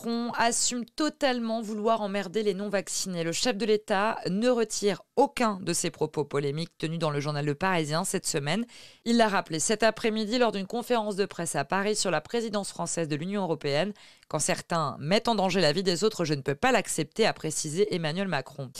Macron assume totalement vouloir emmerder les non-vaccinés. Le chef de l'État ne retire aucun de ses propos polémiques tenus dans le journal Le Parisien cette semaine. Il l'a rappelé cet après-midi lors d'une conférence de presse à Paris sur la présidence française de l'Union européenne. Quand certains mettent en danger la vie des autres, je ne peux pas l'accepter, a précisé Emmanuel Macron.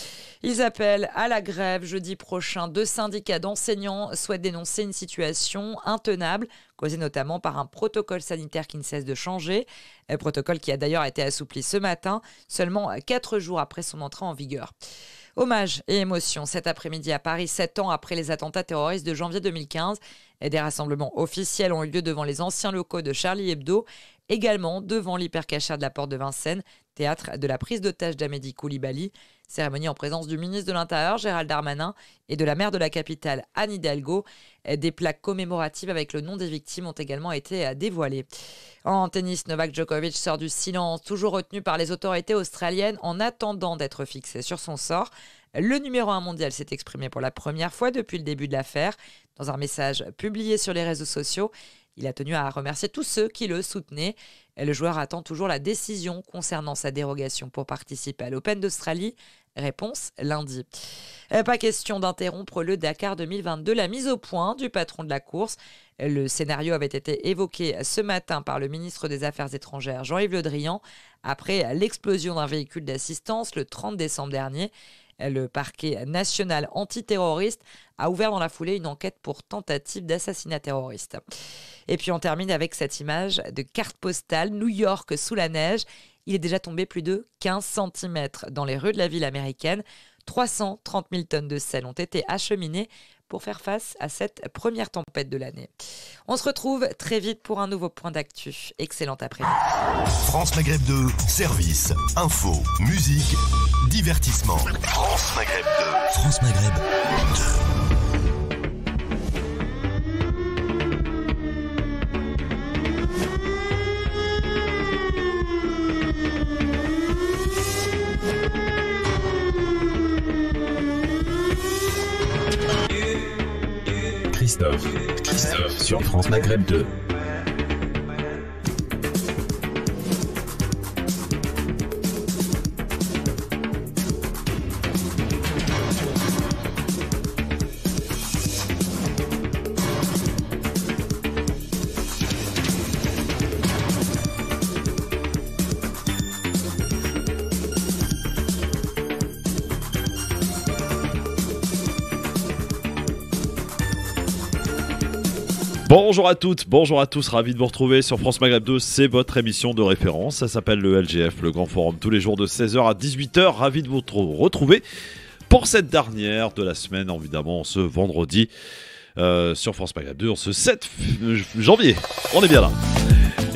Ils appellent à la grève jeudi prochain. 2 syndicats d'enseignants souhaitent dénoncer une situation intenable, causée notamment par un protocole sanitaire qui ne cesse de changer. Un protocole qui a d'ailleurs été assoupli ce matin, seulement 4 jours après son entrée en vigueur. Hommage et émotion cet après-midi à Paris, 7 ans après les attentats terroristes de janvier 2015. Et des rassemblements officiels ont eu lieu devant les anciens locaux de Charlie Hebdo, également devant l'hypercachère de la Porte de Vincennes, théâtre de la prise d'otage d'Amédi Koulibaly. Cérémonie en présence du ministre de l'Intérieur, Gérald Darmanin, et de la maire de la capitale, Anne Hidalgo. Des plaques commémoratives avec le nom des victimes ont également été dévoilées. En tennis, Novak Djokovic sort du silence, toujours retenu par les autorités australiennes en attendant d'être fixé sur son sort. Le numéro 1 mondial s'est exprimé pour la première fois depuis le début de l'affaire. Dans un message publié sur les réseaux sociaux, il a tenu à remercier tous ceux qui le soutenaient. Le joueur attend toujours la décision concernant sa dérogation pour participer à l'Open d'Australie. Réponse lundi. Pas question d'interrompre le Dakar 2022, la mise au point du patron de la course. Le scénario avait été évoqué ce matin par le ministre des Affaires étrangères Jean-Yves Le Drian après l'explosion d'un véhicule d'assistance le 30 décembre dernier. Le parquet national antiterroriste a ouvert dans la foulée une enquête pour tentative d'assassinat terroriste. Et puis on termine avec cette image de carte postale, New York sous la neige. Il est déjà tombé plus de 15 cm dans les rues de la ville américaine. 330 000 tonnes de sel ont été acheminées pour faire face à cette première tempête de l'année. On se retrouve très vite pour un nouveau point d'actu. Excellent après-midi. France Maghreb 2, service, info, musique, divertissement. France Maghreb 2. France Maghreb 2. Christophe sur France Maghreb 2. Bonjour à toutes, bonjour à tous, ravi de vous retrouver sur France Maghreb 2, c'est votre émission de référence, ça s'appelle le LGF, le Grand Forum, tous les jours de 16h à 18h, ravi de vous retrouver pour cette dernière de la semaine, évidemment, ce vendredi sur France Maghreb 2, en ce 7 janvier, on est bien là.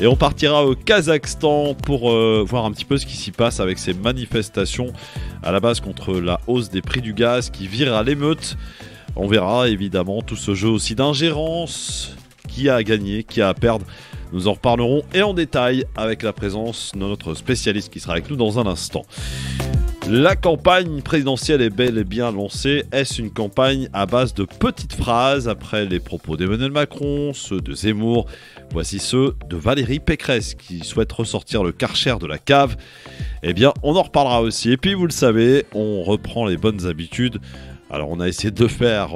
Et on partira au Kazakhstan pour voir un petit peu ce qui s'y passe avec ces manifestations à la base contre la hausse des prix du gaz qui vire à l'émeute. On verra évidemment tout ce jeu aussi d'ingérence, qui a à gagner, qui a à perdre. Nous en reparlerons et en détail avec la présence de notre spécialiste qui sera avec nous dans un instant. La campagne présidentielle est bel et bien lancée. Est-ce une campagne à base de petites phrases après les propos d'Emmanuel Macron, ceux de Zemmour? Voici ceux de Valérie Pécresse qui souhaite ressortir le Karcher de la cave. Eh bien, on en reparlera aussi. Et puis, vous le savez, on reprend les bonnes habitudes. Alors on a essayé de le faire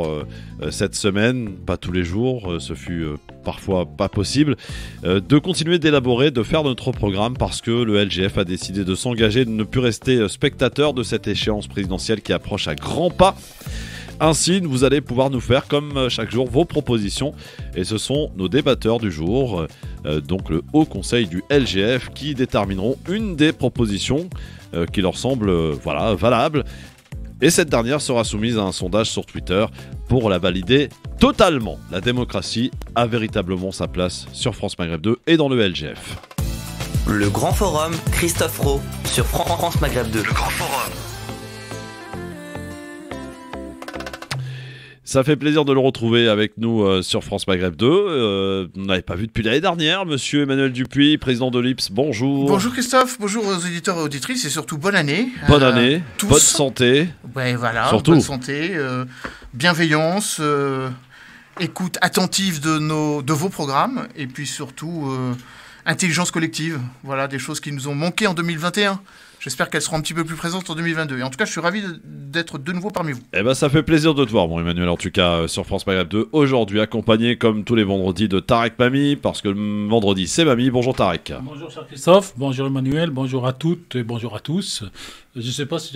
cette semaine, pas tous les jours, ce fut parfois pas possible, de continuer d'élaborer, de faire notre programme parce que le LGF a décidé de s'engager, de ne plus rester spectateur de cette échéance présidentielle qui approche à grands pas. Ainsi, vous allez pouvoir nous faire, comme chaque jour, vos propositions. Et ce sont nos débatteurs du jour, donc le Haut Conseil du LGF, qui détermineront une des propositions qui leur semble valable. Et cette dernière sera soumise à un sondage sur Twitter pour la valider totalement. La démocratie a véritablement sa place sur France Maghreb 2 et dans le LGF. Le Grand Forum, Christophe Rowe sur France Maghreb 2. Le Grand Forum. Ça fait plaisir de le retrouver avec nous sur France Maghreb 2. On n'avait pas vu depuis l'année dernière. Monsieur Emmanuel Dupuis, président de l'IPS, bonjour. Bonjour Christophe, bonjour aux auditeurs et auditrices et surtout bonne année. Bonne année, tous. Bonne santé. Ouais, voilà, surtout. Bonne santé, bienveillance, écoute attentive de vos programmes et puis surtout intelligence collective. Voilà, des choses qui nous ont manqué en 2021. J'espère qu'elles seront un petit peu plus présentes en 2022. Et en tout cas, je suis ravi d'être de nouveau parmi vous. Eh ben, ça fait plaisir de te voir, mon Emmanuel, en tout cas, sur France Maghreb 2. Aujourd'hui, accompagné, comme tous les vendredis, de Tarek Mamie, parce que le vendredi, c'est Mamie. Bonjour Tarek. Bonjour cher Christophe, bonjour Emmanuel, bonjour à toutes et bonjour à tous. Je ne sais pas si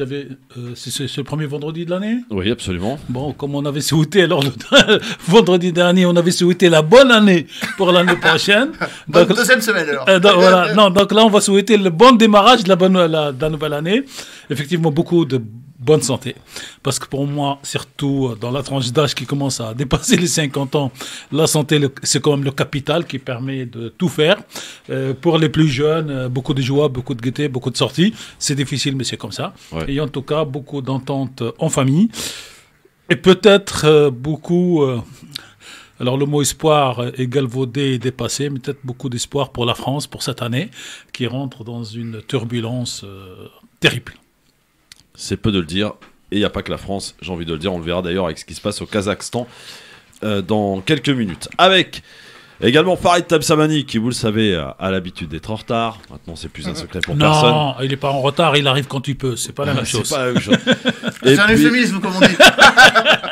c'est le premier vendredi de l'année. Oui, absolument. Bon, comme on avait souhaité, alors le vendredi dernier, on avait souhaité la bonne année pour l'année prochaine. Donc, deuxième semaine alors. Voilà. Non, donc là, on va souhaiter le bon démarrage de la nouvelle année. Effectivement, beaucoup de bonne santé. Parce que pour moi, surtout dans la tranche d'âge qui commence à dépasser les 50 ans, la santé, c'est quand même le capital qui permet de tout faire. Pour les plus jeunes, beaucoup de joie, beaucoup de gaieté, beaucoup de sorties. C'est difficile, mais c'est comme ça. Ouais. Et en tout cas, beaucoup d'entente en famille. Et peut-être beaucoup... alors le mot espoir est galvaudé et dépassé, mais peut-être beaucoup d'espoir pour la France, pour cette année, qui rentre dans une turbulence terrible. C'est peu de le dire, et il n'y a pas que la France, j'ai envie de le dire, on le verra d'ailleurs avec ce qui se passe au Kazakhstan dans quelques minutes. Avec également Farid Tabsamani, qui vous le savez a l'habitude d'être en retard, maintenant c'est plus un secret pour personne. Non, il n'est pas en retard, il arrive quand il peut, c'est pas la même chose. C'est pas la même chose. C'est un euphémisme comme on dit.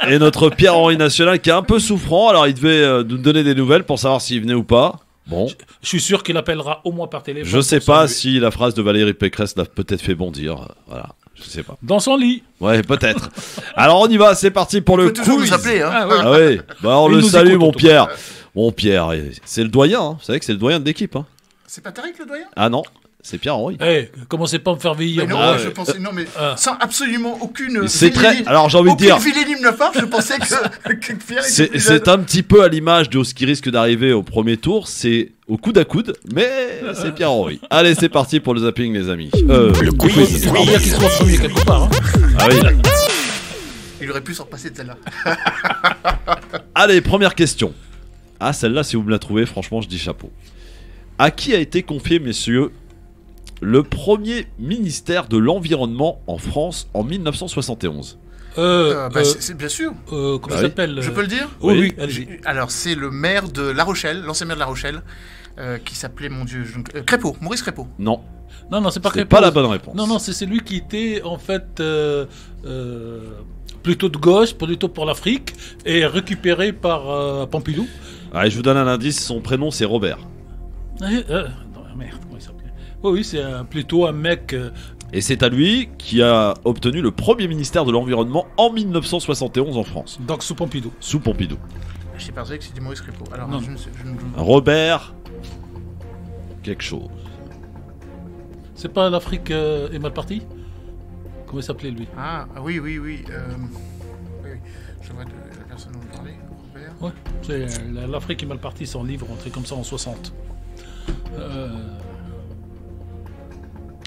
Et notre Pierre-Henri National qui est un peu souffrant, alors il devait nous donner des nouvelles pour savoir s'il venait ou pas. Bon. Je suis sûr qu'il appellera au moins par téléphone. Je sais pas si la phrase de Valérie Pécresse l'a peut-être fait bondir, voilà. Je sais pas. Dans son lit. Ouais, peut-être. Alors on y va, c'est parti pour le quiz. Toujours nous appeler, hein. Ah oui. Bah on le salue, mon Pierre. Mon Pierre, c'est le doyen. Hein. Vous savez que c'est le doyen de l'équipe. Hein. C'est pas Tariq le doyen? Ah non, c'est Pierre-Henri. Hey, commencez pas à me faire vieillir. Non, je pensais, non, mais sans absolument aucune. C'est très. Alors j'ai envie de dire. Aucune vilainie de ma part, je pensais que Pierre. C'est un petit peu à l'image de ce qui risque d'arriver au premier tour. C'est au coude à coude, mais c'est Pierre-Henri. Allez, c'est parti pour le zapping, les amis. Le quiz. Il faut bien qu'il soit premier quelque part. Hein. Ah oui. Il aurait pu s'en repasser de celle-là. Allez, première question. Ah, celle-là, si vous me la trouvez, franchement, je dis chapeau. À qui a été confié, messieurs, le premier ministère de l'Environnement en France en 1971 c'est bien sûr. Comment ça s'appelle Je peux le dire? Oui, allez-y. Alors, c'est le maire de La Rochelle, l'ancien maire de La Rochelle, qui s'appelait, mon Dieu, Crépeau, Maurice Crépeau. Non. Non, c'est pas Crépeau. C'est pas la bonne réponse. Non, c'est lui qui était, en fait, plutôt de gauche, plutôt pour l'Afrique, et récupéré par Pompidou. Allez, je vous donne un indice, son prénom, c'est Robert. Non, merde, comment il s'appelait? Oui, c'est plutôt un mec... Et c'est à lui qui a obtenu le premier ministère de l'Environnement en 1971 en France. Donc sous Pompidou. Sous Pompidou. Je sais pas que c'était Maurice Crépeau. Alors, non. Robert... quelque chose. C'est pas l'Afrique est mal partie? Comment il s'appelait lui? Ah oui. Oui. Je vois la personne dont vous parlez, Robert. Ouais, c'est l'Afrique est mal partie, son livre entré comme ça en 60.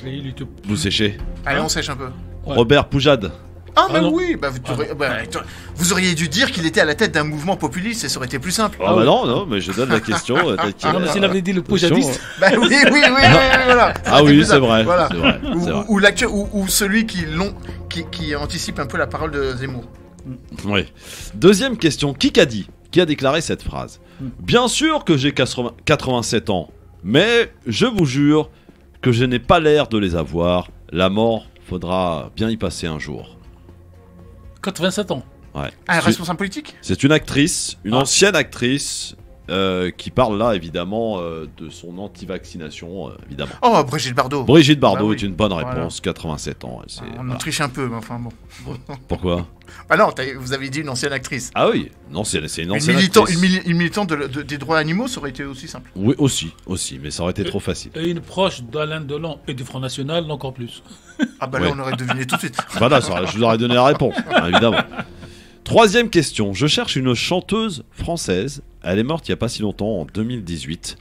Et il était... Vous séchez. Allez, on sèche un peu. Ouais. Robert Poujade. Ah, bah oui, vous auriez dû dire qu'il était à la tête d'un mouvement populiste et ça aurait été plus simple. Ah bah non, mais je donne la question. Non, mais s'il avait dit le poujadiste. Bah oui, voilà. Ah oui, c'est vrai. Voilà. C'est vrai. Ou celui qui anticipe un peu la parole de Zemmour. Oui. Deuxième question, qui a déclaré cette phrase? Bien sûr que j'ai 87 ans, mais je vous jure que je n'ai pas l'air de les avoir. La mort, faudra bien y passer un jour. 87 ans. Ouais. Un responsable politique? C'est une actrice, une ancienne actrice, qui parle là évidemment de son anti-vaccination, évidemment. Oh, Brigitte Bardot. Brigitte Bardot est oui. une bonne réponse, 87 ans. On triche un peu, mais enfin bon. Pourquoi? Ah non, vous avez dit une ancienne actrice. Ah oui, non, c'est une ancienne actrice. Une militante des droits animaux, ça aurait été aussi simple. Oui, aussi, mais ça aurait été trop facile. Et une proche d'Alain Delon et du Front National, encore plus. Ah bah là, on aurait deviné tout de suite. Voilà, je vous aurais donné la réponse, évidemment. Troisième question, je cherche une chanteuse française. Elle est morte il n'y a pas si longtemps, en 2018.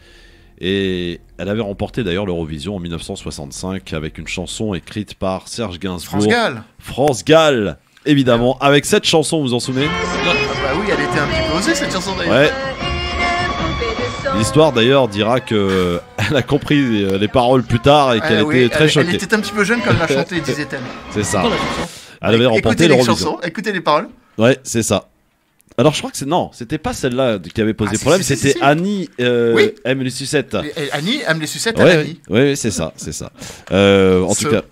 Et elle avait remporté d'ailleurs l'Eurovision en 1965 avec une chanson écrite par Serge Gainsbourg. France Gall, évidemment. Avec cette chanson, vous vous en souvenez? Ah bah oui, elle était un petit peu osée cette chanson d'ailleurs. Ouais. L'histoire d'ailleurs dira qu'elle a compris les paroles plus tard et qu'elle était très choquée. Elle était un petit peu jeune quand elle l'a chanté, disait-elle. C'est ça. Elle avait remporté l'Eurovision. Écoutez les paroles. Ouais, c'est ça. Alors je crois que c'était pas celle-là qui avait posé problème, c'était si. Annie Oui. aime les sucettes. Annie aime les sucettes à Ouais, Annie. oui, c'est ça. En tout cas,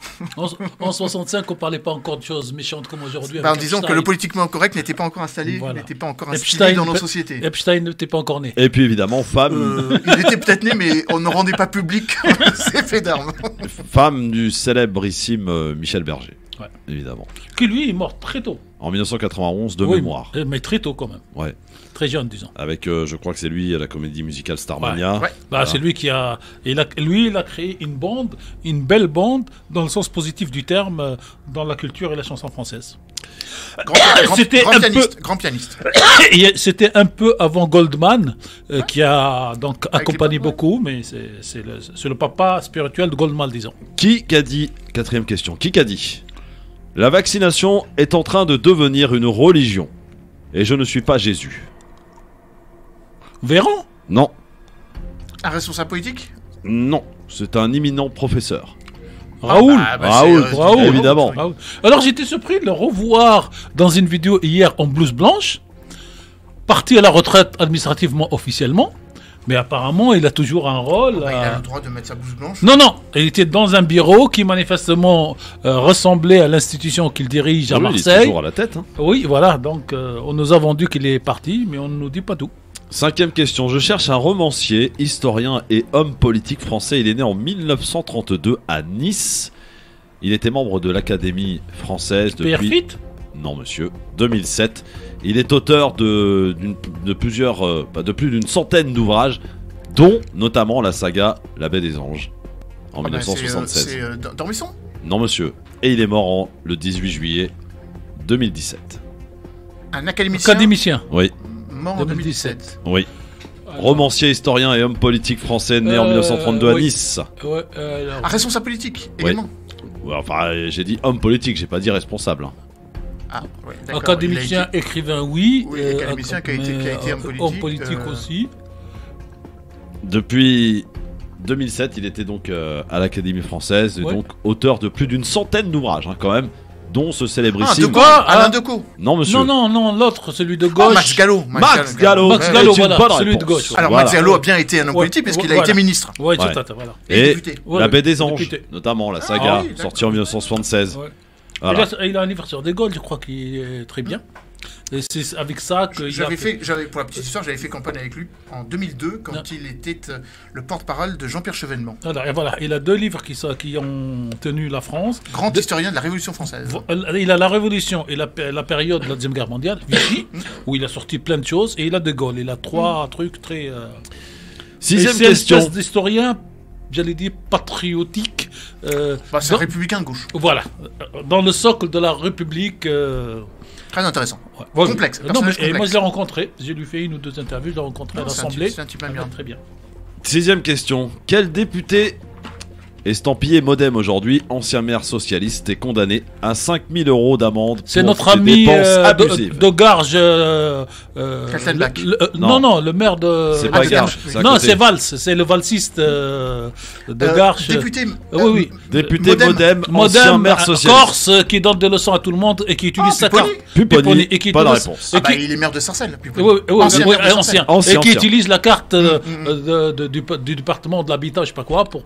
En 65, on parlait pas encore de choses méchantes comme aujourd'hui. En avec disant que Epstein. le politiquement correct n'était pas encore installé, Voilà. n'était pas encore installé dans nos sociétés. Epstein n'était pas encore né. et puis évidemment femme Il était peut-être né, mais on ne rendait pas public ses faits d'armes. femme du célébrissime Michel Berger. Ouais. Évidemment. Qui lui est mort très tôt. En 1991 de Oui, mémoire. Mais très tôt quand même. Ouais. Très jeune, disons. Avec je crois que c'est lui la comédie musicale Starmania. Ouais. Bah, c'est lui qui a. Il a créé une belle bande, dans le sens positif du terme, dans la culture et la chanson française. C'était Grand pianiste. Et c'était un peu avant Goldman, qui a donc Avec accompagné les papas. beaucoup, mais c'est le papa spirituel de Goldman, disons. Qui qu'a dit, quatrième question, qui qu'a dit la vaccination est en train de devenir une religion et je ne suis pas Jésus. Véran? Non, Un responsable politique non, c'est un imminent professeur. Raoul? Raoul, Raoul, évidemment. Raoul. Alors j'étais surpris de le revoir dans une vidéo hier en blouse blanche, parti à la retraite administrativement officiellement, mais apparemment il a toujours un rôle. Il a le droit de mettre sa blouse blanche. Non, il était dans un bureau qui manifestement ressemblait à l'institution qu'il dirige à Oui, il est Marseille. toujours à la tête. Hein. Oui, voilà, donc on nous a vendu qu'il est parti, mais on ne nous dit pas tout. Cinquième question, je cherche un romancier, historien et homme politique français. Il est né en 1932 à Nice. Il était membre de l'Académie française PR depuis... Fit? Non monsieur, 2007. Il est auteur de plus d'une centaine d'ouvrages, dont notamment la saga La Baie des Anges, en 1976. C'est Dormisson. Non monsieur. Et il est mort le 18 juillet 2017. Un académicien Académicien. Oui, mort en 2017. oui. Romancier, historien et homme politique français né en 1932 à oui. Nice. Ouais, alors- Un responsable politique également. Ouais, enfin, j'ai dit homme politique, j'ai pas dit responsable. hein. Ah, ouais, d'accord. Académicien, Il a été- écrivain, oui. Oui, académicien qui a été homme politique, aussi. Depuis 2007, il était donc à l'Académie française et Ouais. donc auteur de plus d'une centaine d'ouvrages, hein, quand même, dont ce Ah, célébrissime. Decaux, Ah, Alain ah. Decaux. Non, monsieur. Non, l'autre, celui de Oh, gauche. Max Gallo. Max Gallo. Max c'est Gallo, une voilà, bonne celui de réponse. gauche, ouais. Alors Voilà. Max Gallo a bien été un homme politique parce qu'il a voilà. été ministre. Ouais, tout Ouais. à fait, voilà. Et Et député. Ouais, La Baie des Anges, député. notamment la Ah saga, oui, d'accord. sortie en 1976. Ouais. Voilà. Il a un anniversaire de Gaulle, je crois, qui est très bien. Et c'est avec ça que Pour la petite histoire, j'avais fait campagne avec lui en 2002 quand Non. il était le porte-parole de Jean-Pierre Chevènement, Voilà, il a 2 livres qui ont tenu la France. grand historien de la Révolution française. Il a la Révolution et la période de la Deuxième Guerre mondiale, Vichy, où il a sorti plein de choses, et il a De Gaulle. Il a 3 trucs très... Sixième et c'est une question. espèce d'historien, j'allais dire, patriotique. C'est un dans- républicain de gauche. Voilà, dans le socle de la République. Très intéressant. Ouais. Complexe, Non, mais, personnage et moi, complexe. je l'ai rencontré. J'ai lui fait 1 ou 2 interviews. Je l'ai rencontré à Non, c'est un l'Assemblée. type- c'est un type Ah, admirable. très bien. Sixième question. Quel député estampillé Modem aujourd'hui, ancien maire socialiste, est condamné à 5 000 € d'amende C'est pour notre des ami dépenses abusives. de Garges. Kaltenbach. Non, le maire de. C'est pas de Garges, Garges. c'est à Non, côté. c'est Valls, c'est le valsiste de Garges. Député. Oui. Député Modem, ancien Modem, maire socialiste. Corse, qui donne des leçons à tout le monde et qui utilise sa Pupponi. carte. Pupponi, et qui pas de utilise- réponse. et Ah bah, qui- il est maire de Sarcelles. Ancien maire de Sarcelles. Ancien. et qui utilise la carte du département de l'habitat, je sais pas quoi, pour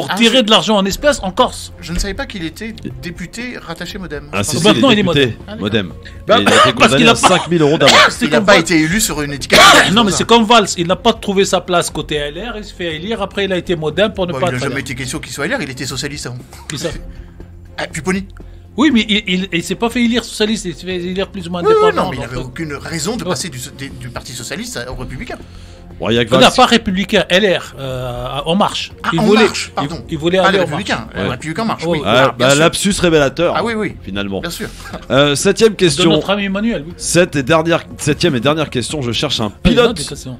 Ah, tirer je- de l'argent en espèces en Corse. Je ne savais pas qu'il était député rattaché Modem. Ah, si, Je si, pensais- Maintenant, il est député Modem. Modem. Bah, Et il a été parce condamné qu'il a à 5 000 € d'amende. Il n'a pas été élu sur une étiquette. Non, mais c'est comme Valls, il n'a pas trouvé sa place côté LR, il se fait élire, après il a été Modem pour ne Bon, pas il n'a être jamais LR. été question qu'il soit LR, il était socialiste avant. Qui ça Ah, Pupponi. Oui, mais il s'est pas fait élire socialiste, il s'est fait élire plus ou moins Oui, oui, indépendant. non, mais il donc, n'avait aucune raison de passer du Parti Socialiste au Républicain. Bon, il y a que non, Valls. pas républicain, LR, En Marche. Ah, En Marche, pardon. Il voulait Pas aller les en Marche. Républicains, Ouais. Républicain en Marche, Ouais. oui. Ah, bien bah, sûr. lapsus révélateur. Ah oui, oui. Finalement. Bien sûr. Septième De question. notre ami Emmanuel, oui. Septième et dernière question. Je cherche un Il y a des pilote, questions.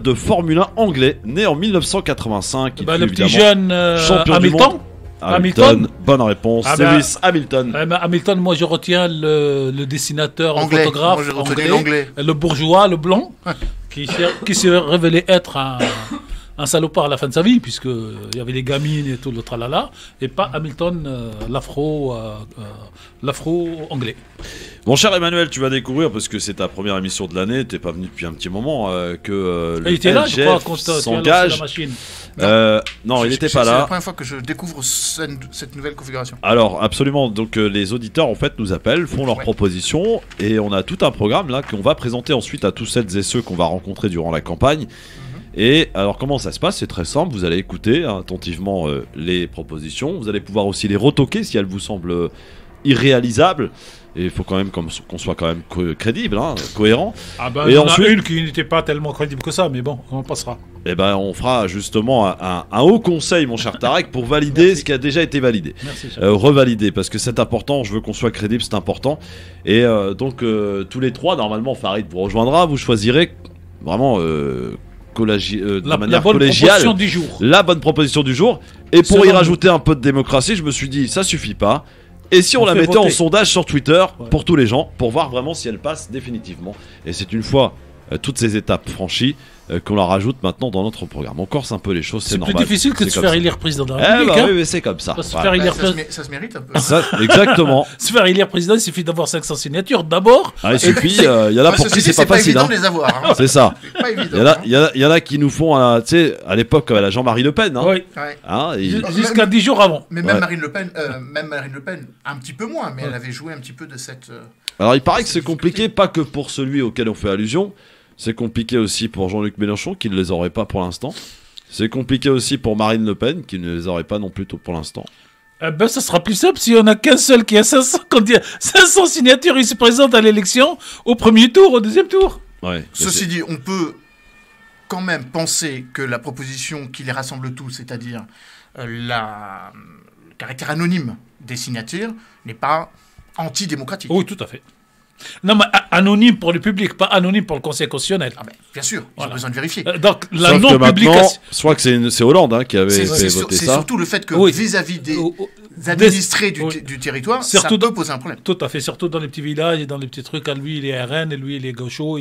de Formule 1 anglais, né en 1985. Il Bah, fut le petit évidemment jeune champion du Hamilton. monde. Hamilton. Bonne réponse. Ah C'est bah, Lewis Hamilton. Hamilton, moi je retiens le dessinateur, Anglais. le photographe, Moi, j'ai retenu l'anglais. le bourgeois, le blanc, qui s'est révélé être un salopard à la fin de sa vie, puisque il y avait les gamines et tout le tralala, et pas Hamilton, l'afro-anglais. Mon cher Emmanuel, tu vas découvrir, parce que c'est ta première émission de l'année, t'es pas venu depuis un petit moment, que le était là, je crois, quand LGF tu as lancé s'engage. la machine. Non, il n'était pas C'est la là. première fois que je découvre cette nouvelle configuration. Alors, absolument. Donc, les auditeurs, en fait, nous appellent, font leurs Ouais. propositions, et on a tout un programme là qu'on va présenter ensuite à tous celles et ceux qu'on va rencontrer durant la campagne. Et alors, comment ça se passe? C'est très simple. Vous allez écouter attentivement les propositions. Vous allez pouvoir aussi les retoquer si elles vous semblent irréalisables. Et il faut quand même qu'on soit quand même crédible, cohérent. Ah ben, Et il y en ensuite- a une qui n'était pas tellement crédible que ça, mais bon, on passera. Et ben, on fera justement un haut conseil, mon cher Tarek, pour valider ce qui a déjà été validé. Merci, cher. Revalider, parce que c'est important, je veux qu'on soit crédible, c'est important. Et donc tous les trois, normalement Farid vous rejoindra, vous choisirez vraiment de La manière bonne collégiale proposition du jour. la bonne proposition du jour. Et pour Selon y nous. rajouter un peu de démocratie, je me suis dit ça suffit pas. Et si on On la fait mettait en voter. sondage sur Twitter Ouais. pour tous les gens, pour voir vraiment si elle passe définitivement. Et c'est une fois toutes ces étapes franchies qu'on la rajoute maintenant dans notre programme. On corse un peu les choses, c'est C'est normal. plus difficile que de C'est se comme faire ça. élire président de la Eh République. bah hein. oui, mais c'est comme ça. Parce que Voilà. faire élire Ça se mérite un peu. Ça, exactement. Se faire élire président, il suffit d'avoir 500 signatures d'abord. Ah, il suffit, il y en a pour qui Ceci dit, c'est pas facile. évident Hein. de les avoir. Hein. C'est ça. C'est pas évident. Il y en a qui nous font, tu sais, à l'époque, la Jean-Marie Le Pen. Hein. Oui. Ouais. Hein, et- Jusqu'à 10 jours avant. Mais même Ouais. Marine Le Pen, un petit peu moins, mais elle avait joué un petit peu de cette. Alors, il paraît que c'est compliqué, pas que pour celui auquel on fait allusion. C'est compliqué aussi pour Jean-Luc Mélenchon, qui ne les aurait pas pour l'instant. C'est compliqué aussi pour Marine Le Pen, qui ne les aurait pas non plus pour l'instant. Eh ben, ça sera plus simple si on a qu'un seul qui a 500, quand il y a 500 signatures, il se présente à l'élection au premier tour, au deuxième tour. Ouais. mais Ceci dit, on peut quand même penser que la proposition qui les rassemble tous, c'est-à-dire le caractère anonyme des signatures, n'est pas antidémocratique. Oui, tout à fait. Non, mais anonyme pour le public, pas anonyme pour le Conseil constitutionnel. Ah ben, bien sûr, ils Voilà. ont besoin de vérifier. Donc, la Sauf que maintenant, non-publication. je crois que c'est Hollande qui avait fait C'est voter c'est ça. surtout le fait que Oui. vis-à-vis des Oh, administrés du, oui. du territoire, Surtout ça dans- peut poser un problème. Tout à fait, surtout dans les petits villages et dans les petits trucs. Lui, il est RN, et lui, il est gaucho,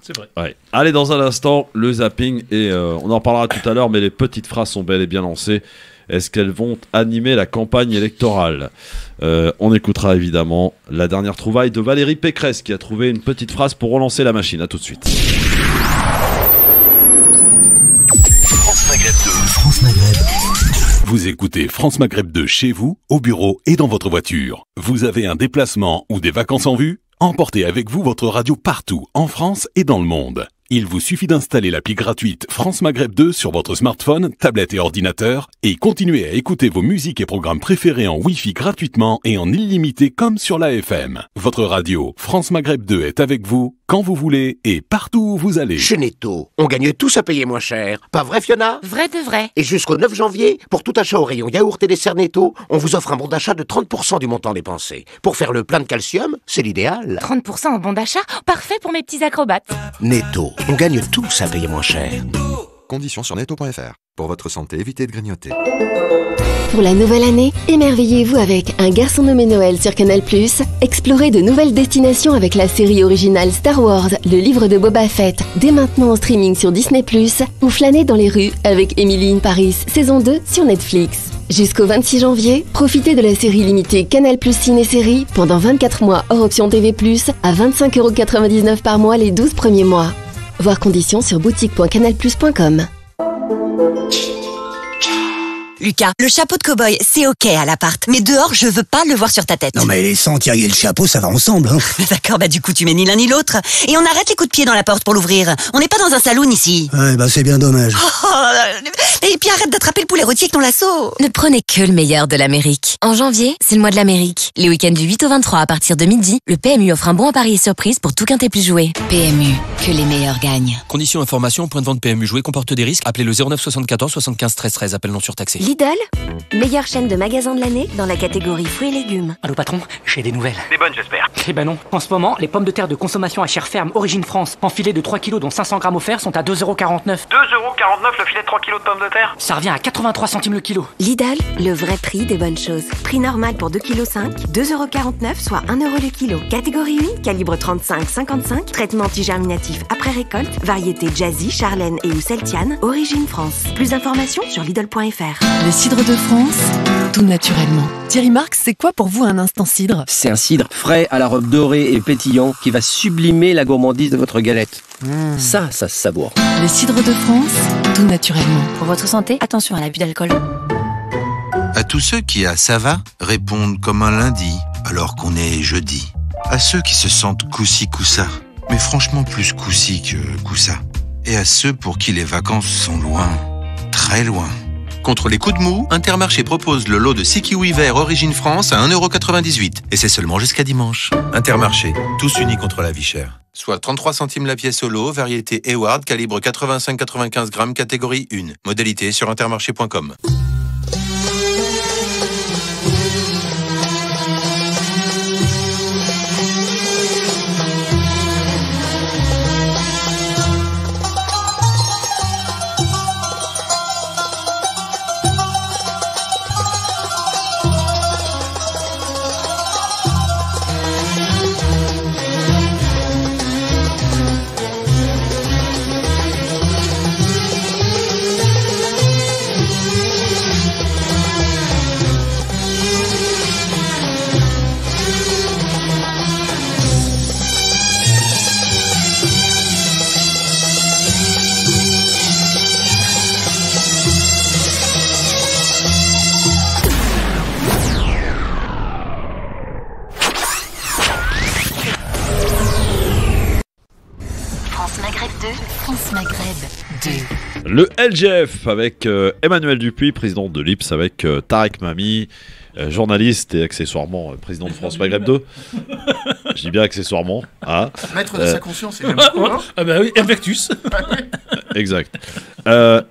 c'est vrai. Ouais. Allez, dans un instant, le zapping, et on en parlera tout à l'heure, mais les petites phrases sont bel et bien lancées. Est-ce qu'elles vont animer la campagne électorale? On écoutera évidemment la dernière trouvaille de Valérie Pécresse, qui a trouvé une petite phrase pour relancer la machine. À tout de suite. France Maghreb 2. France Maghreb. Vous écoutez France Maghreb 2 chez vous, au bureau et dans votre voiture. Vous avez un déplacement ou des vacances en vue? Emportez avec vous votre radio partout, en France et dans le monde. Il vous suffit d'installer l'appli gratuite France Maghreb 2 sur votre smartphone, tablette et ordinateur et continuez à écouter vos musiques et programmes préférés en Wi-Fi gratuitement et en illimité comme sur la FM. Votre radio France Maghreb 2 est avec vous quand vous voulez et partout où vous allez. Chez Netto, on gagne tous à payer moins cher. Pas vrai, Fiona? Vrai de vrai. Et jusqu'au 9 janvier, pour tout achat au rayon yaourt et dessert Netto, on vous offre un bon d'achat de 30% du montant dépensé. Pour faire le plein de calcium, c'est l'idéal. 30% en bon d'achat, parfait pour mes petits acrobates. Netto, on gagne tous à payer moins cher. Conditions sur netto.fr. Pour votre santé, évitez de grignoter. Pour la nouvelle année, émerveillez-vous avec Un garçon nommé Noël sur Canal+. Explorez de nouvelles destinations avec la série originale Star Wars, le livre de Boba Fett, dès maintenant en streaming sur Disney+, ou flânez dans les rues avec Emily in Paris, saison 2 sur Netflix. Jusqu'au 26 janvier, profitez de la série limitée Canal+ Ciné-Série pendant 24 mois hors option TV+, à 25,99€ par mois les 12 premiers mois. Voir conditions sur boutique.canalplus.com. Lucas, le chapeau de cow-boy, c'est ok à l'appart, mais dehors, je veux pas le voir sur ta tête. Non mais les sentiers et le chapeau, ça va ensemble. Hein. D'accord, bah du coup, tu mets ni l'un ni l'autre. Et on arrête les coups de pied dans la porte pour l'ouvrir. On n'est pas dans un saloon ici. Ouais, bah c'est bien dommage. Et puis arrête d'attraper le poulet rôti avec ton lasso. Ne prenez que le meilleur de l'Amérique. En janvier, c'est le mois de l'Amérique. Les week-ends du 8 au 23 à partir de midi, le PMU offre un bon à parier surprise pour tout quintet plus joué. PMU, que les meilleurs gagnent. Conditions information, point de vente PMU joué comporte des risques. Appelez le 09 74 75 13 13. Appel non surtaxé. Lidl, meilleure chaîne de magasins de l'année dans la catégorie fruits et légumes. Allô patron, j'ai des nouvelles. Des bonnes j'espère. Eh ben non, en ce moment, les pommes de terre de consommation à chair ferme Origine France, en filet de 3 kg dont 500 grammes offerts sont à 2,49€. 2,49€ le filet de 3 kg de pommes de terre? Ça revient à 83 centimes le kilo. Lidl, le vrai prix des bonnes choses. Prix normal pour 2,5 kg, 2,49€, soit 1€ le kilo. Catégorie 1, calibre 35-55, traitement anti-germinatif après récolte, variété Jazzy, Charlène et ou Celtiane, Origine France. Plus d'informations sur Lidl.fr. Le cidre de France, tout naturellement. Thierry Marx, c'est quoi pour vous un instant cidre? C'est un cidre frais à la robe dorée et pétillant qui va sublimer la gourmandise de votre galette. Ça se savoure. Le cidre de France, tout naturellement. Pour votre santé, attention à l'abus d'alcool. À tous ceux qui, à ça va, répondent comme un lundi, alors qu'on est jeudi. À ceux qui se sentent coussi coussa, mais franchement plus coussi que coussa. Et à ceux pour qui les vacances sont loin, très loin. Contre les coups de mou, Intermarché propose le lot de 6 kiwis verts Origine France à 1,98€. Et c'est seulement jusqu'à dimanche. Intermarché, tous unis contre la vie chère. Soit 33 centimes la pièce au lot, variété Eward, calibre 85-95 grammes, catégorie 1. Modalité sur intermarché.com. Le LGF avec Emmanuel Dupuis, président de l'IPS, avec Tarek Mami, journaliste et accessoirement président de France Maghreb 2. Je dis bien accessoirement. Ah. Maître de sa conscience, c'est beaucoup, hein. Ah bah oui, Invectus. Exact.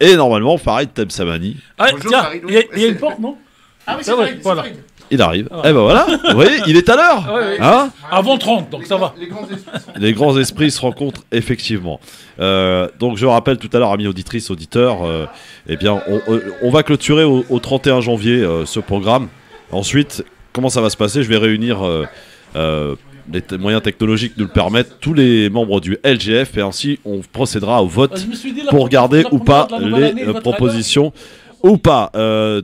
Et normalement, Farid Temsamani. Ah, tiens, il y a une porte, non? Ah oui, c'est Farid, voilà. Il arrive. Ah. Eh ben voilà, vous voyez, il est à l'heure. Ah, oui. Hein, avant 30, donc ça va. Les grands esprits se rencontrent effectivement. Donc je rappelle tout à l'heure, amis auditrices, auditeurs, eh bien, on va clôturer au 31 janvier ce programme. Ensuite, comment ça va se passer? Je vais réunir les moyens technologiques nous le permettent, tous les membres du LGF, et ainsi on procédera au vote pour garder ou pas les propositions. Ou pas,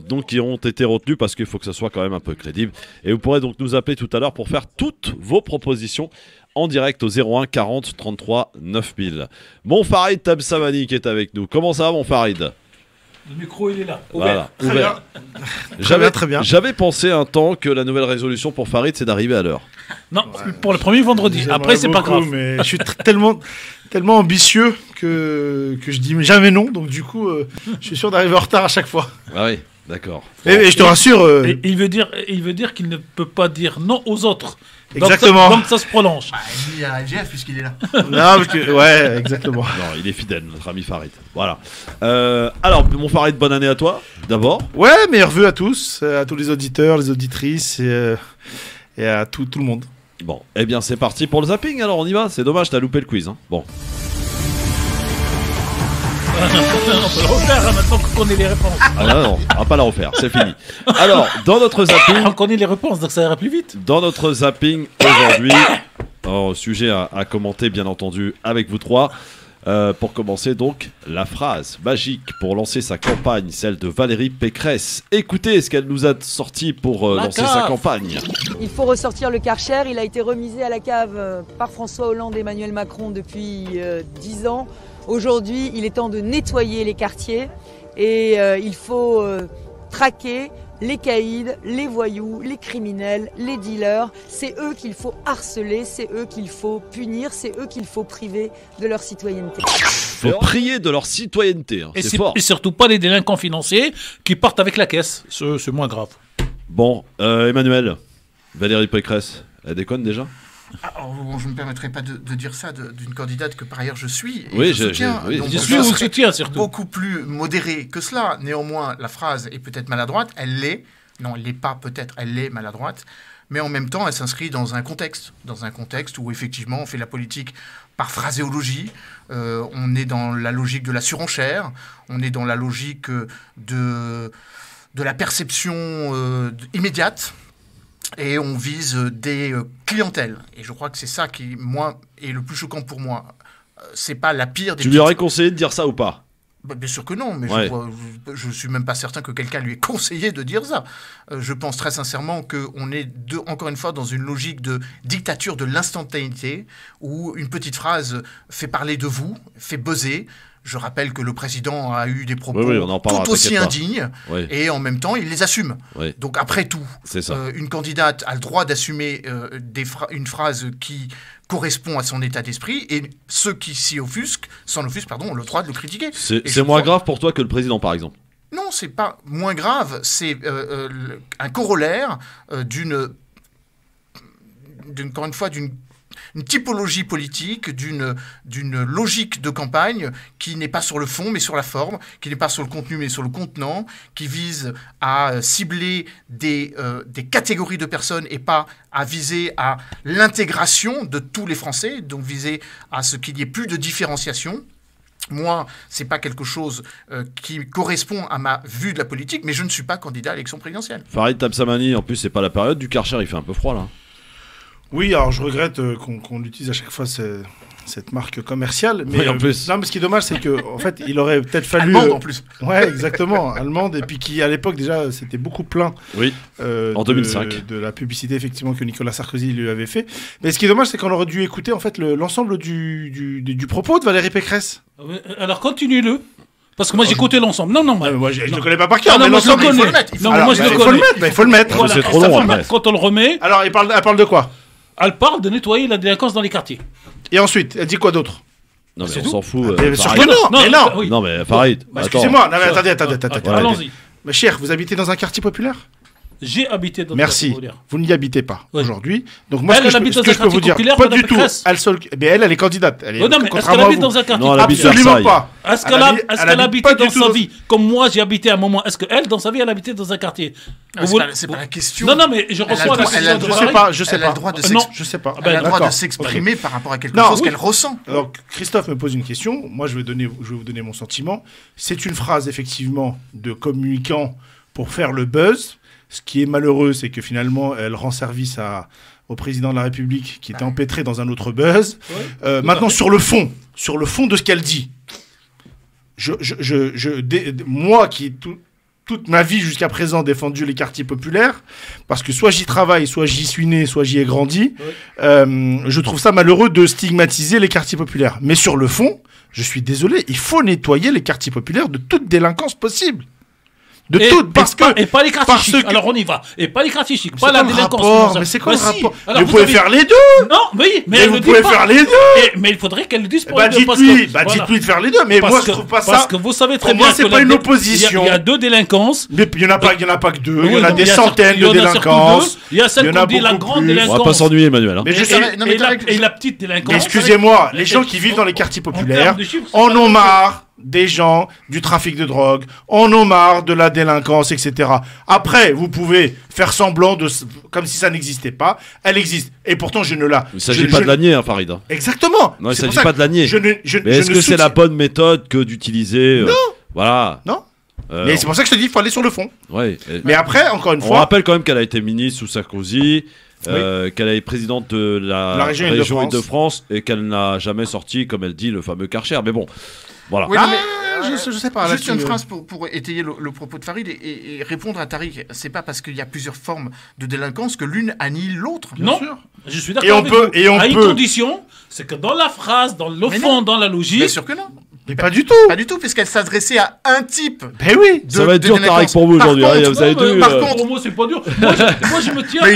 donc qui ont été retenus parce qu'il faut que ça soit quand même un peu crédible. Et vous pourrez donc nous appeler tout à l'heure pour faire toutes vos propositions en direct au 01 40 33 9000. Mon Farid Temsamani qui est avec nous. Comment ça va, mon Farid? Le micro, il est là. Voilà, très ouvert. Bien. Très bien. J'avais pensé un temps que la nouvelle résolution pour Farid, c'est d'arriver à l'heure. Non, pour le premier vendredi. Après, c'est pas grave. Mais je suis tellement ambitieux que je dis jamais non. Donc du coup, je suis sûr d'arriver en retard à chaque fois. Ah oui, d'accord. Et je te rassure. Il veut dire qu'il ne peut pas dire non aux autres. Exactement. Donc ça se prolonge. Bah, il dit à LGF puisqu'il est là. Non, parce que, ouais, exactement. Non, il est fidèle, notre ami Farid. Voilà. Alors, mon Farid, bonne année à toi, d'abord. Ouais, meilleurs vœux à tous les auditeurs, les auditrices et à tout le monde. Bon, eh bien c'est parti pour le zapping, alors on y va. C'est dommage, t'as loupé le quiz. Hein. Bon. On peut le refaire maintenant qu'on connaît les réponses. Ah non, on va pas la refaire, c'est fini. Alors, dans notre zapping... On connaît les réponses, donc ça ira plus vite. Dans notre zapping, aujourd'hui, sujet à commenter, bien entendu, avec vous trois. Pour commencer, donc, la phrase magique pour lancer sa campagne, celle de Valérie Pécresse. Écoutez ce qu'elle nous a sorti pour lancer sa campagne. Il faut ressortir le Karcher. Il a été remisé à la cave par François Hollande et Emmanuel Macron depuis 10 ans. Aujourd'hui, il est temps de nettoyer les quartiers et il faut traquer les caïds, les voyous, les criminels, les dealers. C'est eux qu'il faut harceler, c'est eux qu'il faut punir, c'est eux qu'il faut priver de leur citoyenneté. Faut prier de leur citoyenneté, hein. C'est fort. Et surtout pas les délinquants financiers qui partent avec la caisse, c'est moins grave. Bon, Emmanuel, Valérie Pécresse, elle déconne déjà? Je ne me permettrai pas de dire ça d'une candidate que par ailleurs je suis. Et Oui, je soutiens. Je suis ou soutiens surtout. Beaucoup plus modéré que cela. Néanmoins, la phrase est peut-être maladroite. Elle l'est. Non, elle l'est pas peut-être. Elle l'est maladroite. Mais en même temps, elle s'inscrit dans un contexte où effectivement on fait la politique par phraséologie. On est dans la logique de la surenchère. On est dans la logique de la perception immédiate. Et on vise des clientèles. Et je crois que c'est ça qui, moi, est le plus choquant pour moi. C'est pas la pire des... Tu lui aurais conseillé de dire ça ou pas ? Bien sûr que non, mais je ne suis même pas certain que quelqu'un lui ait conseillé de dire ça. Je pense très sincèrement qu'on est, encore une fois, dans une logique de dictature de l'instantanéité, où une petite phrase fait parler de vous, fait buzzer. Je rappelle que le président a eu des propos tout aussi indignes, et en même temps, il les assume. Oui. Donc après tout, une candidate a le droit d'assumer une phrase qui correspond à son état d'esprit, et ceux qui s'en offusquent, ont le droit de le critiquer. C'est moins grave pour toi que le président, par exemple ? Non, c'est pas moins grave, c'est un corollaire encore une fois, d'une typologie politique, d'une logique de campagne qui n'est pas sur le fond mais sur la forme, qui n'est pas sur le contenu mais sur le contenant, qui vise à cibler des catégories de personnes et pas à viser à l'intégration de tous les Français, donc viser à ce qu'il n'y ait plus de différenciation. Moi, c'est pas quelque chose qui correspond à ma vue de la politique, mais je ne suis pas candidat à l'élection présidentielle. Farid Tabsamani, en plus, c'est pas la période du Karcher, il fait un peu froid là. Oui, alors je regrette qu'on utilise à chaque fois cette marque commerciale. Mais, en plus. Non, mais ce qui est dommage, c'est qu'en fait, il aurait peut-être fallu... Allemande, en plus. Ouais, exactement, allemande. Et puis qui, à l'époque, déjà, c'était beaucoup plein. Oui, en 2005. De la publicité, effectivement, que Nicolas Sarkozy lui avait fait. Mais ce qui est dommage, c'est qu'on aurait dû écouter, en fait, l'ensemble du propos de Valérie Pécresse. Alors, continue-le. Parce que moi, j'ai écouté l'ensemble. Non, moi, je ne connais pas par cœur. Non, mais l'ensemble, il faut le mettre. Il faut le mettre. Voilà, c'est trop long, après. Quand on le remet... Alors, elle parle de quoi ? Elle parle de nettoyer la délinquance dans les quartiers. Et ensuite, elle dit quoi d'autre ? Non, mais on s'en fout. Sûr que non, mais non. Non, mais Farid. Excusez-moi, attendez. Allons-y. Mais cher, vous habitez dans un quartier populaire ? J'ai habité dans un quartier populaire. Merci. Vous n'y habitez pas aujourd'hui. Donc moi, elle habite dans un quartier populaire, pas du tout. Mais elle est candidate. Non, mais est-ce qu'elle habite dans un quartier populaire ? Absolument pas. Est-ce qu'elle habitait dans sa vie comme moi j'ai habité à un moment ? Est-ce qu'elle, dans sa vie, elle habitait dans un quartier ? C'est pas la question. Non, mais je reçois la question. Je sais pas. Je sais pas. Elle a le droit de s'exprimer par rapport à quelque chose qu'elle ressent. Donc Christophe me pose une question. Moi, je vais vous donner mon sentiment. C'est une phrase, effectivement, de communicant pour faire le buzz. Ce qui est malheureux, c'est que finalement, elle rend service au président de la République qui était empêtré dans un autre buzz. Maintenant, sur le fond de ce qu'elle dit, moi qui toute ma vie jusqu'à présent défendu les quartiers populaires, parce que soit j'y travaille, soit j'y suis né, soit j'y ai grandi, je trouve ça malheureux de stigmatiser les quartiers populaires. Mais sur le fond, je suis désolé, il faut nettoyer les quartiers populaires de toute délinquance possible. Et pas les quartiers chics. Alors on y va. Et pas les quartiers chics. Pas la délinquance. Mais c'est quoi le rapport ? Vous pouvez faire les deux. Non, oui, mais vous pouvez faire les deux. Mais il faudrait qu'elle le dise pour les deux. Dites-lui de faire les deux. Mais moi je trouve pas ça. Parce que vous savez très bien que c'est pas une opposition. Il y a deux délinquances. Mais il y en a pas que deux. Il y en a des centaines de délinquances. Il y a celle qu'on dit la grande délinquance. On va pas s'ennuyer, Emmanuel. Et la petite délinquance. Excusez-moi, les gens qui vivent dans les quartiers populaires en ont marre des gens, du trafic de drogue, en ont marre de la délinquance, etc. Après, vous pouvez faire semblant comme si ça n'existait pas. Elle existe. Et pourtant, je ne la... Il ne s'agit pas de la nier, Farid. Exactement. Non, il ne s'agit pas de la nier. Mais est-ce que c'est la bonne méthode que d'utiliser Non. Voilà. Non. Mais c'est pour ça que je te dis qu'il faut aller sur le fond. Ouais. Mais après, encore une fois... On rappelle quand même qu'elle a été ministre sous Sarkozy, qu'elle est présidente de la région Île-de-France et qu'elle n'a jamais sorti, comme elle dit, le fameux Karcher. Mais bon... Voilà. Oui, je sais pas. Juste une phrase pour étayer le propos de Farid et répondre à Tariq. C'est pas parce qu'il y a plusieurs formes de délinquance que l'une annihile l'autre. Non, je suis d'accord. Et on peut. À une condition, c'est que dans la phrase, dans le fond, dans la logique. Bien sûr que non. Mais pas du tout. Pas du tout, puisqu'elle s'adressait à un type. Ben oui. Ça va être dur, Tarek, pour vous aujourd'hui. Vous avez dû. Par contre, pour moi, c'est pas dur. Moi, je me tiens. Mais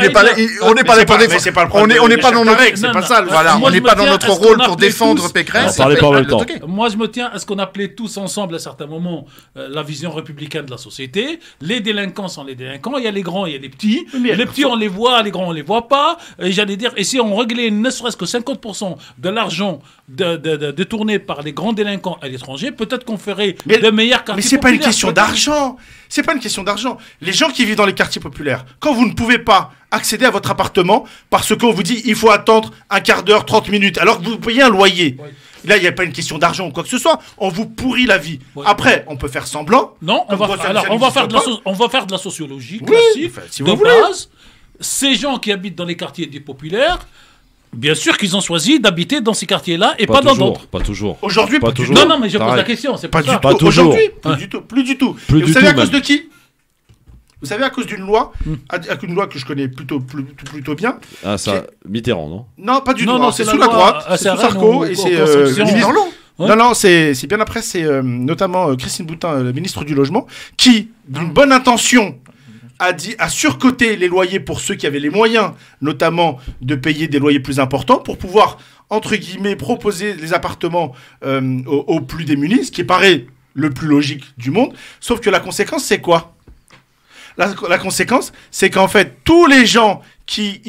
on n'est pas là pour défendre. C'est pas le problème. On n'est pas dans notre. C'est pas ça. Voilà, on n'est pas dans notre rôle pour défendre Pécresse. On parlait pas en même temps. Moi, je me tiens à ce qu'on appelait tous ensemble à certains moments la vision républicaine de la société. Les délinquants sont les délinquants. Il y a les grands, il y a les petits. Les petits, on les voit, les grands, on les voit pas. Et j'allais dire, et si on réglait ne serait-ce que 50% de l'argent détourné par les grands délinquants à l'étranger, peut-être qu'on ferait de meilleurs quartiers. Mais c'est pas une question d'argent. C'est pas une question d'argent. Les gens qui vivent dans les quartiers populaires, quand vous ne pouvez pas accéder à votre appartement parce qu'on vous dit il faut attendre un quart d'heure, 30 minutes, alors que vous payez un loyer. Ouais. Là, il n'y a pas une question d'argent ou quoi que ce soit. On vous pourrit la vie. Ouais. Après, on peut faire semblant. Non, on va faire de la sociologie classique, si de base. Ces gens qui habitent dans les quartiers dits populaires, bien sûr qu'ils ont choisi d'habiter dans ces quartiers-là et pas dans d'autres. Pas toujours. Aujourd'hui, pas toujours. Non, mais je pose la question. C'est pas ça. Pas toujours. Plus du tout. Vous savez à cause de qui? Vous savez, à cause d'une loi, une loi que je connais plutôt bien. Ah, ça, Mitterrand, non? Non, pas du tout. Non, c'est sous la droite. C'est sous Sarko et c'est Non, c'est bien après. C'est notamment Christine Boutin, le ministre du Logement, qui, d'une bonne intention, a surcoté les loyers pour ceux qui avaient les moyens, notamment de payer des loyers plus importants, pour pouvoir, entre guillemets, proposer les appartements aux plus démunis, ce qui paraît le plus logique du monde. Sauf que la conséquence, c'est quoi? La conséquence, c'est qu'en fait, tous les gens qui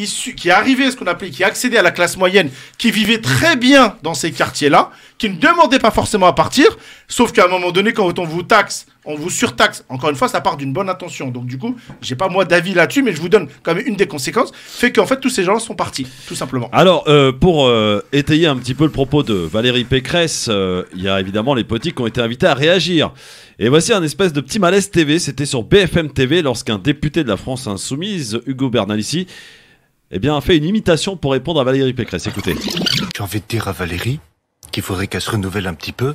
arrivaient, ce qu'on appelait, qui accédaient à la classe moyenne, qui vivaient très bien dans ces quartiers-là, qui ne demandaient pas forcément à partir, sauf qu'à un moment donné, quand on vous taxe, on vous surtaxe. Encore une fois, ça part d'une bonne intention. Donc du coup, j'ai pas moi d'avis là-dessus, mais je vous donne quand même une des conséquences, fait qu'en fait, tous ces gens-là sont partis, tout simplement. Alors, pour étayer un petit peu le propos de Valérie Pécresse, il y a évidemment les politiques qui ont été invités à réagir. Et voici un espèce de petit malaise TV, c'était sur BFM TV lorsqu'un député de la France Insoumise, Hugo Bernalicis, a fait une imitation pour répondre à Valérie Pécresse. Écoutez. J'ai envie de dire à Valérie qu'il faudrait qu'elle se renouvelle un petit peu,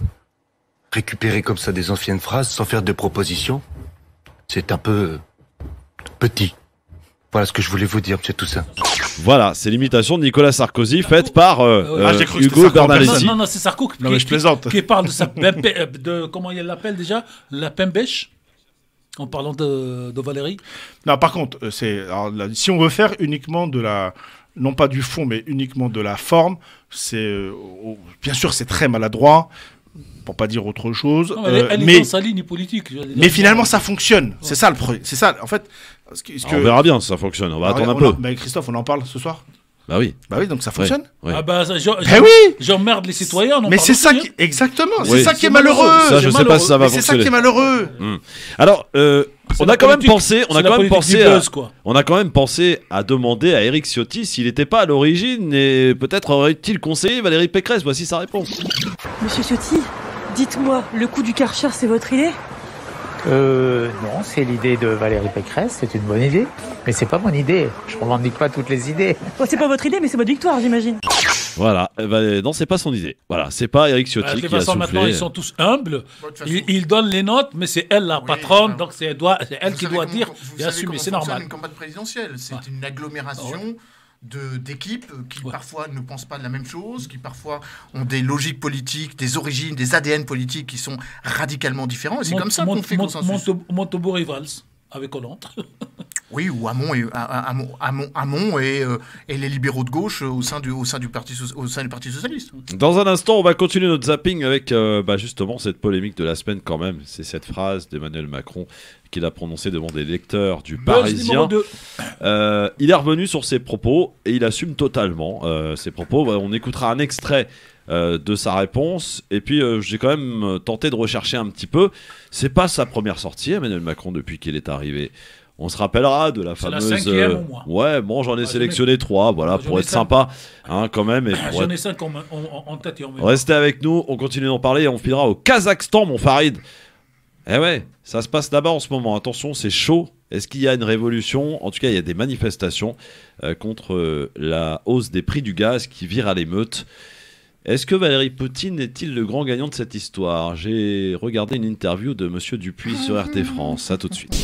récupérer comme ça des anciennes phrases sans faire de propositions. C'est un peu petit. Voilà ce que je voulais vous dire, c'est tout ça. Voilà, c'est l'imitation de Nicolas Sarkozy faite par Hugo Bernalicis. Non, c'est Sarko qui parle de comment il l'appelle déjà, la pembèche, en parlant de Valérie. Non, par contre, si on veut faire uniquement de la, non pas du fond, mais uniquement de la forme, bien sûr c'est très maladroit. Pour pas dire autre chose, non, elle est dans sa ligne politique. Mais finalement, ça fonctionne. Ouais. C'est ça le problème. C'est ça, en fait. On verra bien si ça fonctionne. On va attendre un peu. Mais Christophe, on en parle ce soir. Bah oui, donc ça fonctionne. Ouais. Ah bah, j'emmerde les citoyens. Mais c'est ça qui, exactement. C'est ça qui est malheureux. Ça, je sais pas si ça va fonctionner. C'est ça qui est malheureux. Alors, on a quand même pensé à demander à Éric Ciotti s'il n'était pas à l'origine et peut-être aurait-il conseillé Valérie Pécresse. Voici sa réponse. Monsieur Ciotti, dites-moi, le coup du Karcher, c'est votre idée ? Non, c'est l'idée de Valérie Pécresse, c'est une bonne idée. Mais c'est pas mon idée, je revendique pas toutes les idées. Oh, c'est pas votre idée, mais c'est votre victoire, j'imagine. Voilà, non, c'est pas son idée. Voilà, c'est pas Éric Ciotti qui a soufflé. Maintenant, ils sont tous humbles, ils donnent les notes, mais c'est elle la patronne, donc c'est elle qui doit dire et assumer, c'est normal. C'est une campagne présidentielle, c'est une agglomération d'équipes qui parfois ne pensent pas de la même chose, qui parfois ont des logiques politiques, des origines, des ADN politiques qui sont radicalement différents. Et c'est comme ça qu'on fait consensus. Montaubourg et Valls, avec Hollande. Oui, ou Hamon et les libéraux de gauche au sein du Parti Socialiste. Dans un instant, on va continuer notre zapping avec justement cette polémique de la semaine quand même. C'est cette phrase d'Emmanuel Macron qu'il a prononcée devant des lecteurs du Parisien. Il est revenu sur ses propos et il assume totalement ses propos. On écoutera un extrait de sa réponse et puis j'ai quand même tenté de rechercher un petit peu. C'est pas sa première sortie, Emmanuel Macron, depuis qu'il est arrivé. On se rappellera de la fameuse. La 5e au moins. Ouais, bon, j'en ai sélectionné 3, voilà, pour être sympa, quand même. J'en ai 5 en tête et en mémoire. Restez avec nous, on continue d'en parler et on filera au Kazakhstan, mon Farid. Eh ouais, ça se passe là-bas en ce moment. Attention, c'est chaud. Est-ce qu'il y a une révolution ? En tout cas, il y a des manifestations contre la hausse des prix du gaz qui vire à l'émeute. Est-ce que Valérie Poutine est-il le grand gagnant de cette histoire ? J'ai regardé une interview de Monsieur Dupuis sur RT France. À tout de suite.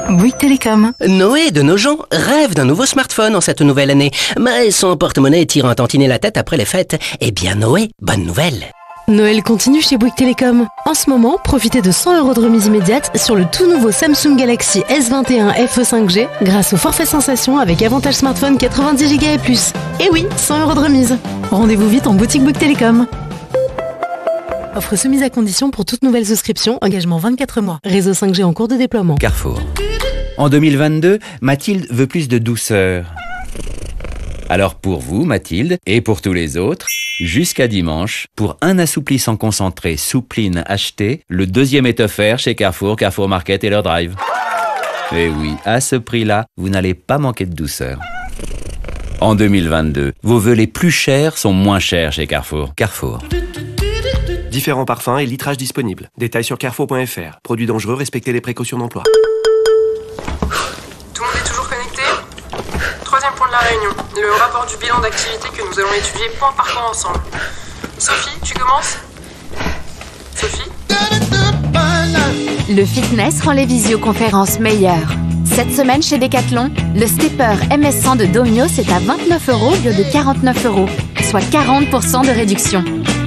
Bouygues Télécom. Noé de nos gens rêve d'un nouveau smartphone en cette nouvelle année. Mais son porte-monnaie tire un tantinet la tête après les fêtes. Eh bien Noé, bonne nouvelle. Noël continue chez Bouygues Télécom. En ce moment, profitez de 100 € de remise immédiate sur le tout nouveau Samsung Galaxy S21 FE 5G grâce au forfait sensation avec avantage smartphone 90 Go et plus. Et oui, 100 € de remise. Rendez-vous vite en boutique Bouygues Télécom. Offre soumise à condition pour toute nouvelle souscription, engagement 24 mois. Réseau 5G en cours de déploiement. Carrefour. En 2022, Mathilde veut plus de douceur. Alors pour vous, Mathilde, et pour tous les autres, jusqu'à dimanche, pour un assouplissant concentré Soupline acheté, le deuxième est offert chez Carrefour, Carrefour Market et leur drive. Et oui, à ce prix-là, vous n'allez pas manquer de douceur. En 2022, vos vœux les plus chers sont moins chers chez Carrefour. Carrefour. Différents parfums et litrages disponibles. Détails sur carrefour.fr. Produits dangereux, respectez les précautions d'emploi. Tout le monde est toujours connecté ? Troisième point de la réunion. Le rapport du bilan d'activité que nous allons étudier point par point ensemble. Sophie, tu commences ? Sophie ? Le fitness rend les visioconférences meilleures. Cette semaine chez Decathlon, le stepper MS100 de Domio c'est à 29 € au lieu de 49 €, soit 40% de réduction.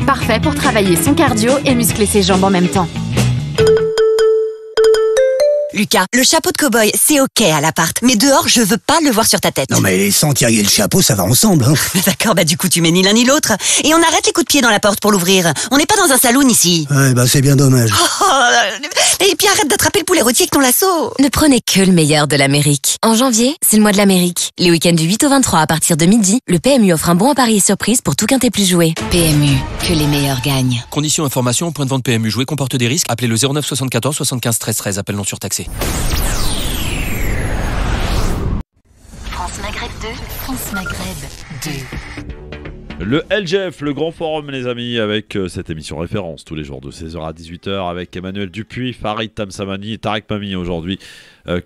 Parfait pour travailler son cardio et muscler ses jambes en même temps. Lucas, le chapeau de cow-boy, c'est ok à l'appart, mais dehors, je veux pas le voir sur ta tête. Non mais sans tirer le chapeau, ça va ensemble. Hein. D'accord, du coup, tu mets ni l'un ni l'autre. Et on arrête les coups de pied dans la porte pour l'ouvrir. On n'est pas dans un saloon ici. Ouais, c'est bien dommage. Et puis arrête d'attraper le poulet rôti avec ton lasso. Ne prenez que le meilleur de l'Amérique. En janvier, c'est le mois de l'Amérique. Les week-ends du 8 au 23 à partir de midi, le PMU offre un bon à parier surprise pour tout quintet plus joué. PMU, que les meilleurs gagnent. Conditions information au point de vente PMU. Jouer comporte des risques. Appelez le 09 74 75 13 13. Appel non surtaxé. France Maghreb 2, France Maghreb 2. Le LGF, le grand forum les amis, avec cette émission référence tous les jours de 16h à 18h avec Emmanuel Dupuis, Farid Tamsamani et Tarek Mami aujourd'hui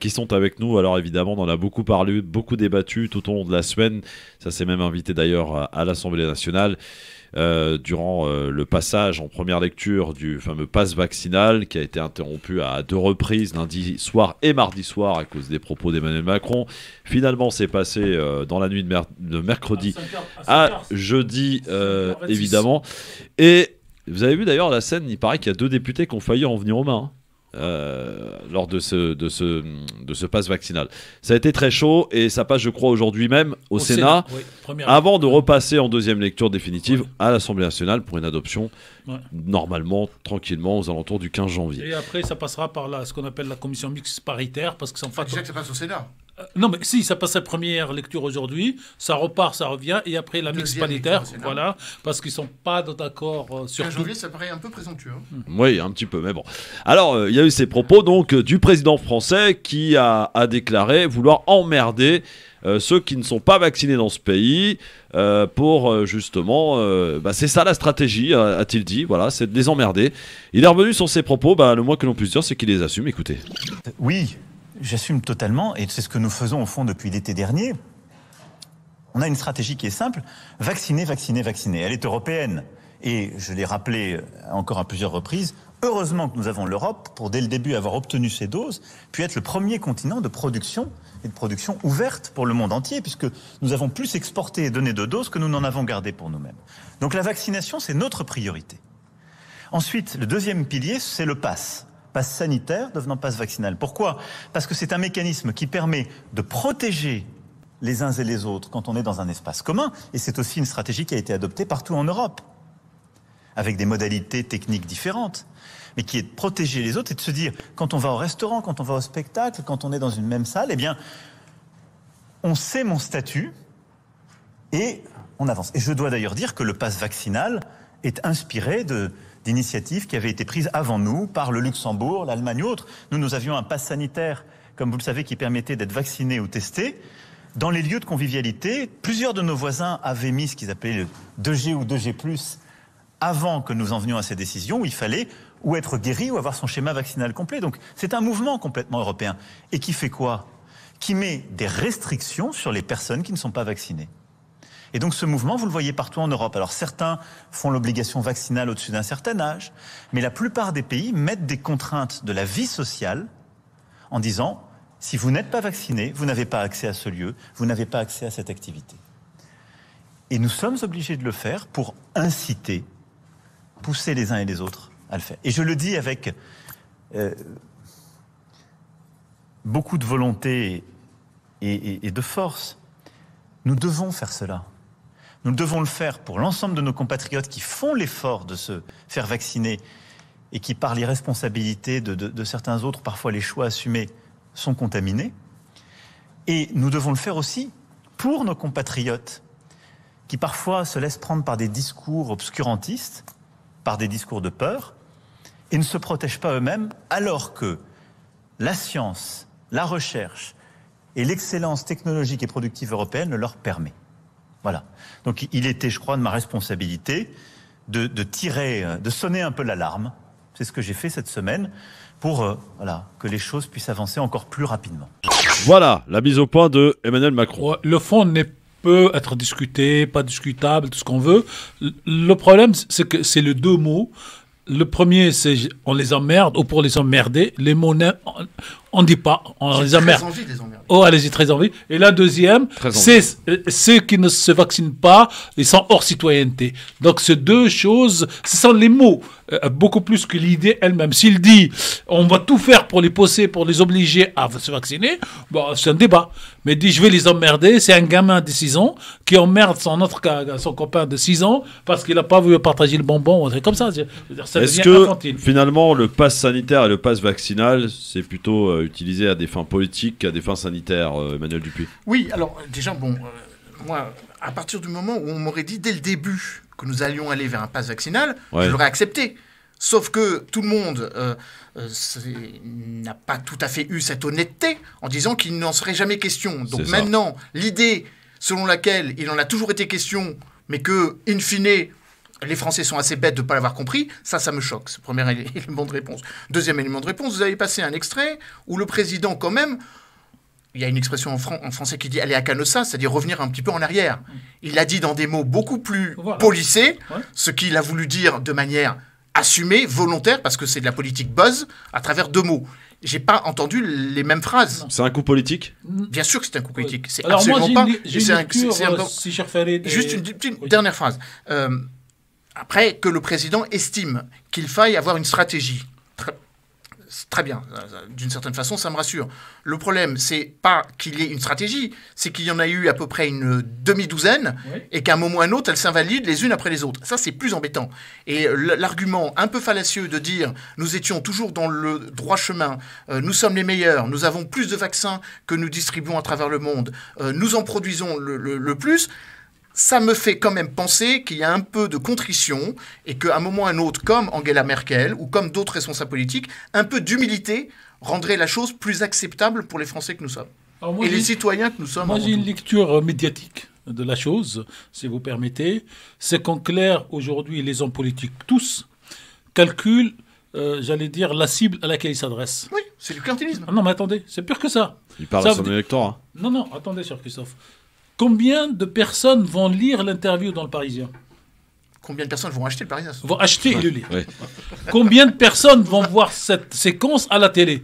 qui sont avec nous. Alors évidemment on en a beaucoup parlé, beaucoup débattu tout au long de la semaine, ça s'est même invité d'ailleurs à l'Assemblée nationale durant le passage en première lecture du fameux pass vaccinal qui a été interrompu à 2 reprises, lundi soir et mardi soir à cause des propos d'Emmanuel Macron. Finalement c'est passé dans la nuit de mercredi à jeudi évidemment. Et vous avez vu d'ailleurs la scène, il paraît qu'il y a 2 députés qui ont failli en venir aux mains. Lors de ce pass vaccinal. Ça a été très chaud et ça passe je crois aujourd'hui même au Sénat oui, avant de repasser en deuxième lecture définitive à l'Assemblée nationale pour une adoption normalement, tranquillement aux alentours du 15 janvier. Et après ça passera par ce qu'on appelle la commission mixte paritaire parce que ça en fait... Déjà que ça passe au Sénat. Non mais si, ça passe à première lecture aujourd'hui, ça repart, ça revient, et après la mixte paritaire, voilà, parce qu'ils ne sont pas d'accord sur tout. Janvier, ça paraît un peu présomptueux. Oui, un petit peu, mais bon. Alors, il y a eu ces propos donc du président français qui a déclaré vouloir emmerder ceux qui ne sont pas vaccinés dans ce pays pour justement, c'est ça la stratégie, a-t-il dit, voilà, c'est de les emmerder. Il est revenu sur ses propos, le moins que l'on puisse dire, c'est qu'il les assume, écoutez. Oui. J'assume totalement, et c'est ce que nous faisons au fond depuis l'été dernier. On a une stratégie qui est simple, vacciner, vacciner, vacciner. Elle est européenne. Et je l'ai rappelé encore à plusieurs reprises, heureusement que nous avons l'Europe pour dès le début avoir obtenu ces doses, puis être le premier continent de production, et de production ouverte pour le monde entier, puisque nous avons plus exporté et donné de doses que nous n'en avons gardé pour nous-mêmes. Donc la vaccination, c'est notre priorité. Ensuite, le deuxième pilier, c'est le pass sanitaire devenant pass vaccinal. Pourquoi ? Parce que c'est un mécanisme qui permet de protéger les uns et les autres quand on est dans un espace commun, et c'est aussi une stratégie qui a été adoptée partout en Europe, avec des modalités techniques différentes, mais qui est de protéger les autres et de se dire, quand on va au restaurant, quand on va au spectacle, quand on est dans une même salle, eh bien, on sait mon statut et on avance. Et je dois d'ailleurs dire que le pass vaccinal est inspiré d'initiatives qui avaient été prises avant nous par le Luxembourg, l'Allemagne ou autres. Nous avions un pass sanitaire, comme vous le savez, qui permettait d'être vacciné ou testé. Dans les lieux de convivialité, plusieurs de nos voisins avaient mis ce qu'ils appelaient le 2G ou 2G+, avant que nous en venions à ces décisions, où il fallait ou être guéri ou avoir son schéma vaccinal complet. Donc c'est un mouvement complètement européen. Et qui fait quoi ? Qui met des restrictions sur les personnes qui ne sont pas vaccinées. Et donc ce mouvement, vous le voyez partout en Europe. Alors certains font l'obligation vaccinale au-dessus d'un certain âge, mais la plupart des pays mettent des contraintes de la vie sociale en disant Si vous n'êtes pas vacciné, vous n'avez pas accès à ce lieu, vous n'avez pas accès à cette activité. Et nous sommes obligés de le faire pour inciter, pousser les uns et les autres à le faire. Et je le dis avec beaucoup de volonté et de force. Nous devons faire cela. Nous devons le faire pour l'ensemble de nos compatriotes qui font l'effort de se faire vacciner et qui, par l'irresponsabilité de certains autres, parfois les choix assumés, sont contaminés. Et nous devons le faire aussi pour nos compatriotes qui parfois se laissent prendre par des discours obscurantistes, par des discours de peur, et ne se protègent pas eux-mêmes, alors que la science, la recherche et l'excellence technologique et productive européenne le leur permet. Voilà. Donc il était, je crois, de ma responsabilité de tirer, de sonner un peu l'alarme. C'est ce que j'ai fait cette semaine pour que les choses puissent avancer encore plus rapidement. Voilà, la mise au point de Emmanuel Macron. Ouais, le fond peut être discuté, pas discutable, tout ce qu'on veut. Le problème, c'est que c'est les deux mots. Le premier, c'est on les emmerde, ou pour les emmerder. Les mots, on ne dit pas, on les emmerde. J'ai très envie de les emmerder. Oh, allez-y, très envie. Et la deuxième, c'est ceux qui ne se vaccinent pas, ils sont hors citoyenneté. Donc, ces deux choses, ce sont les mots, beaucoup plus que l'idée elle-même. S'il dit, on va tout faire pour les pousser, pour les obliger à se vacciner, bon, c'est un débat. Mais dit, je vais les emmerder, c'est un gamin de 6 ans qui emmerde son copain de 6 ans parce qu'il n'a pas voulu partager le bonbon, c'est comme ça. Est-ce que, finalement, le pass sanitaire et le pass vaccinal, c'est plutôt utilisé à des fins politiques qu'à des fins sanitaires, Emmanuel Dupuis? Oui, alors, déjà, moi, à partir du moment où on m'aurait dit dès le début que nous allions aller vers un pass vaccinal, je l'aurais accepté. Sauf que tout le monde n'a pas tout à fait eu cette honnêteté en disant qu'il n'en serait jamais question. Donc maintenant, l'idée selon laquelle il en a toujours été question, mais que, in fine, les Français sont assez bêtes de ne pas l'avoir compris, ça me choque. C'est le premier élément de réponse. Deuxième élément de réponse, vous avez passé un extrait où le président, quand même, il y a une expression en français qui dit « aller à Canossa », c'est-à-dire revenir un petit peu en arrière. Il l'a dit dans des mots beaucoup plus polissés, ce qu'il a voulu dire de manière assumée, volontaire, parce que c'est de la politique buzz, à travers 2 mots. J'ai pas entendu les mêmes phrases. C'est un coup politique? Bien sûr que c'est un coup politique. C'est alors absolument moi, pas. Juste une petite dernière phrase. Après, que le président estime qu'il faille avoir une stratégie. Très bien, d'une certaine façon, ça me rassure. Le problème, c'est pas qu'il y ait une stratégie, c'est qu'il y en a eu à peu près une demi-douzaine, et qu'à un moment ou à un autre, elles s'invalident les unes après les autres. Ça, c'est plus embêtant. Et l'argument un peu fallacieux de dire « nous étions toujours dans le droit chemin, nous sommes les meilleurs, nous avons plus de vaccins que nous distribuons à travers le monde, nous en produisons le plus », ça me fait quand même penser qu'il y a un peu de contrition et qu'à un moment ou à un autre, comme Angela Merkel ou comme d'autres responsables politiques, un peu d'humilité rendrait la chose plus acceptable pour les Français que nous sommes. Et les citoyens que nous sommes. Moi, j'ai une lecture médiatique de la chose, si vous permettez. C'est qu'en clair, aujourd'hui, les hommes politiques, tous, calculent, j'allais dire, la cible à laquelle ils s'adressent. Oui, c'est du clientélisme. Ah non, mais attendez, c'est pire que ça. Il parle à son électorat. Non, attendez, cher Christophe. Combien de personnes vont lire l'interview dans Le Parisien? Combien de personnes vont acheter Le Parisien? Vont acheter et le lire. Combien de personnes vont voir cette séquence à la télé?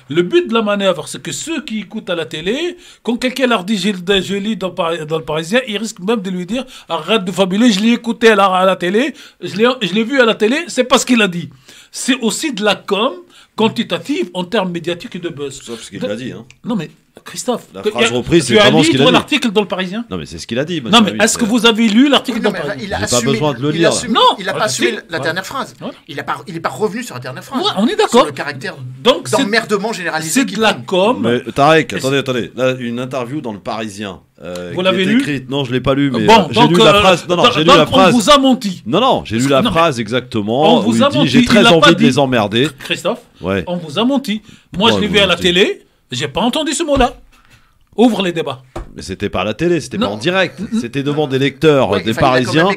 Le but de la manœuvre, c'est que ceux qui écoutent à la télé, quand quelqu'un leur dit je lis dans Le Parisien, ils risquent même de lui dire arrête de fabuler, je l'ai écouté à la télé, je l'ai vu à la télé, c'est pas ce qu'il a dit. C'est aussi de la com quantitative en termes médiatiques et de buzz. Sauf ce qu'il a dit. Hein. Non mais Christophe, la phrase reprise, c'est vraiment ce qu'il a dit. L'article dans Le Parisien? Non mais c'est ce qu'il a dit. Non mais est-ce que vous avez lu l'article dans Le Parisien? Il a pas besoin de le lire. Non, il n'a pas assumé la dernière phrase. Il n'est pas revenu sur la dernière phrase. On est d'accord. Sur le caractère d'emmerdement généralisé. C'est de la com. Mais Tarek, attendez. Là, une interview dans Le Parisien. Vous l'avez lu? Non, je l'ai pas lu, mais j'ai lu la phrase. J'ai lu la phrase. On vous a menti. Non, j'ai lu la phrase exactement. On vous a menti. J'ai très envie de les emmerder. Christophe, on vous a menti. Moi, je l'ai vu à la télé. J'ai pas entendu ce mot-là. Ouvre les débats. Mais c'était pas à la télé, c'était pas en direct. C'était devant des lecteurs, des Parisiens.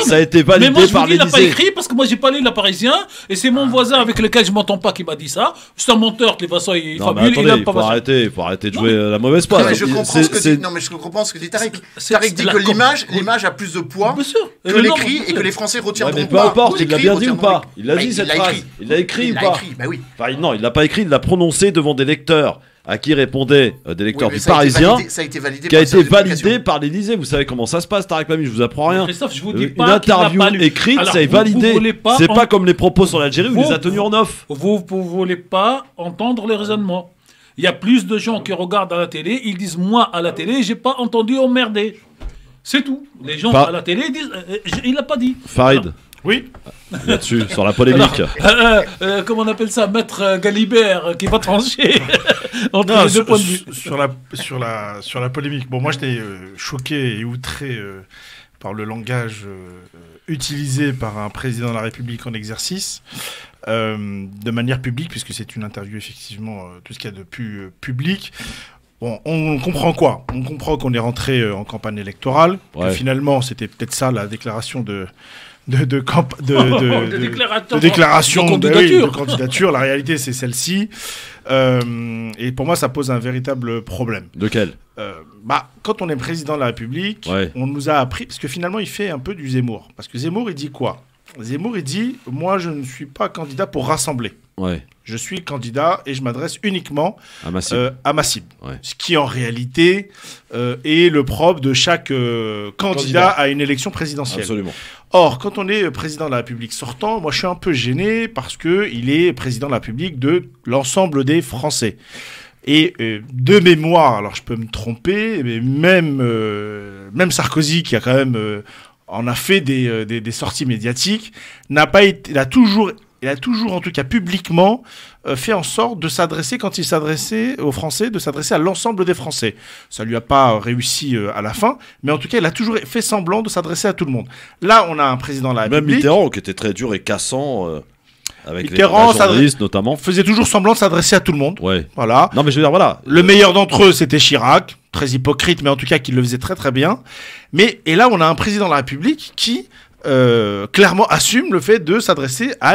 Ça a été validé par l'Élysée. Mais moi, je vous dis, il n'a pas écrit parce que moi, j'ai pas lu Le Parisien et c'est mon voisin avec lequel je m'entends pas qui m'a dit ça. C'est un menteur, de toute façon, il fabule. Il faut arrêter de jouer la mauvaise passe. Mais je comprends ce que dit Tarek. Tarek dit que l'image a plus de poids que l'écrit et que les Français retiendront pas. Peu importe, il l'a bien dit ou pas. Il l'a dit cette phrase. Il l'a écrit ou pas? Bah oui. Non, il l'a pas écrit, il l'a prononcé devant des lecteurs. à qui répondaient des lecteurs Oui, mais du ça a été Parisien, validé- ça a été validé qui a par le été service de validé communication. par l'Élysée. Vous savez comment ça se passe, Tarek Lamy, je vous apprends rien. Christophe, je vous dis Une pas qu'il n'a interview pas lu. écrite, Alors, ça est vous validé. voulez pas C'est pas comme les propos sur l'Algérie où il les a tenus en off. Vous ne voulez pas entendre les raisonnements. Il y a plus de gens qui regardent à la télé, ils disent moi à la télé, j'ai pas entendu emmerder. C'est tout. Les gens à la télé disent il l'a pas dit. Farid. Alors, Oui. Là-dessus, sur la polémique. Alors, comment on appelle ça, Maître Galibert qui va trancher entre Non, les deux points de vue. Sur la polémique. Bon, moi, j'étais choqué et outré par le langage utilisé par un président de la République en exercice, de manière publique, puisque c'est une interview, effectivement, tout ce qu'il y a de plus public. Bon, on comprend quoi? On comprend qu'on est rentré en campagne électorale, que finalement, c'était peut-être ça la déclaration de déclaration de candidature. La réalité, c'est celle-ci. Et pour moi, ça pose un véritable problème. De quel? Quand on est président de la République, on nous a appris, parce que finalement, il fait un peu du Zemmour. Parce que Zemmour, il dit quoi? Zemmour, il dit, moi, je ne suis pas candidat pour rassembler. Je suis candidat et je m'adresse uniquement à ma cible. Ce qui, en réalité, est le propre de chaque candidat à une élection présidentielle. Absolument. Or, quand on est président de la République sortant, moi, je suis un peu gêné parce qu'il est président de la République de l'ensemble des Français. Et de mémoire, alors je peux me tromper, mais même Sarkozy, qui a quand même en a fait des sorties médiatiques, n'a pas été, il a toujours, en tout cas publiquement, fait en sorte de s'adresser, quand il s'adressait aux Français, de s'adresser à l'ensemble des Français. Ça lui a pas réussi à la fin, mais en tout cas, il a toujours fait semblant de s'adresser à tout le monde. Là, on a un président de la République. Même Mitterrand, qui était très dur et cassant. Avec Mitterrand, les journalistes notamment, faisait toujours semblant de s'adresser à tout le monde. Ouais. Voilà. Non, mais je veux dire, voilà. Le meilleur d'entre eux, c'était Chirac, très hypocrite, mais en tout cas qui le faisait très très bien. Et là, on a un président de la République qui clairement assume le fait de s'adresser à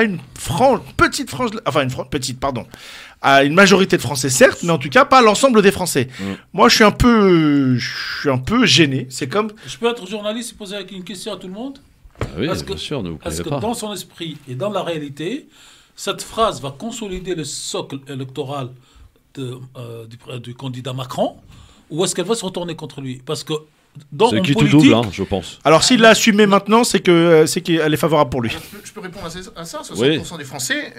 à une majorité de Français, certes, mais en tout cas pas à l'ensemble des Français. Moi, je suis un peu gêné. C'est comme. Je peux être journaliste et poser une question à tout le monde? Oui, parce bien sûr, ne vous parce privez que pas. dans son esprit et dans la réalité, cette phrase va consolider le socle électoral du candidat Macron, ou est-ce qu'elle va se retourner contre lui? Parce que dans C'est mon qui tout politique, double, hein, je pense. Alors, s'il l'a assumé maintenant, c'est qu'elle est favorable pour lui. Je peux répondre à ça. 60% Oui. des Français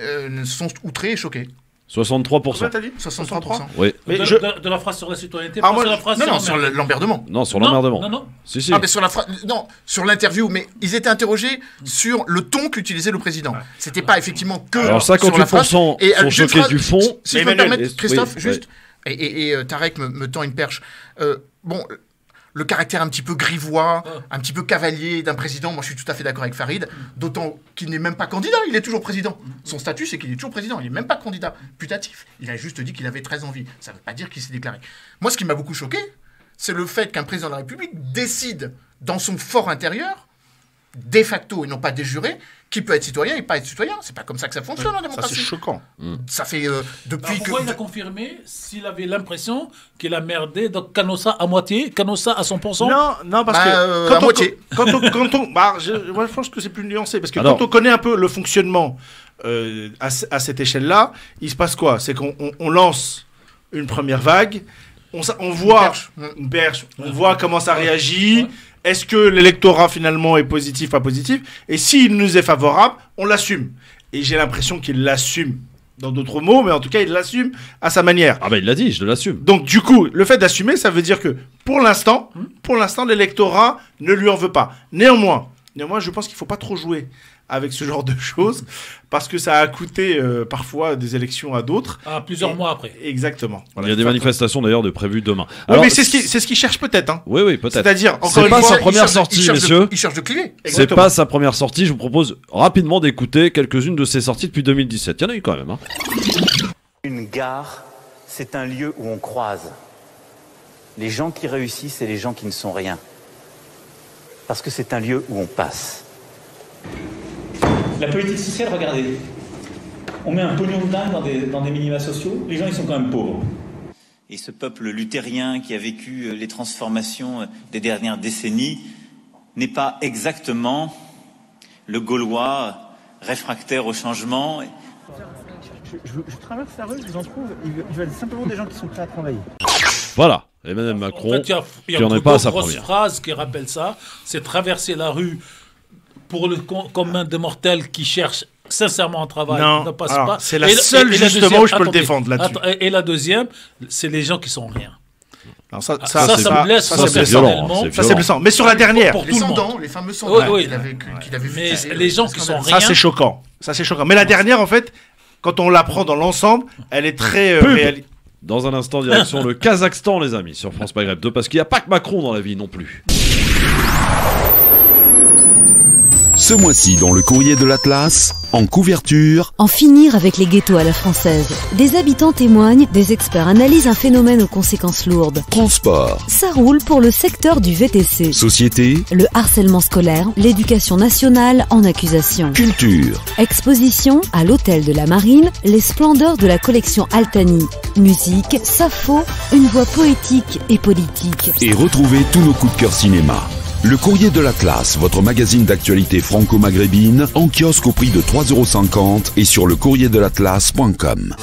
sont outrés et choqués. 63%. Combien t'as dit 63%. Oui. de la phrase sur la citoyenneté, Ah, pas moi, sur la phrase non, sur sur l'emmerdement. Non, sur l'emmerdement. Non. Si, si. Ah, mais sur la phrase, non, sur l'interview, mais ils étaient interrogés sur le ton qu'utilisait le président. C'était pas effectivement que Alors, sur la phrase. 58% Et, sont juste choqués du fond. Si je peux me permettre, oui, Christophe, oui. juste, et Tarek me tend une perche. Bon, le caractère un petit peu grivois, un petit peu cavalier d'un président, moi je suis tout à fait d'accord avec Farid, d'autant qu'il n'est même pas candidat, il est toujours président. Son statut, c'est qu'il est toujours président, il n'est même pas candidat putatif. Il a juste dit qu'il avait très envie. Ça ne veut pas dire qu'il s'est déclaré. Moi, ce qui m'a beaucoup choqué, c'est le fait qu'un président de la République décide, dans son fort intérieur, de facto et non pas de juré, qui peut être citoyen et pas être citoyen. C'est pas comme ça que ça fonctionne en démocratie. Ça, c'est choquant. Ça fait depuis pourquoi il a confirmé s'il avait l'impression qu'il a merdé donc Canossa à moitié, Canossa à 100%? Non, parce que à moitié. Moi, je pense que c'est plus nuancé parce que quand on connaît un peu le fonctionnement à cette échelle-là, il se passe quoi? C'est qu'on lance une première vague, on voit une perche, on voit comment ça réagit. Est-ce que l'électorat finalement est positif, pas positif? Et s'il nous est favorable, on l'assume. Et j'ai l'impression qu'il l'assume dans d'autres mots, mais en tout cas, il l'assume à sa manière. Ah ben il l'a dit, je l'assume. Donc du coup, le fait d'assumer, ça veut dire que pour l'instant, l'électorat ne lui en veut pas. Néanmoins, je pense qu'il ne faut pas trop jouer avec ce genre de choses, parce que ça a coûté parfois des élections à d'autres. Plusieurs mois après. Exactement. Voilà, il y a des manifestations d'ailleurs de prévues demain. Oui, Alors, mais c'est ce qu'il cherche peut-être. Hein. Oui, peut-être. C'est-à-dire, encore c'est une pas fois, sa première sortie, messieurs. Il cherche de cliver. C'est pas sa première sortie. Je vous propose rapidement d'écouter quelques-unes de ses sorties depuis 2017. Il y en a eu quand même. Hein. Une gare, c'est un lieu où on croise les gens qui réussissent et les gens qui ne sont rien. Parce que c'est un lieu où on passe. La politique sociale, regardez, on met un pognon de dingue dans des minima sociaux, les gens ils sont quand même pauvres. Et ce peuple luthérien qui a vécu les transformations des dernières décennies n'est pas exactement le Gaulois réfractaire au changement. Je traverse la rue, je vous en trouve, ils veulent simplement des gens qui sont prêts à travailler. Voilà, Emmanuel Macron, En fait, il y a qui n'en est pas à sa grosse première. phrase qui rappelle ça, c'est traverser la rue pour le commun des mortels qui cherchent sincèrement un travail. Non, ne passe alors, pas. c'est la seule, justement, où je peux le défendre là-dessus. Et la deuxième, c'est les gens qui sont rien. Alors ça me blesse. c'est violent. Ça, c'est blessant. Mais sur la dernière. Les sondants, les fameux sondants qu'il avait vu. Mais les gens qui sont rien. Ça, c'est choquant. Mais la dernière, en fait, quand on la prend dans l'ensemble, elle est très réaliste. Dans un instant, direction le Kazakhstan, les amis, sur France Maghreb 2, parce qu'il n'y a pas que Macron dans la vie non plus. Ce mois-ci, dans le courrier de l'Atlas, en couverture, En finir avec les ghettos à la française. Des habitants témoignent, des experts analysent un phénomène aux conséquences lourdes. transport, Ça roule pour le secteur du VTC. société, Le harcèlement scolaire, l'éducation nationale en accusation. culture. Exposition à l'hôtel de la Marine, les splendeurs de la collection Altani. Musique, Sappho, une voix poétique et politique. Et retrouvez tous nos coups de cœur cinéma. Le courrier de l'Atlas, votre magazine d'actualité franco-maghrébine, en kiosque au prix de 3,50 € et sur lecourrierdelatlas.com.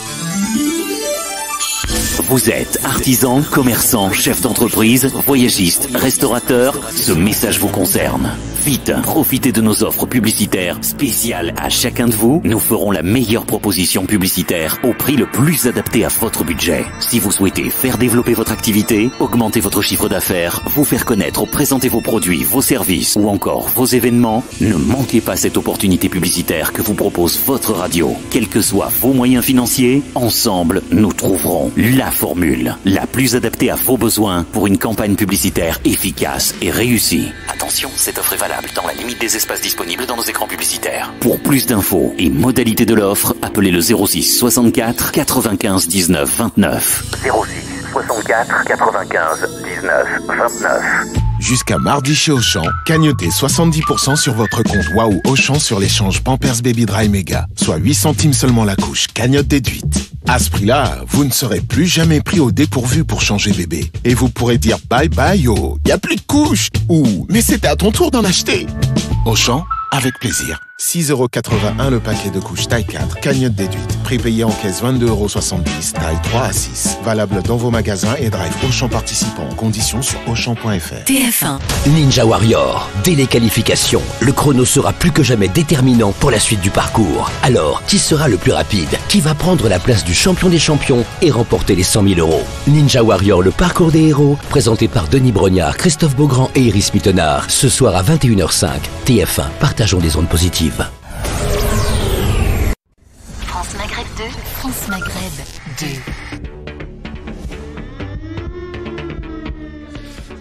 Vous êtes artisan, commerçant, chef d'entreprise, voyagiste, restaurateur, ce message vous concerne. Vite, profitez de nos offres publicitaires spéciales à chacun de vous. Nous ferons la meilleure proposition publicitaire au prix le plus adapté à votre budget. Si vous souhaitez faire développer votre activité, augmenter votre chiffre d'affaires, vous faire connaître ou présenter vos produits, vos services ou encore vos événements, ne manquez pas cette opportunité publicitaire que vous propose votre radio. Quels que soient vos moyens financiers, ensemble, nous trouverons la formule la plus adaptée à vos besoins pour une campagne publicitaire efficace et réussie. Attention, cette offre est valable dans la limite des espaces disponibles dans nos écrans publicitaires. Pour plus d'infos et modalités de l'offre, appelez le 06 64 95 19 29. 06 64 95 19 29. Jusqu'à mardi chez Auchan, cagnotez 70% sur votre compte Waouh Auchan sur l'échange Pampers Baby Dry Mega, soit 8 centimes seulement la couche, cagnotte déduite. À ce prix-là, vous ne serez plus jamais pris au dépourvu pour changer bébé. Et vous pourrez dire bye bye y a plus de couches, ou mais c'était à ton tour d'en acheter. Auchan, avec plaisir. 6,81 € le paquet de couches taille 4, cagnotte déduite. Prix payé en caisse 22,70 €, taille 3 à 6. Valable dans vos magasins et drive Auchan participants. Conditions sur Auchan.fr. TF1. Ninja Warrior. Dès les qualifications, le chrono sera plus que jamais déterminant pour la suite du parcours. Alors, qui sera le plus rapide? Qui va prendre la place du champion des champions et remporter les 100 000 €? Ninja Warrior, le parcours des héros, présenté par Denis Brognard, Christophe Beaugrand et Iris Mittenard. Ce soir à 21h05. TF1. Partageons des ondes positives. France Maghreb 2, France Maghreb 2.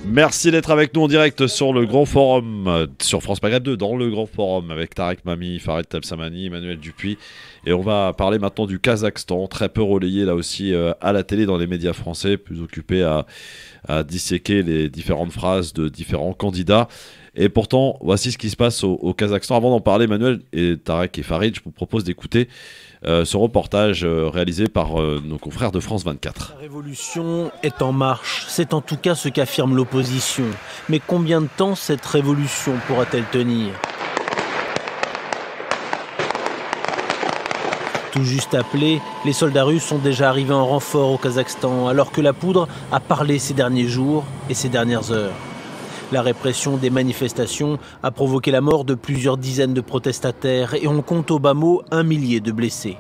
Merci d'être avec nous en direct sur le Grand Forum, sur France Maghreb 2, dans le Grand Forum, avec Tarek Mami, Farid Tabsamani, Emmanuel Dupuis. Et on va parler maintenant du Kazakhstan, très peu relayé là aussi à la télé dans les médias français, plus occupé à disséquer les différentes phrases de différents candidats. Et pourtant, voici ce qui se passe au Kazakhstan. Avant d'en parler, Emmanuel et Tarek et Farid, je vous propose d'écouter ce reportage réalisé par nos confrères de France 24. La révolution est en marche, c'est en tout cas ce qu'affirme l'opposition. Mais combien de temps cette révolution pourra-t-elle tenir ? Tout juste appelés, les soldats russes sont déjà arrivés en renfort au Kazakhstan, alors que la poudre a parlé ces derniers jours et ces dernières heures. La répression des manifestations a provoqué la mort de plusieurs dizaines de protestataires et on compte au bas mot 1 millier de blessés.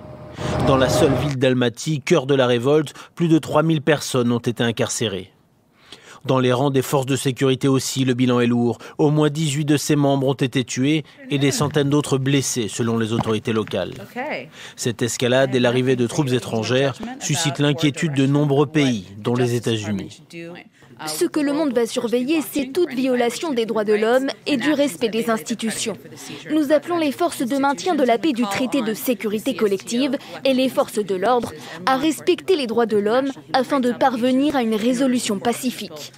Dans la seule ville d'Almaty, cœur de la révolte, plus de 3000 personnes ont été incarcérées. Dans les rangs des forces de sécurité aussi, le bilan est lourd. Au moins 18 de ses membres ont été tués et des centaines d'autres blessés selon les autorités locales. Cette escalade et l'arrivée de troupes étrangères suscitent l'inquiétude de nombreux pays, dont les États-Unis. Ce que le monde va surveiller, c'est toute violation des droits de l'homme et du respect des institutions. Nous appelons les forces de maintien de la paix du traité de sécurité collective et les forces de l'ordre à respecter les droits de l'homme afin de parvenir à une résolution pacifique.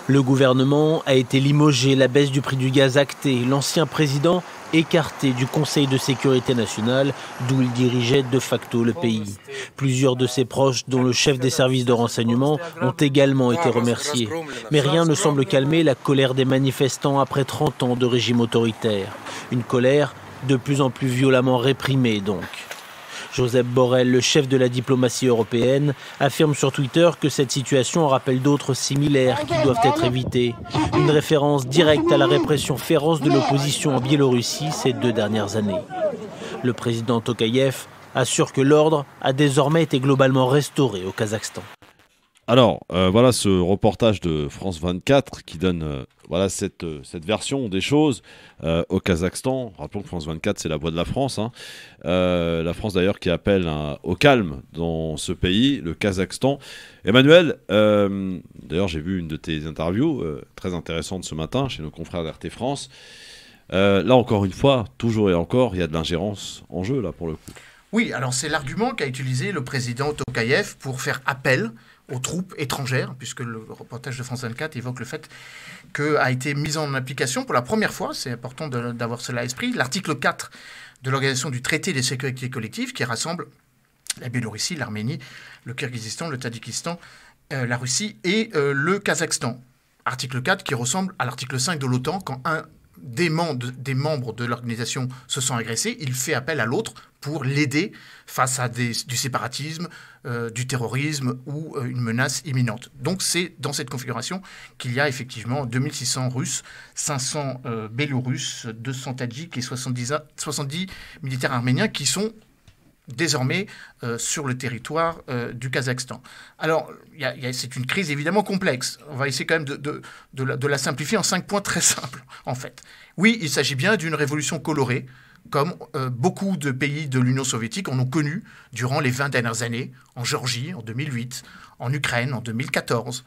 Le gouvernement a été limogé, la baisse du prix du gaz actée, l'ancien président écarté du Conseil de sécurité nationale, d'où il dirigeait de facto le pays. Plusieurs de ses proches, dont le chef des services de renseignement, ont également été remerciés. Mais rien ne semble calmer la colère des manifestants après 30 ans de régime autoritaire. Une colère de plus en plus violemment réprimée donc. Josep Borrell, le chef de la diplomatie européenne, affirme sur Twitter que cette situation rappelle d'autres similaires qui doivent être évitées. Une référence directe à la répression féroce de l'opposition en Biélorussie ces 2 dernières années. Le président Tokayev assure que l'ordre a désormais été globalement restauré au Kazakhstan. Alors, voilà ce reportage de France 24 qui donne voilà cette version des choses au Kazakhstan. Rappelons que France 24, c'est la voix de la France. Hein. La France, d'ailleurs, qui appelle au calme dans ce pays, le Kazakhstan. Emmanuel, d'ailleurs, j'ai vu une de tes interviews très intéressante ce matin chez nos confrères d'RT France. Là, encore une fois, toujours et encore, il y a de l'ingérence en jeu, là, pour le coup. Oui, alors c'est l'argument qu'a utilisé le président Tokayev pour faire appel aux troupes étrangères, puisque le reportage de France 24 évoque le fait qu'a été mis en application pour la première fois, c'est important d'avoir cela à l'esprit, l'article 4 de l'Organisation du traité des sécurités collectives qui rassemble la Biélorussie, l'Arménie, le Kirghizistan, le Tadjikistan, la Russie et le Kazakhstan. Article 4 qui ressemble à l'article 5 de l'OTAN quand un des membres de l'organisation se sent agressé, il fait appel à l'autre pour l'aider face à du séparatisme, du terrorisme ou une menace imminente. Donc c'est dans cette configuration qu'il y a effectivement 2600 Russes, 500 Bélarusses, 200 Tadjiks et 70 militaires arméniens qui sont désormais sur le territoire du Kazakhstan. Alors, c'est une crise évidemment complexe. On va essayer quand même de la simplifier en 5 points très simples, en fait. Oui, il s'agit bien d'une révolution colorée, comme beaucoup de pays de l'Union soviétique en ont connu durant les 20 dernières années, en Géorgie en 2008, en Ukraine en 2014,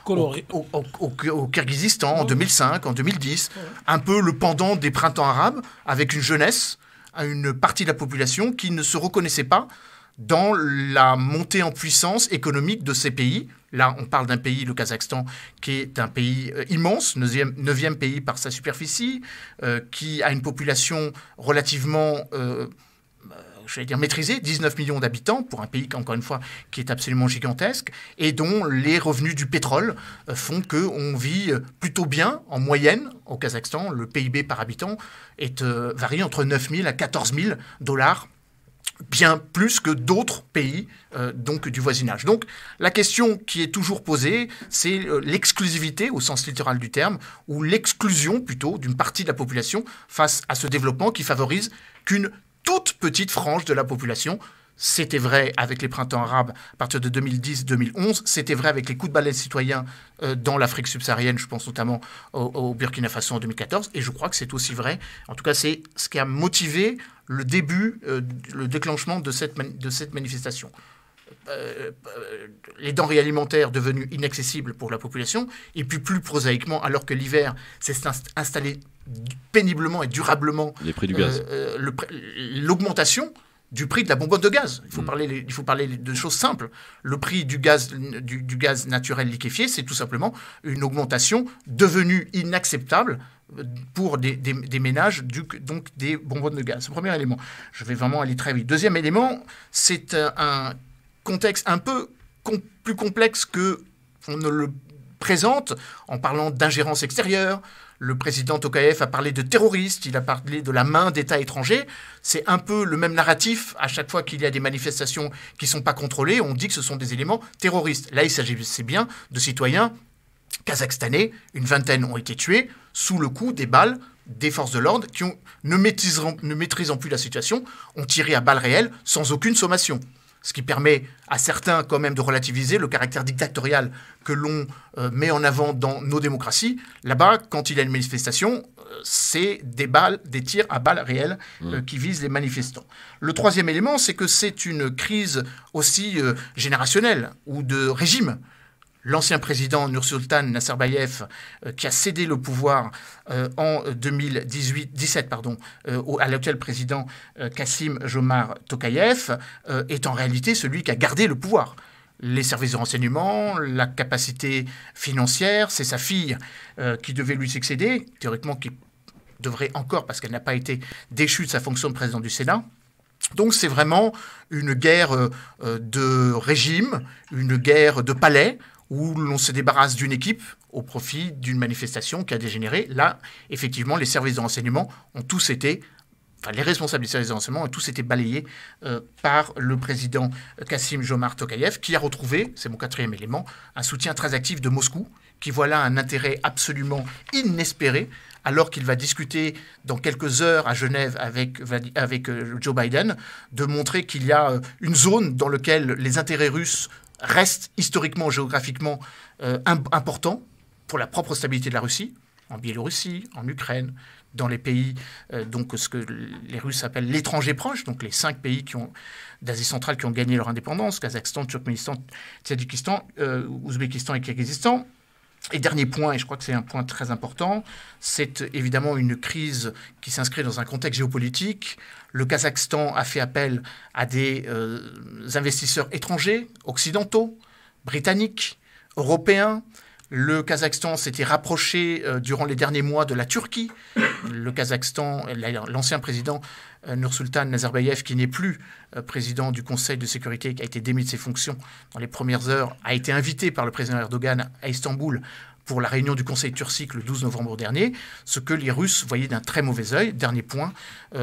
au Kirghizistan en 2005, en 2010, un peu le pendant des printemps arabes, avec une jeunesse, à une partie de la population qui ne se reconnaissait pas dans la montée en puissance économique de ces pays. Là, on parle d'un pays, le Kazakhstan, qui est un pays immense, 9e pays par sa superficie, qui a une population relativement, maîtrisée, 19 millions d'habitants, pour un pays, encore une fois, qui est absolument gigantesque, et dont les revenus du pétrole font qu'on vit plutôt bien, en moyenne, au Kazakhstan. Le PIB par habitant varie entre 9 000 à 14 000 $, bien plus que d'autres pays donc du voisinage. Donc la question qui est toujours posée, c'est l'exclusivité au sens littéral du terme, ou l'exclusion plutôt d'une partie de la population face à ce développement qui favorise qu'une toute petite frange de la population. C'était vrai avec les printemps arabes à partir de 2010-2011, c'était vrai avec les coups de balai citoyens dans l'Afrique subsaharienne, je pense notamment au Burkina Faso en 2014, et je crois que c'est aussi vrai, en tout cas c'est ce qui a motivé le début, le déclenchement de cette manifestation. Les denrées alimentaires devenues inaccessibles pour la population, et puis plus prosaïquement, alors que l'hiver s'est installé péniblement et durablement, les prix du gaz. L'augmentation du prix de la bonbonne de gaz. Il faut parler de choses simples. Le prix du gaz naturel liquéfié, c'est tout simplement une augmentation devenue inacceptable pour des ménages, donc des bonbonnes de gaz. C'est le premier élément. Je vais vraiment aller très vite. Deuxième élément, c'est un contexte un peu plus complexe qu'on ne le présente en parlant d'ingérence extérieure. Le président Tokayev a parlé de terroristes, il a parlé de la main d'États étrangers. C'est un peu le même narratif. À chaque fois qu'il y a des manifestations qui ne sont pas contrôlées, on dit que ce sont des éléments terroristes. Là, il s'agissait bien de citoyens kazakhstanais. Une vingtaine ont été tués sous le coup des balles des forces de l'ordre qui, ne maîtrisant plus la situation, ont tiré à balles réelles sans aucune sommation. Ce qui permet à certains quand même de relativiser le caractère dictatorial que l'on met en avant dans nos démocraties. Là-bas, quand il y a une manifestation, c'est des tirs à balles réelles qui visent les manifestants. Le troisième élément, c'est que c'est une crise aussi générationnelle ou de régime. L'ancien président Nursultan Nazarbayev, qui a cédé le pouvoir en 2017 à l'actuel président Kassim-Jomart Tokayev, est en réalité celui qui a gardé le pouvoir. Les services de renseignement, la capacité financière, c'est sa fille qui devait lui succéder, théoriquement qui devrait encore, parce qu'elle n'a pas été déchue de sa fonction de président du Sénat. Donc c'est vraiment une guerre de régime, une guerre de palais, où l'on se débarrasse d'une équipe au profit d'une manifestation qui a dégénéré. Là, effectivement, les services de renseignement ont tous été les responsables des services de renseignement ont tous été balayés par le président Kassim-Jomart Tokayev, qui a retrouvé, c'est mon quatrième élément, un soutien très actif de Moscou, qui voit là un intérêt absolument inespéré, alors qu'il va discuter dans quelques heures à Genève avec Joe Biden, de montrer qu'il y a une zone dans laquelle les intérêts russes restent historiquement, géographiquement importants pour la propre stabilité de la Russie, en Biélorussie, en Ukraine, dans les pays, donc ce que les Russes appellent l'étranger proche, donc les 5 pays d'Asie centrale qui ont gagné leur indépendance, Kazakhstan, Turkménistan, Tadjikistan, Ouzbékistan et Kirghizistan. Et dernier point, et je crois que c'est un point très important, c'est évidemment une crise qui s'inscrit dans un contexte géopolitique. Le Kazakhstan a fait appel à des investisseurs étrangers, occidentaux, britanniques, européens. Le Kazakhstan s'était rapproché durant les derniers mois de la Turquie. Le Kazakhstan, l'ancien président Nursultan Nazarbayev, qui n'est plus président du Conseil de sécurité, qui a été démis de ses fonctions dans les premières heures, a été invité par le président Erdogan à Istanbul pour la réunion du Conseil turcique le 12 novembre dernier, ce que les Russes voyaient d'un très mauvais œil. Dernier point,